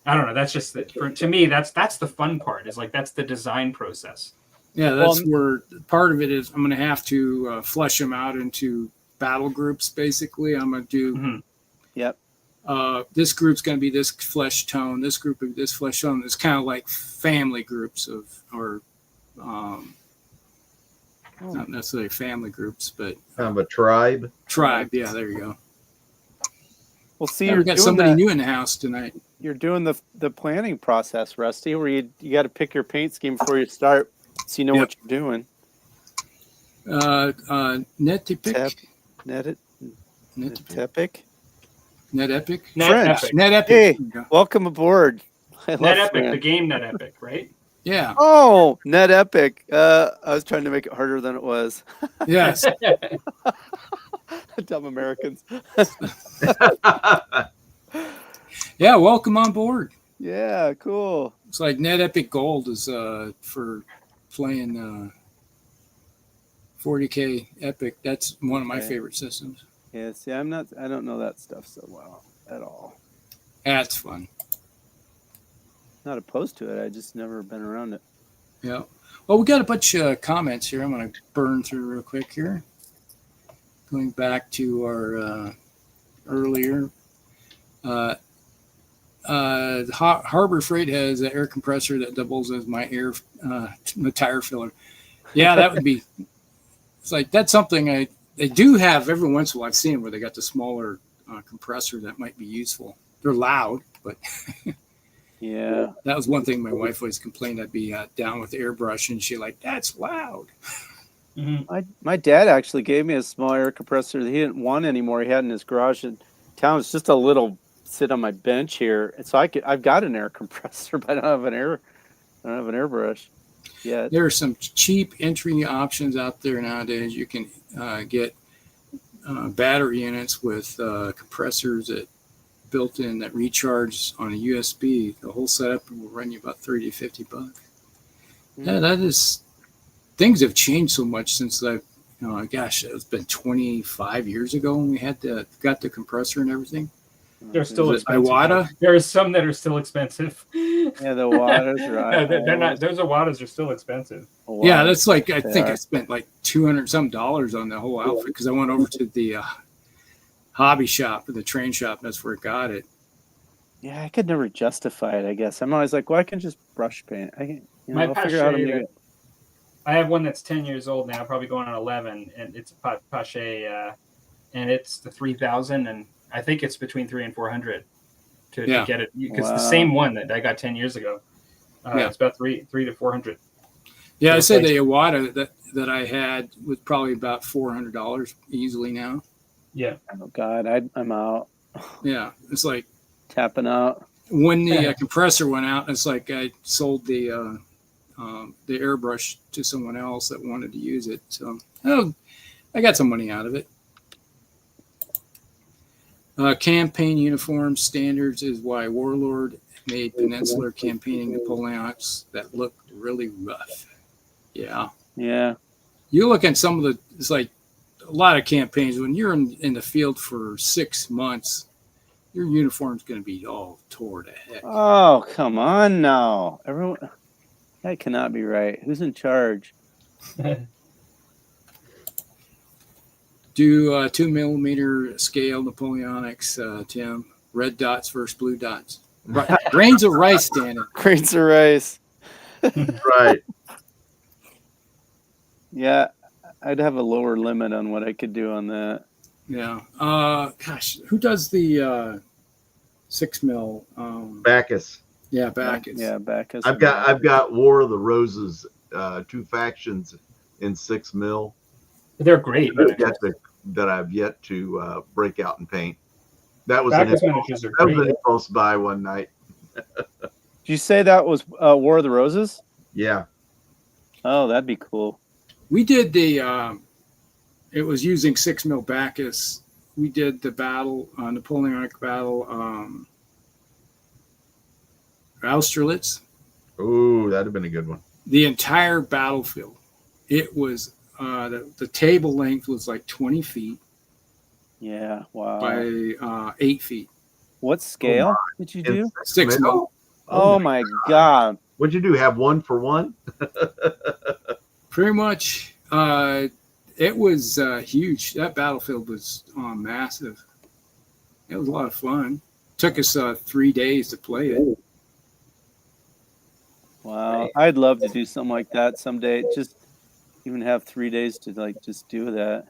I don't know. That's just to me, that's the fun part, is like, that's the design process. Yeah, that's where part of it is. I'm going to have to flesh them out into battle groups. Basically, I'm going to do. This group's going to be this flesh tone. This group will be this flesh tone. It's kind of like family groups not necessarily family groups, but kind of a tribe. Tribe, yeah. There you go. Well, see, we got somebody new in the house tonight. You're doing the planning process, Rusty, where you got to pick your paint scheme before you start, so you know what you're doing. Net Epic. Hey, welcome aboard. Net Epic, the game Net Epic, right? Yeah. Oh, Net Epic. I was trying to make it harder than it was. Yes. Dumb Americans. Yeah, welcome on board. Yeah, cool. It's like Net Epic Gold is for playing 40K Epic. That's one of my favorite systems. Yeah, see, I don't know that stuff so well at all. That's fun. Not opposed to it. I just never been around it. Yeah. Well, we got a bunch of comments here. I'm going to burn through real quick here. Going back to our earlier. Harbor Freight has an air compressor that doubles as my tire filler. Yeah, that would be. It's like that's something they do have every once in a while. I've seen where they got the smaller compressor that might be useful. They're loud, but yeah, that was one thing my wife always complained. I'd be down with airbrush, and she that's loud. Mm-hmm. My dad actually gave me a small air compressor that he didn't want anymore. He had in his garage in town. It's just a little sit on my bench here, and so I've got an air compressor, but I don't have an airbrush. Yeah, there are some cheap entry options out there nowadays. You can get battery units with compressors that built in that recharge on a USB. The whole setup will run you about $30 to $50. Mm-hmm. Yeah, that is. Things have changed so much since it's been 25 years ago when we got the compressor and everything. They're still expensive. Iwata? There are some that are still expensive. Yeah, the Iwatas, right? They're not. Those Iwatas are still expensive. Yeah, that's like I think I spent like $200 some on the whole outfit because I went over to the hobby shop, the train shop. That's where I got it. Yeah, I could never justify it. I guess I'm always like, well, I can just brush paint. I'll figure out how to make it. I have one that's 10 years old now, probably going on 11, and it's a Pache, and it's the 3000, and I think it's between 300 and 400 to get it, because the same one that I got 10 years ago, it's about 300 to 400. Yeah, I say the Iwata that I had was probably about $400 easily now. Yeah. Oh God, I'm out. Yeah, it's like tapping out. When the compressor went out, it's like I sold the airbrush to someone else that wanted to use it. So I got some money out of it. Campaign uniform standards is why Warlord made Peninsular campaigning Napoleonics that looked really rough. Yeah. Yeah. You look at some of it's like a lot of campaigns, when you're in the field for 6 months, your uniform's going to be all tore to heck. Oh, come on now. Everyone, that cannot be right. Who's in charge? Do 2mm scale Napoleonics, Tim. Red dots versus blue dots. Grains of rice, Danny. Grains of rice. Right. Yeah, I'd have a lower limit on what I could do on that. Yeah. Gosh, who does the 6mm? Bacchus. Yeah, Bacchus. Yeah, Bacchus. I've got War of the Roses, 2 factions in 6 mil. They're great. That I've yet to break out and paint. That was Bacchus miniatures are great. an impulse buy one night. Did you say that was War of the Roses? Yeah. Oh, that'd be cool. We did the. It was using 6 mil Bacchus. We did the battle, Napoleonic battle, Austerlitz. Oh, that'd have been a good one. The entire battlefield. It was the table length was like 20 feet. Yeah, wow. By 8 feet. What scale did you do? 6 mil. Oh my God. What'd you do? Have 1 for 1? Pretty much. It was huge. That battlefield was massive. It was a lot of fun. Took us 3 days to play it. Wow. I'd love to do something like that someday. Just even have 3 days to like just do that.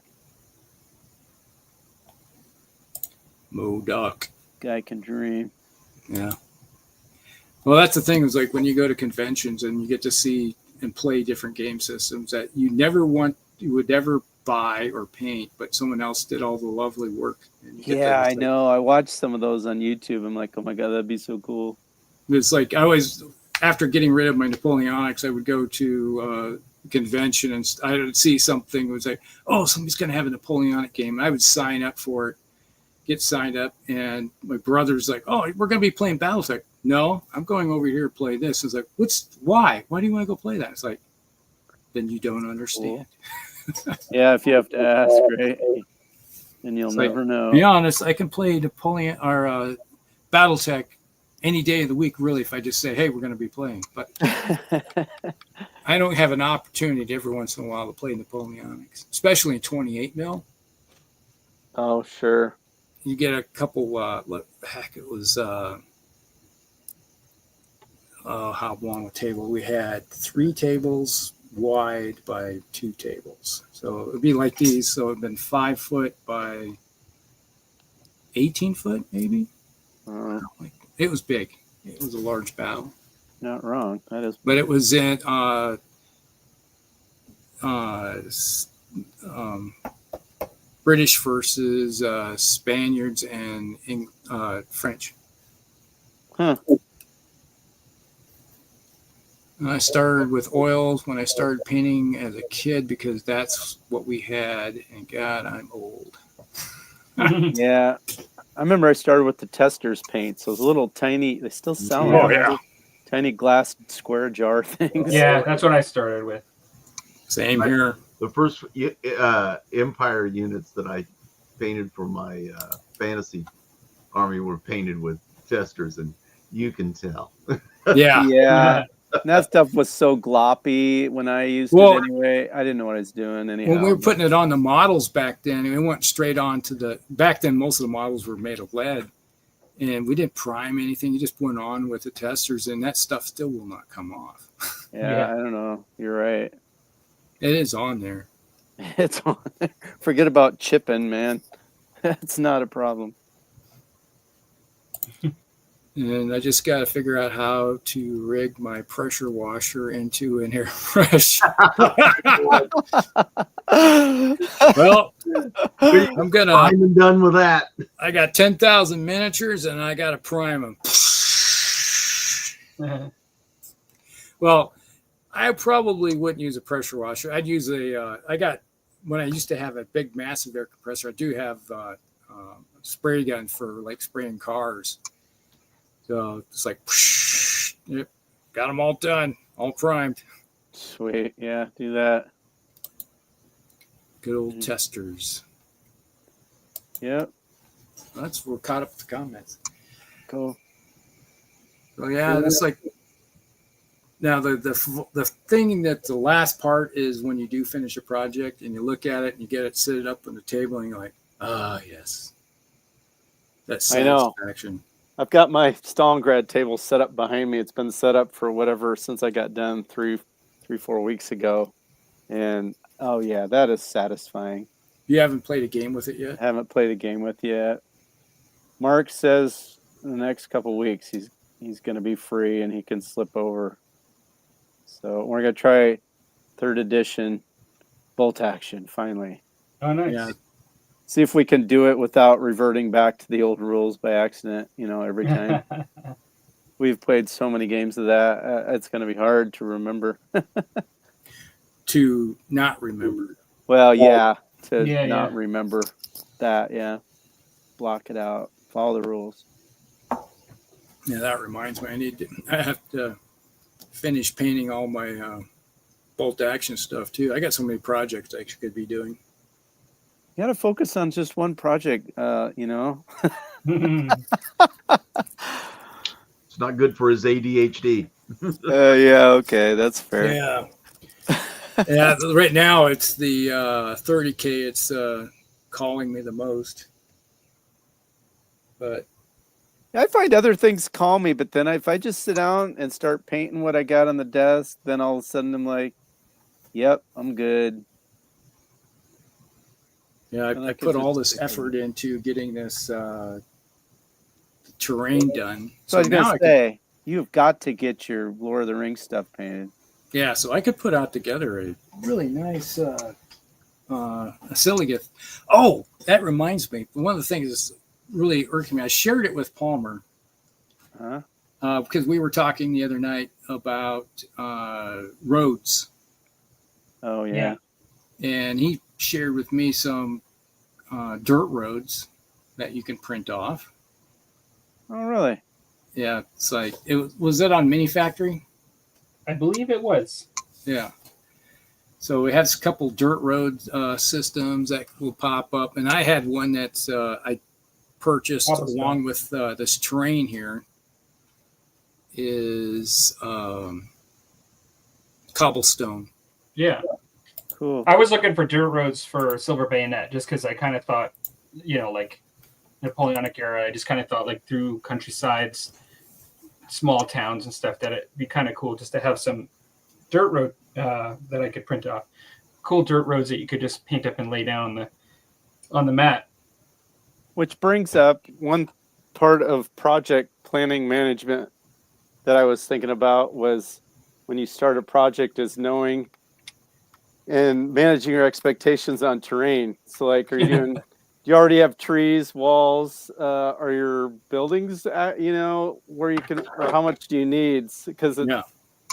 Modoc. Guy can dream. Yeah. Well, that's the thing is like when you go to conventions and you get to see and play different game systems that you would never buy or paint, but someone else did all the lovely work. And Yeah, I know. I watched some of those on YouTube. I'm like, oh my God, that'd be so cool. It's like I always, after getting rid of my Napoleonics, I would go to a convention and I would see something. It was like, oh, somebody's going to have a Napoleonic game. I would sign up for it, get signed up, and my brother's like, oh, we're going to be playing Battletech. No, I'm going over here to play this. It's like, why? Why do you want to go play that? It's like, then you don't understand. Cool. Yeah, if you have to ask, right? And you'll never know. To be honest, I can play Napoleon or Battletech any day of the week, really, if I just say, hey, we're going to be playing. But I don't have an opportunity every once in a while to play Napoleonics, especially in 28 mil. Oh, sure. You get a couple, it was, how long a table? We had 3 tables wide by 2 tables. So it would be like these. So it would have been 5 foot by 18 foot, maybe. It was big. It was a large battle. Not wrong. That is. But it was in British versus Spaniards and French. Huh. I started with oils when I started painting as a kid because that's what we had. And God, I'm old. Yeah. I remember I started with the testers paints. Those little tiny, they still sell them. Oh, yeah. Tiny glass square jar things. Yeah, that's what I started with. Same here. The first Empire units that I painted for my fantasy army were painted with testers, and you can tell. Yeah. Yeah. And that stuff was so gloppy when I used it anyway. I didn't know what I was doing anyhow. When we were putting it on the models back then, we went straight on to back then most of the models were made of lead. And we didn't prime anything. You just went on with the testers, and that stuff still will not come off. Yeah, I don't know. You're right. It is on there. It's on there. Forget about chipping, man. That's not a problem. And I just got to figure out how to rig my pressure washer into an airbrush. Well, I'm going to. I'm done with that. I got 10,000 miniatures and I got to prime them. Well, I probably wouldn't use a pressure washer. I'd use when I used to have a big, massive air compressor, I do have a spray gun for like spraying cars. So it's like, yep, got them all done, all primed. Sweet. Yeah, do that. Good old testers. Yep. We're caught up with the comments. Cool. So yeah, that's like, now the thing that the last part is when you do finish a project and you look at it and you get it set up on the table and you're like, yes. That's satisfaction. I've got my Stalingrad table set up behind me. It's been set up for whatever since I got done 4 weeks ago. And oh yeah, that is satisfying. You haven't played a game with it yet? I haven't played a game with it yet. Mark says in the next couple of weeks he's he's going to be free and he can slip over. So we're going to try 3rd edition bolt action finally. Oh, nice. Yeah. See if we can do it without reverting back to the old rules by accident, every time. We've played so many games of that. It's going to be hard to remember. To not remember. Well, yeah, Yeah, not remember that. Yeah. Block it out. Follow the rules. Yeah, that reminds me. I have to finish painting all my bolt action stuff too. I got so many projects I could be doing. You got to focus on just one project, Mm-hmm. It's not good for his ADHD. Yeah, okay, that's fair. Yeah. Yeah, right now it's the 30K. It's calling me the most. But I find other things call me, but then if I just sit down and start painting what I got on the desk, then all of a sudden I'm like, yep, I'm good. yeah, I put all this effort into getting this terrain done. So I was going to say, you've got to get your Lord of the Rings stuff painted. Yeah, so I could put out together a really nice silly gift. Oh, that reminds me. One of the things that's really irking me, I shared it with Palmer because we were talking the other night about roads. Oh, yeah. And he shared with me some dirt roads that you can print off. Oh, really? Yeah, it's like, was it on Mini Factory? I believe it was. Yeah. So we have a couple dirt road systems that will pop up. And I had one that's I purchased along with this terrain here is cobblestone. Yeah. Cool. I was looking for dirt roads for Silver Bayonet just because I kind of thought, like Napoleonic era, I just kind of thought like through countrysides, small towns and stuff that it'd be kind of cool just to have some dirt road that I could print off. Cool dirt roads that you could just paint up and lay down on the mat. Which brings up one part of project planning management that I was thinking about was when you start a project is knowing and managing your expectations on terrain. So like, are you doing, do you already have trees, walls, are your buildings at, where you can, or how much do you need? Because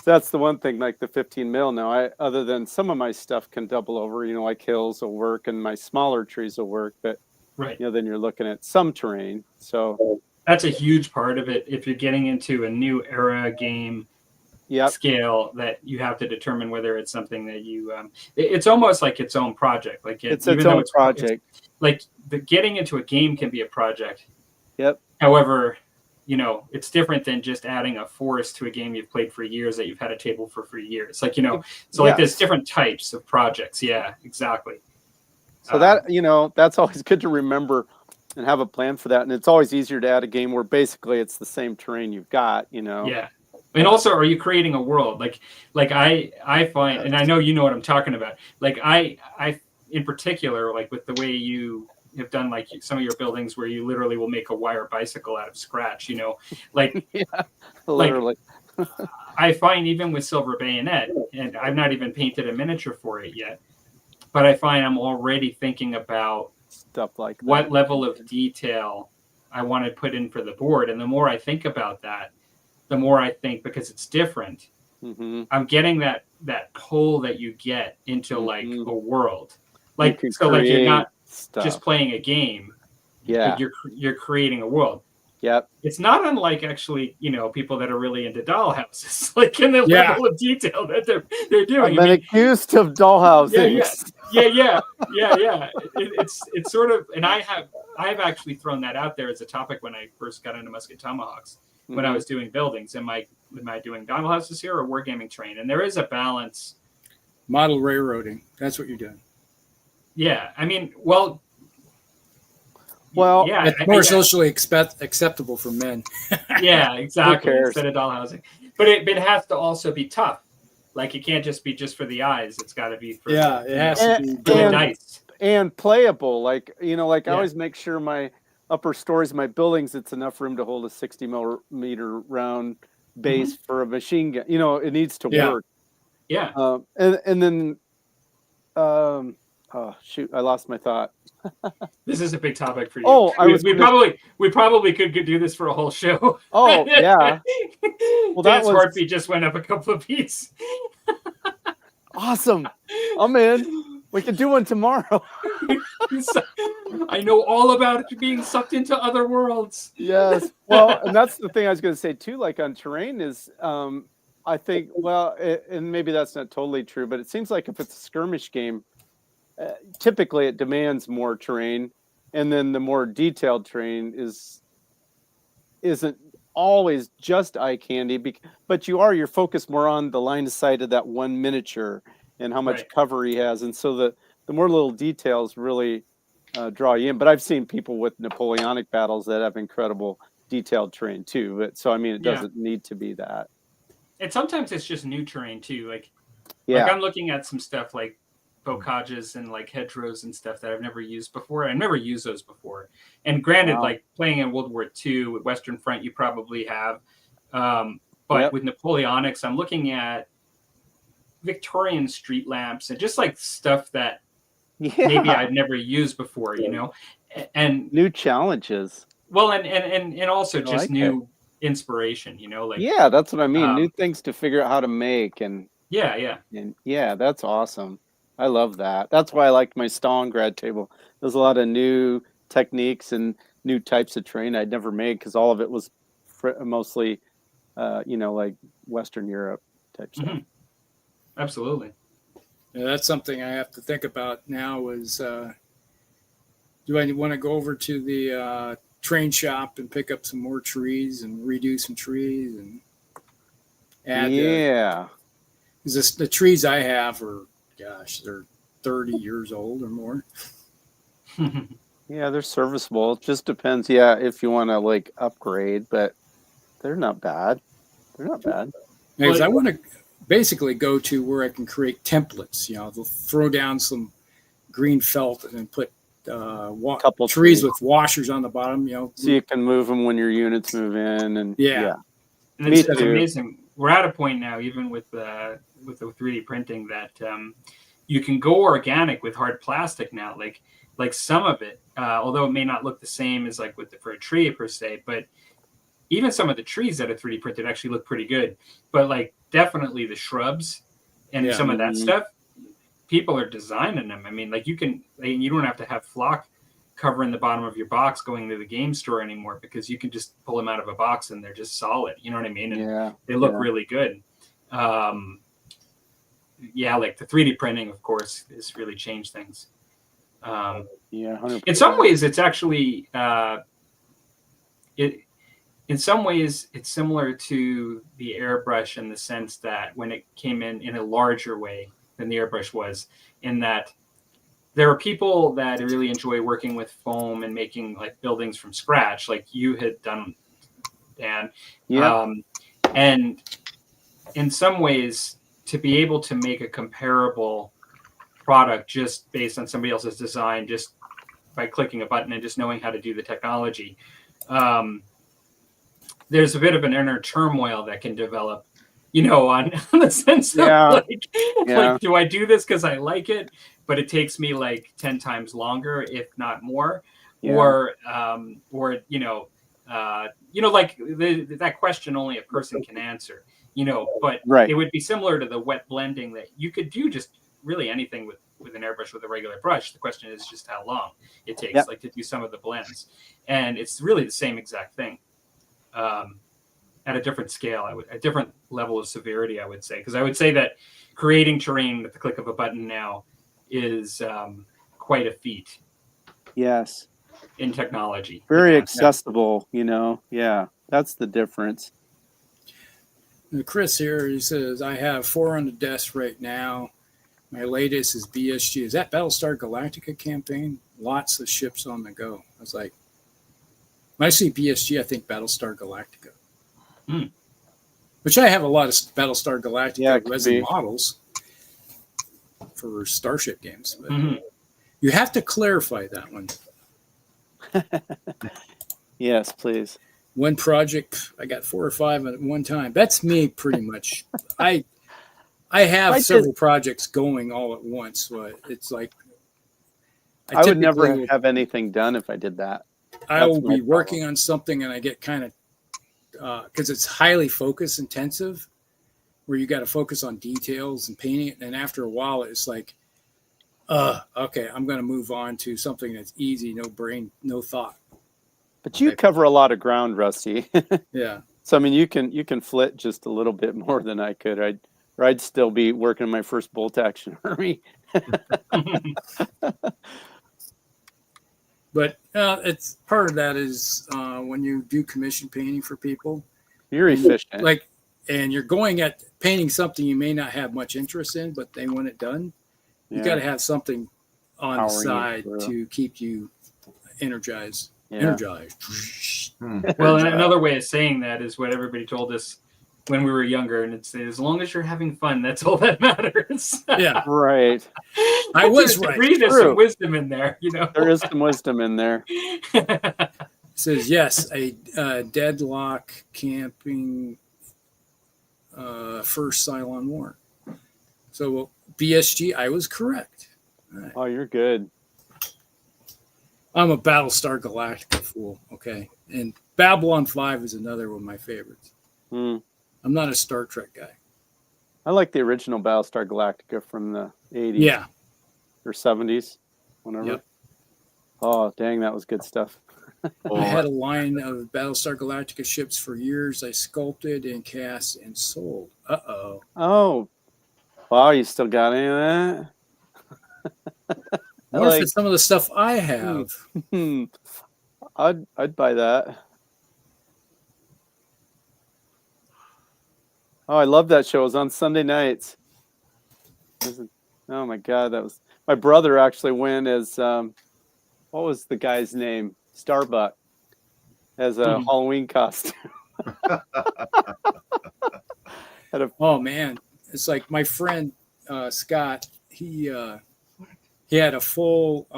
that's the one thing, like the 15 mil now, other than some of my stuff can double over, like hills will work and my smaller trees will work, but right. Then you're looking at some terrain. So that's a huge part of it. If you're getting into a new era game scale, that you have to determine whether it's something that you, it's almost like its own project. Like it's its own project. Like getting into a game can be a project. Yep. However, it's different than just adding a forest to a game you've played for years that you've had a table for years. Like, so like there's different types of projects. Yeah, exactly. So that's always good to remember and have a plan for that. And it's always easier to add a game where basically it's the same terrain you've got, Yeah. And also, are you creating a world? Like I find, and I know you know what I'm talking about. Like I in particular, like with the way you have done like some of your buildings where you literally will make a wire bicycle out of scratch, like yeah, literally. Like, I find even with Silver Bayonet, and I've not even painted a miniature for it yet, but I find I'm already thinking about stuff like that. What level of detail I want to put in for the board. And the more I think about that, the more I think, because it's different, I'm getting that pull that you get into like a world. Like, so like you're not just playing a game. Yeah. You're creating a world. Yep. It's not unlike actually, people that are really into dollhouses, like in the level of detail that they're doing. I've been accused of dollhousing. Yeah. It's sort of, and I've actually thrown that out there as a topic when I first got into Musket Tomahawks, when I was doing buildings. Am I doing dollhouses here or wargaming terrain? And there is a balance. Model railroading. That's what you're doing. Yeah. I mean, well, yeah, it's more socially acceptable for men. Yeah, exactly. Instead of dollhousing, but it has to also be tough. Like it can't just be just for the eyes. It's got to be for it has to be for the dice and playable. Like I always make sure my upper stories of my buildings, it's enough room to hold a 60 millimeter round base for a machine gun. You know, it needs to work. Yeah. And then, oh shoot, I lost my thought. This is a big topic for you. Oh, we probably could do this for a whole show. Oh yeah. Well, Dan's heartbeat just went up a couple of beats. Awesome. I'm in. We can do one tomorrow. I know all about it being sucked into other worlds. Yes. Well, and that's the thing I was going to say too. Like on terrain is, I think. Well, and maybe that's not totally true, but it seems like if it's a skirmish game, typically it demands more terrain, and then the more detailed terrain isn't always just eye candy, but you're focused more on the line of sight of that one miniature and how much cover he has, and so the more little details really draw you in. But I've seen people with Napoleonic battles that have incredible detailed terrain too. But so I mean, it doesn't need to be that. And sometimes it's just new terrain too. Like I'm looking at some stuff like bocages and like hedgerows and stuff that I've never used before. I've never used those before. And granted, like playing in World War II with Western Front, you probably have. But with Napoleonics, I'm looking at Victorian street lamps and just like stuff that maybe I've never used before, you know, and new challenges. Well, and also just new inspiration, you know, like that's what I mean. New things to figure out how to make, and that's awesome. I love that. That's why I liked my Stalingrad table. There's a lot of new techniques and new types of terrain I'd never made because all of it was mostly, like Western Europe type stuff. Absolutely. Yeah, that's something I have to think about now is, do I want to go over to the train shop and pick up some more trees and redo some trees and add because the trees I have are, gosh, they're 30 years old or more. Yeah, they're serviceable. It just depends, if you want to like upgrade, but they're not bad. Because I want to basically go to where I can create templates. You know, they'll throw down some green felt and then put couple trees with washers on the bottom. You know, so you can move them when your units move in, and And it's amazing. We're at a point now, even with the 3D printing, that you can go organic with hard plastic now. Like some of it, although it may not look the same as like for a tree per se, but even some of the trees that are 3D printed actually look pretty good. But like definitely the shrubs and some of that stuff, people are designing them. I mean, like you don't have to have flock covering the bottom of your box going to the game store anymore, because you can just pull them out of a box and they're just solid. You know what I mean? And they look really good. Like the 3D printing, of course, has really changed things. 100%. In some ways, it's actually in some ways it's similar to the airbrush in the sense that when it came in a larger way than the airbrush was, in that there are people that really enjoy working with foam and making like buildings from scratch, like you had done, Dan. And in some ways, to be able to make a comparable product just based on somebody else's design, just by clicking a button and just knowing how to do the technology, there's a bit of an inner turmoil that can develop, you know, on the sense of like, do I do this because I like it, but it takes me like 10 times longer, if not more, or like that question only a person can answer, you know, but it would be similar to the wet blending that you could do just really anything with an airbrush with a regular brush. The question is just how long it takes, like to do some of the blends, and it's really the same exact thing. At a different scale, a different level of severity, I would say, because I would say that creating terrain with the click of a button now is quite a feat. Yes. In technology. Very accessible, you know. Yeah, that's the difference. Chris here, he says, I have 4 on the desk right now. My latest is BSG. Is that Battlestar Galactica campaign? Lots of ships on the go. I was like, when I see BSG, I think Battlestar Galactica. Which I have a lot of Battlestar Galactica resin models for Starship games. But you have to clarify that one. Yes, please. One project, I got 4 or 5 at one time. That's me pretty much. I have several projects going all at once, so it's like I would never have anything done if I did that. I will be working on something, and I get kind of because it's highly focus intensive, where you got to focus on details and painting it. And after a while, it's like, okay, I'm going to move on to something that's easy, no brain, no thought. But you cover a lot of ground, Rusty. Yeah. So I mean, you can flit just a little bit more than I could. I'd still be working my first bolt action army. But it's part of that is when you do commission painting for people, you're efficient. And you're going at painting something you may not have much interest in, but they want it done. You got to have something on the side to keep you energized. Yeah. Energized. Well, and another way of saying that is what everybody told us when we were younger, and it's as long as you're having fun, that's all that matters. Yeah, right. I was right. There's some wisdom in there, There is some wisdom in there. It says yes, a deadlock camping first Cylon War. So BSG, I was correct. Right. Oh, you're good. I'm a Battlestar Galactica fool. Okay, and Babylon 5 is another one of my favorites. I'm not a Star Trek guy. I like the original Battlestar Galactica from the 80s. Yeah. Or 70s, whenever. Yep. Oh, dang, that was good stuff. I had a line of Battlestar Galactica ships for years. I sculpted and cast and sold. Uh-oh. Oh. Wow, you still got any of that? What if it's some of the stuff I have? I'd buy that. Oh, I love that show. It was on Sunday nights. Oh my God, that was my brother actually went as what was the guy's name? Starbuck as a Halloween costume. Oh man, it's like my friend Scott. He had a full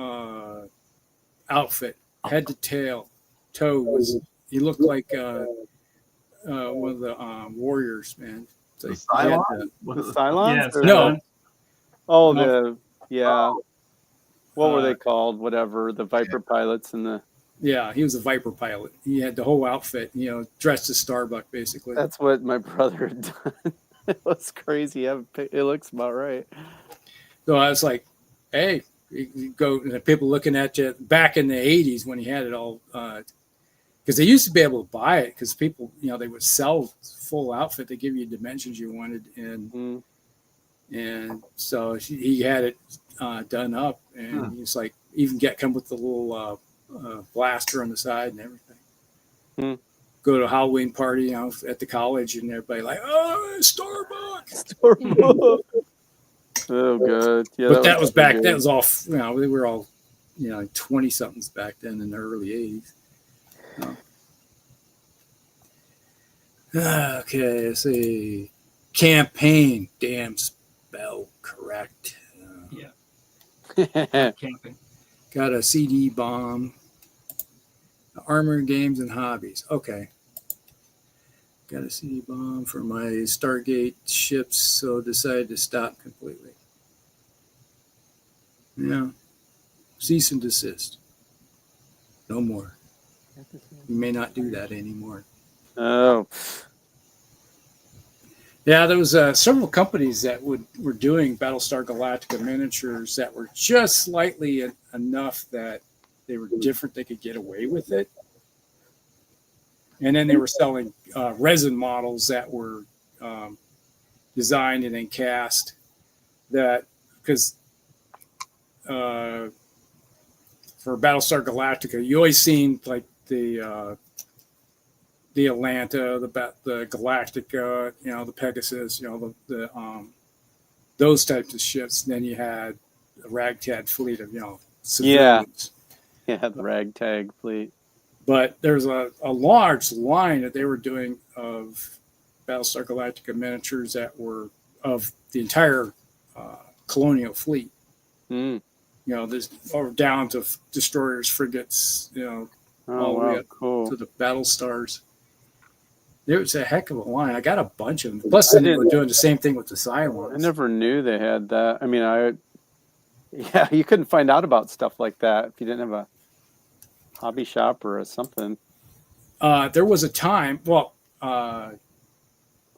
outfit, head to tail. He looked like one of the warriors, man. The Cylon? The Cylons? Yeah, no. Oh, what were they called? Whatever, the Viper pilots and the... Yeah, he was a Viper pilot. He had the whole outfit, dressed as Starbuck, basically. That's what my brother had done. It was crazy. It looks about right. So I was like, hey, you go, people looking at you back in the 80s when he had it all... because they used to be able to buy it because people, they would sell full outfit. They give you dimensions you wanted. And so he had it done up. And he's like, even come with the little blaster on the side and everything. Go to a Halloween party, at the college, and everybody like, oh, Starbucks. Oh, good. Yeah, but that was back. Good. That was all, we were all, 20-somethings back then in the early 80s. Okay, let's see. Campaign, damn spell correct. Camping. Got a CD bomb. Armor, games, and hobbies. Okay. Got a CD bomb for my Stargate ships, so decided to stop completely. Yeah. Cease and desist. No more. You may not do that anymore. Oh. Yeah, there was several companies that were doing Battlestar Galactica miniatures that were just slightly enough that they were different. They could get away with it. And then they were selling resin models that were designed and then cast. That because for Battlestar Galactica, you always seen like the Atlanta, the Galactica, the Pegasus, those types of ships. And then you had a ragtag fleet of, civilians. Yeah, the ragtag fleet. But there's a large line that they were doing of Battlestar Galactica miniatures that were of the entire colonial fleet. this or down to destroyers, frigates, all the way up cool. to the battle stars. There was a heck of a line. I got a bunch of them. Plus, they were doing the same thing with the Cylons. I never knew they had that. I mean, you couldn't find out about stuff like that if you didn't have a hobby shop or something. There was a time. Well, I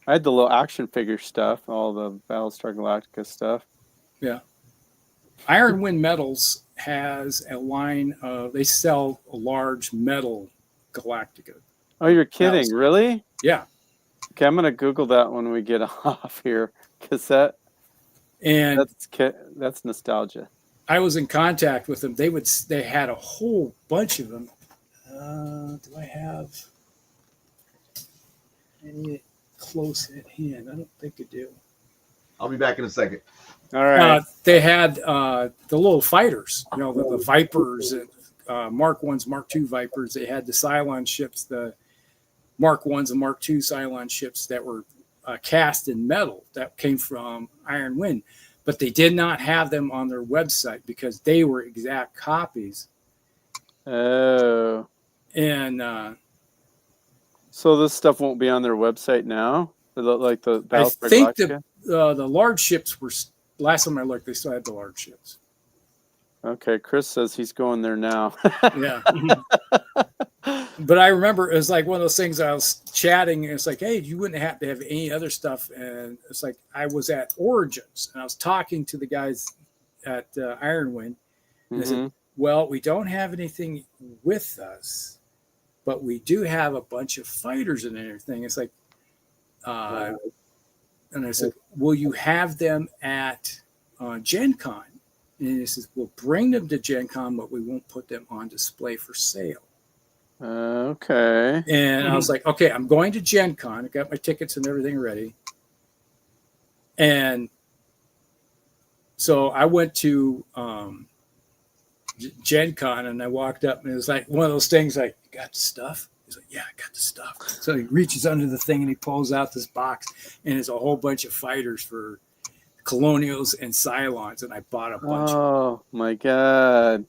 had the little action figure stuff, all the Battlestar Galactica stuff. Yeah. Iron Wind Metals has a line of, they sell a large metal Galactica. Oh, you're kidding. Really? Yeah. Okay, I'm going to Google that when we get off here, because that's nostalgia. I was in contact with them. They had a whole bunch of them. Do I have any close at hand? I don't think I do. I'll be back in a second. All right. They had the little fighters, the Vipers, Mark 1s, Mark 2 Vipers. They had the Cylon ships, the Mark 1s and Mark 2 Cylon ships that were cast in metal that came from Iron Wind. But they did not have them on their website because they were exact copies. Oh. And so this stuff won't be on their website now? Like the I think the large ships were, last time I looked, they still had the large ships. Okay, Chris says he's going there now. Yeah. But I remember it was like one of those things I was chatting and it's like, hey, you wouldn't have to have any other stuff. And it's like I was at Origins and I was talking to the guys at Iron Wind. And I said, well, we don't have anything with us, but we do have a bunch of fighters and everything. It's like, and I said, will you have them at Gen Con? And he says, we'll bring them to Gen Con, but we won't put them on display for sale. Okay. And I was like, okay, I'm going to Gen Con. I got my tickets and everything ready. And so I went to Gen Con and I walked up and it was like one of those things like, you got the stuff? He's like, yeah, I got the stuff. So he reaches under the thing and he pulls out this box and it's a whole bunch of fighters for Colonials and Cylons. And I bought a bunch. Oh, my God.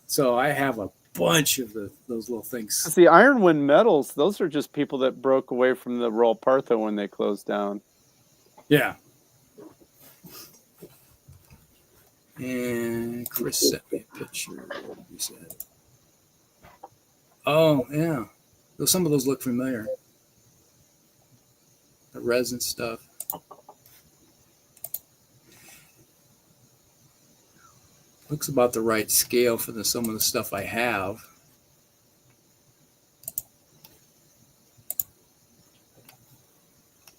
So I have a bunch of those little things. The Iron Wind Metals, those are just people that broke away from the Royal Partha when they closed down. Yeah. And Chris sent me a picture. He said, oh, yeah. Some of those look familiar. The resin stuff. Looks about the right scale for some of the stuff I have.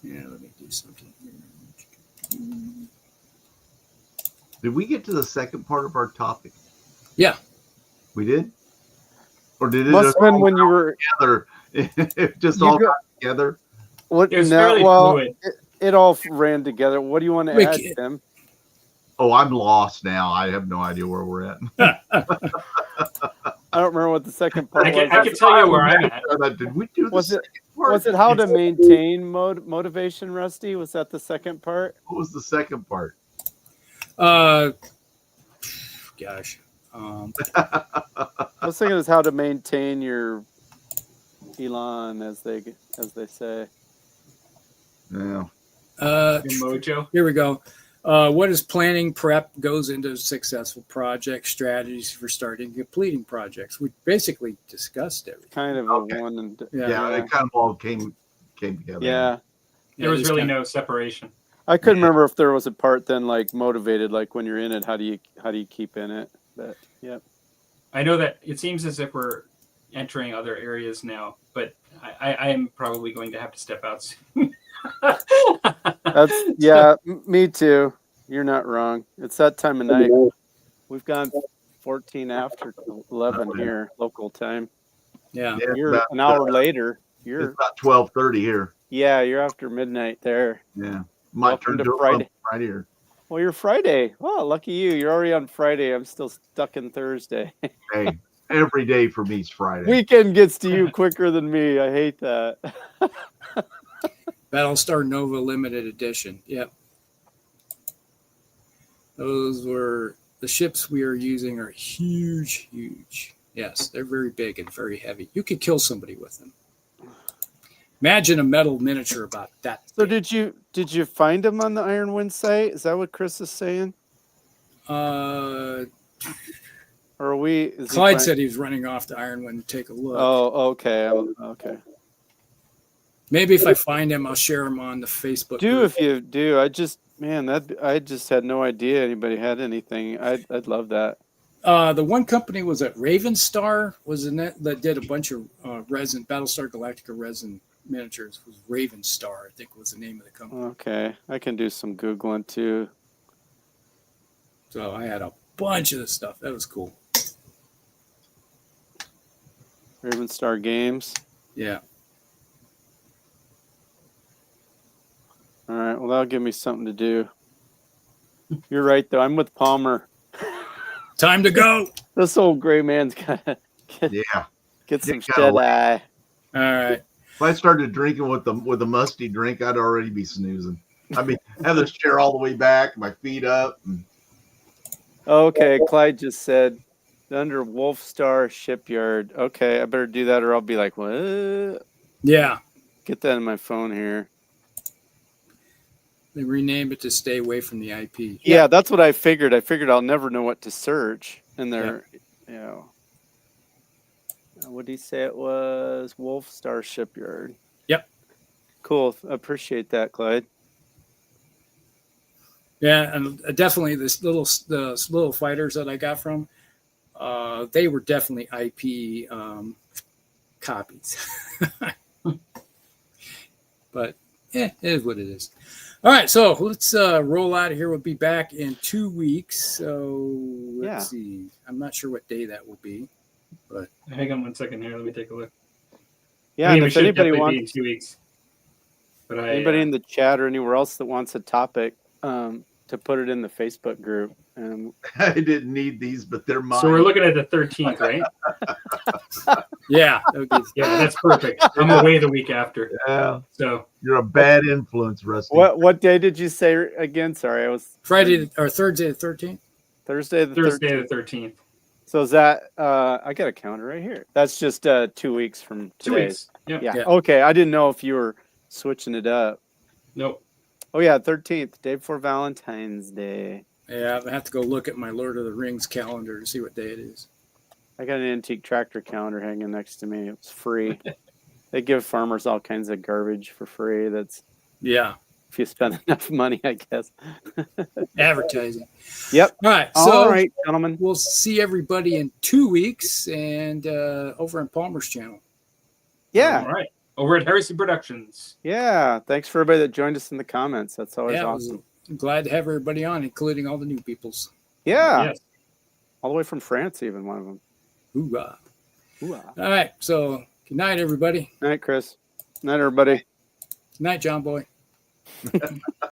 Yeah, let me do something here. Did we get to the second part of our topic? Yeah. We did? Or did it Must just have been all when you come were together? It just all got together? What? It was fairly fluid. It all ran together. What do you want to add, Tim? Oh, I'm lost now. I have no idea where we're at. I don't remember what the second part was. I can tell you where I'm at. Did we do Was the it- second part? Was it how to maintain motivation, Rusty? Was that the second part? What was the second part? Gosh. I was thinking it was how to maintain your Elon, as they say. Yeah. Mojo. Here we go. What is planning prep goes into successful project strategies for starting and completing projects. We basically discussed everything. Kind of Okay. a one. And Yeah, it kind of all came together. Yeah. There was really no separation. I couldn't remember if there was a part then like motivated, like when you're in it, how do you keep in it? But yeah. I know that it seems as if we're entering other areas now, but I am probably going to have to step out soon. Me too. You're not wrong. It's that time of night. We've gone 14 after 11 here, local time. Yeah. Yeah, You're about, an hour later. You're It's about 12:30 here. you're after midnight there. Yeah. My Welcome turn to to Friday. Friday here. Well, you're Friday. Oh, lucky you. You're already on Friday. I'm still stuck in Thursday. Hey, every day for me is Friday. Weekend gets to you quicker than me. I hate that. Battlestar Nova Limited Edition. Yep. Those were the ships we are using are huge, huge. Yes, they're very big and very heavy. You could kill somebody with them. Imagine a metal miniature about that. So big. did you find them on the Ironwind site? Is that what Chris is saying? Uh, Or are we? Is Clyde said he was running off to Ironwind to take a look. Oh, okay, okay. Maybe if I find him, I'll share him on the Facebook. Do group. if you do. I just had no idea anybody had anything. I'd love that. The one company was at Ravenstar, that did a bunch of resin, Battlestar Galactica resin miniatures. Was Ravenstar, I think, was the name of the company. Okay, I can do some Googling too. So I had a bunch of this stuff. That was cool. Ravenstar Games. Yeah. All right. Well, that'll give me something to do. You're right, though. I'm with Palmer. Time to go. This old gray man's gotta get some Jedi. All right. If I started drinking with the musty drink, I'd already be snoozing. I'd be have this chair all the way back, my feet up. Okay, Clyde just said under Wolfstar Shipyard. Okay, I better do that, or I'll be like, what? Yeah. Get that in my phone here. They renamed it to stay away from the IP. Yeah, that's what I figured. I figured I'll never know what to search. And they're, what did he say it was? Wolfstar Shipyard. Yep. Cool. Appreciate that, Clyde. Yeah, and definitely the little fighters that I got from, they were definitely IP copies. But it is what it is. All right, so let's roll out of here. We'll be back in 2 weeks. So let's see. I'm not sure what day that will be, but hang on 1 second here. Let me take a look. Yeah, and if anybody be in wants 2 weeks, but anybody in the chat or anywhere else that wants a topic, to put it in the Facebook group. I didn't need these, but they're mine. So we're looking at the 13th, right? yeah, yeah, that's perfect. I'm away the week after. Yeah. So you're a bad influence, Rusty. What day did you say again? Sorry, I was Friday or Thursday the 13th. Thursday the 13th. So is that I got a calendar right here. That's just 2 weeks from today. 2 weeks. Yeah. Okay, I didn't know if you were switching it up. Nope. Oh yeah, 13th, day before Valentine's Day. Yeah, I have to go look at my Lord of the Rings calendar to see what day it is. I got an antique tractor calendar hanging next to me. It's free. They give farmers all kinds of garbage for free. That's if you spend enough money, I guess. Advertising. Yep. All right. So, all right, gentlemen. We'll see everybody in 2 weeks and over on Palmer's channel. Yeah. All right. Over at Heresy Productions. Yeah. Thanks for everybody that joined us in the comments. That's always awesome. I'm glad to have everybody on, including all the new peoples. Yeah. Yes. All the way from France, even one of them. Hoorah. Hoorah. All right. So good night, everybody. Night, Chris. Night, everybody. Good night, John Boy.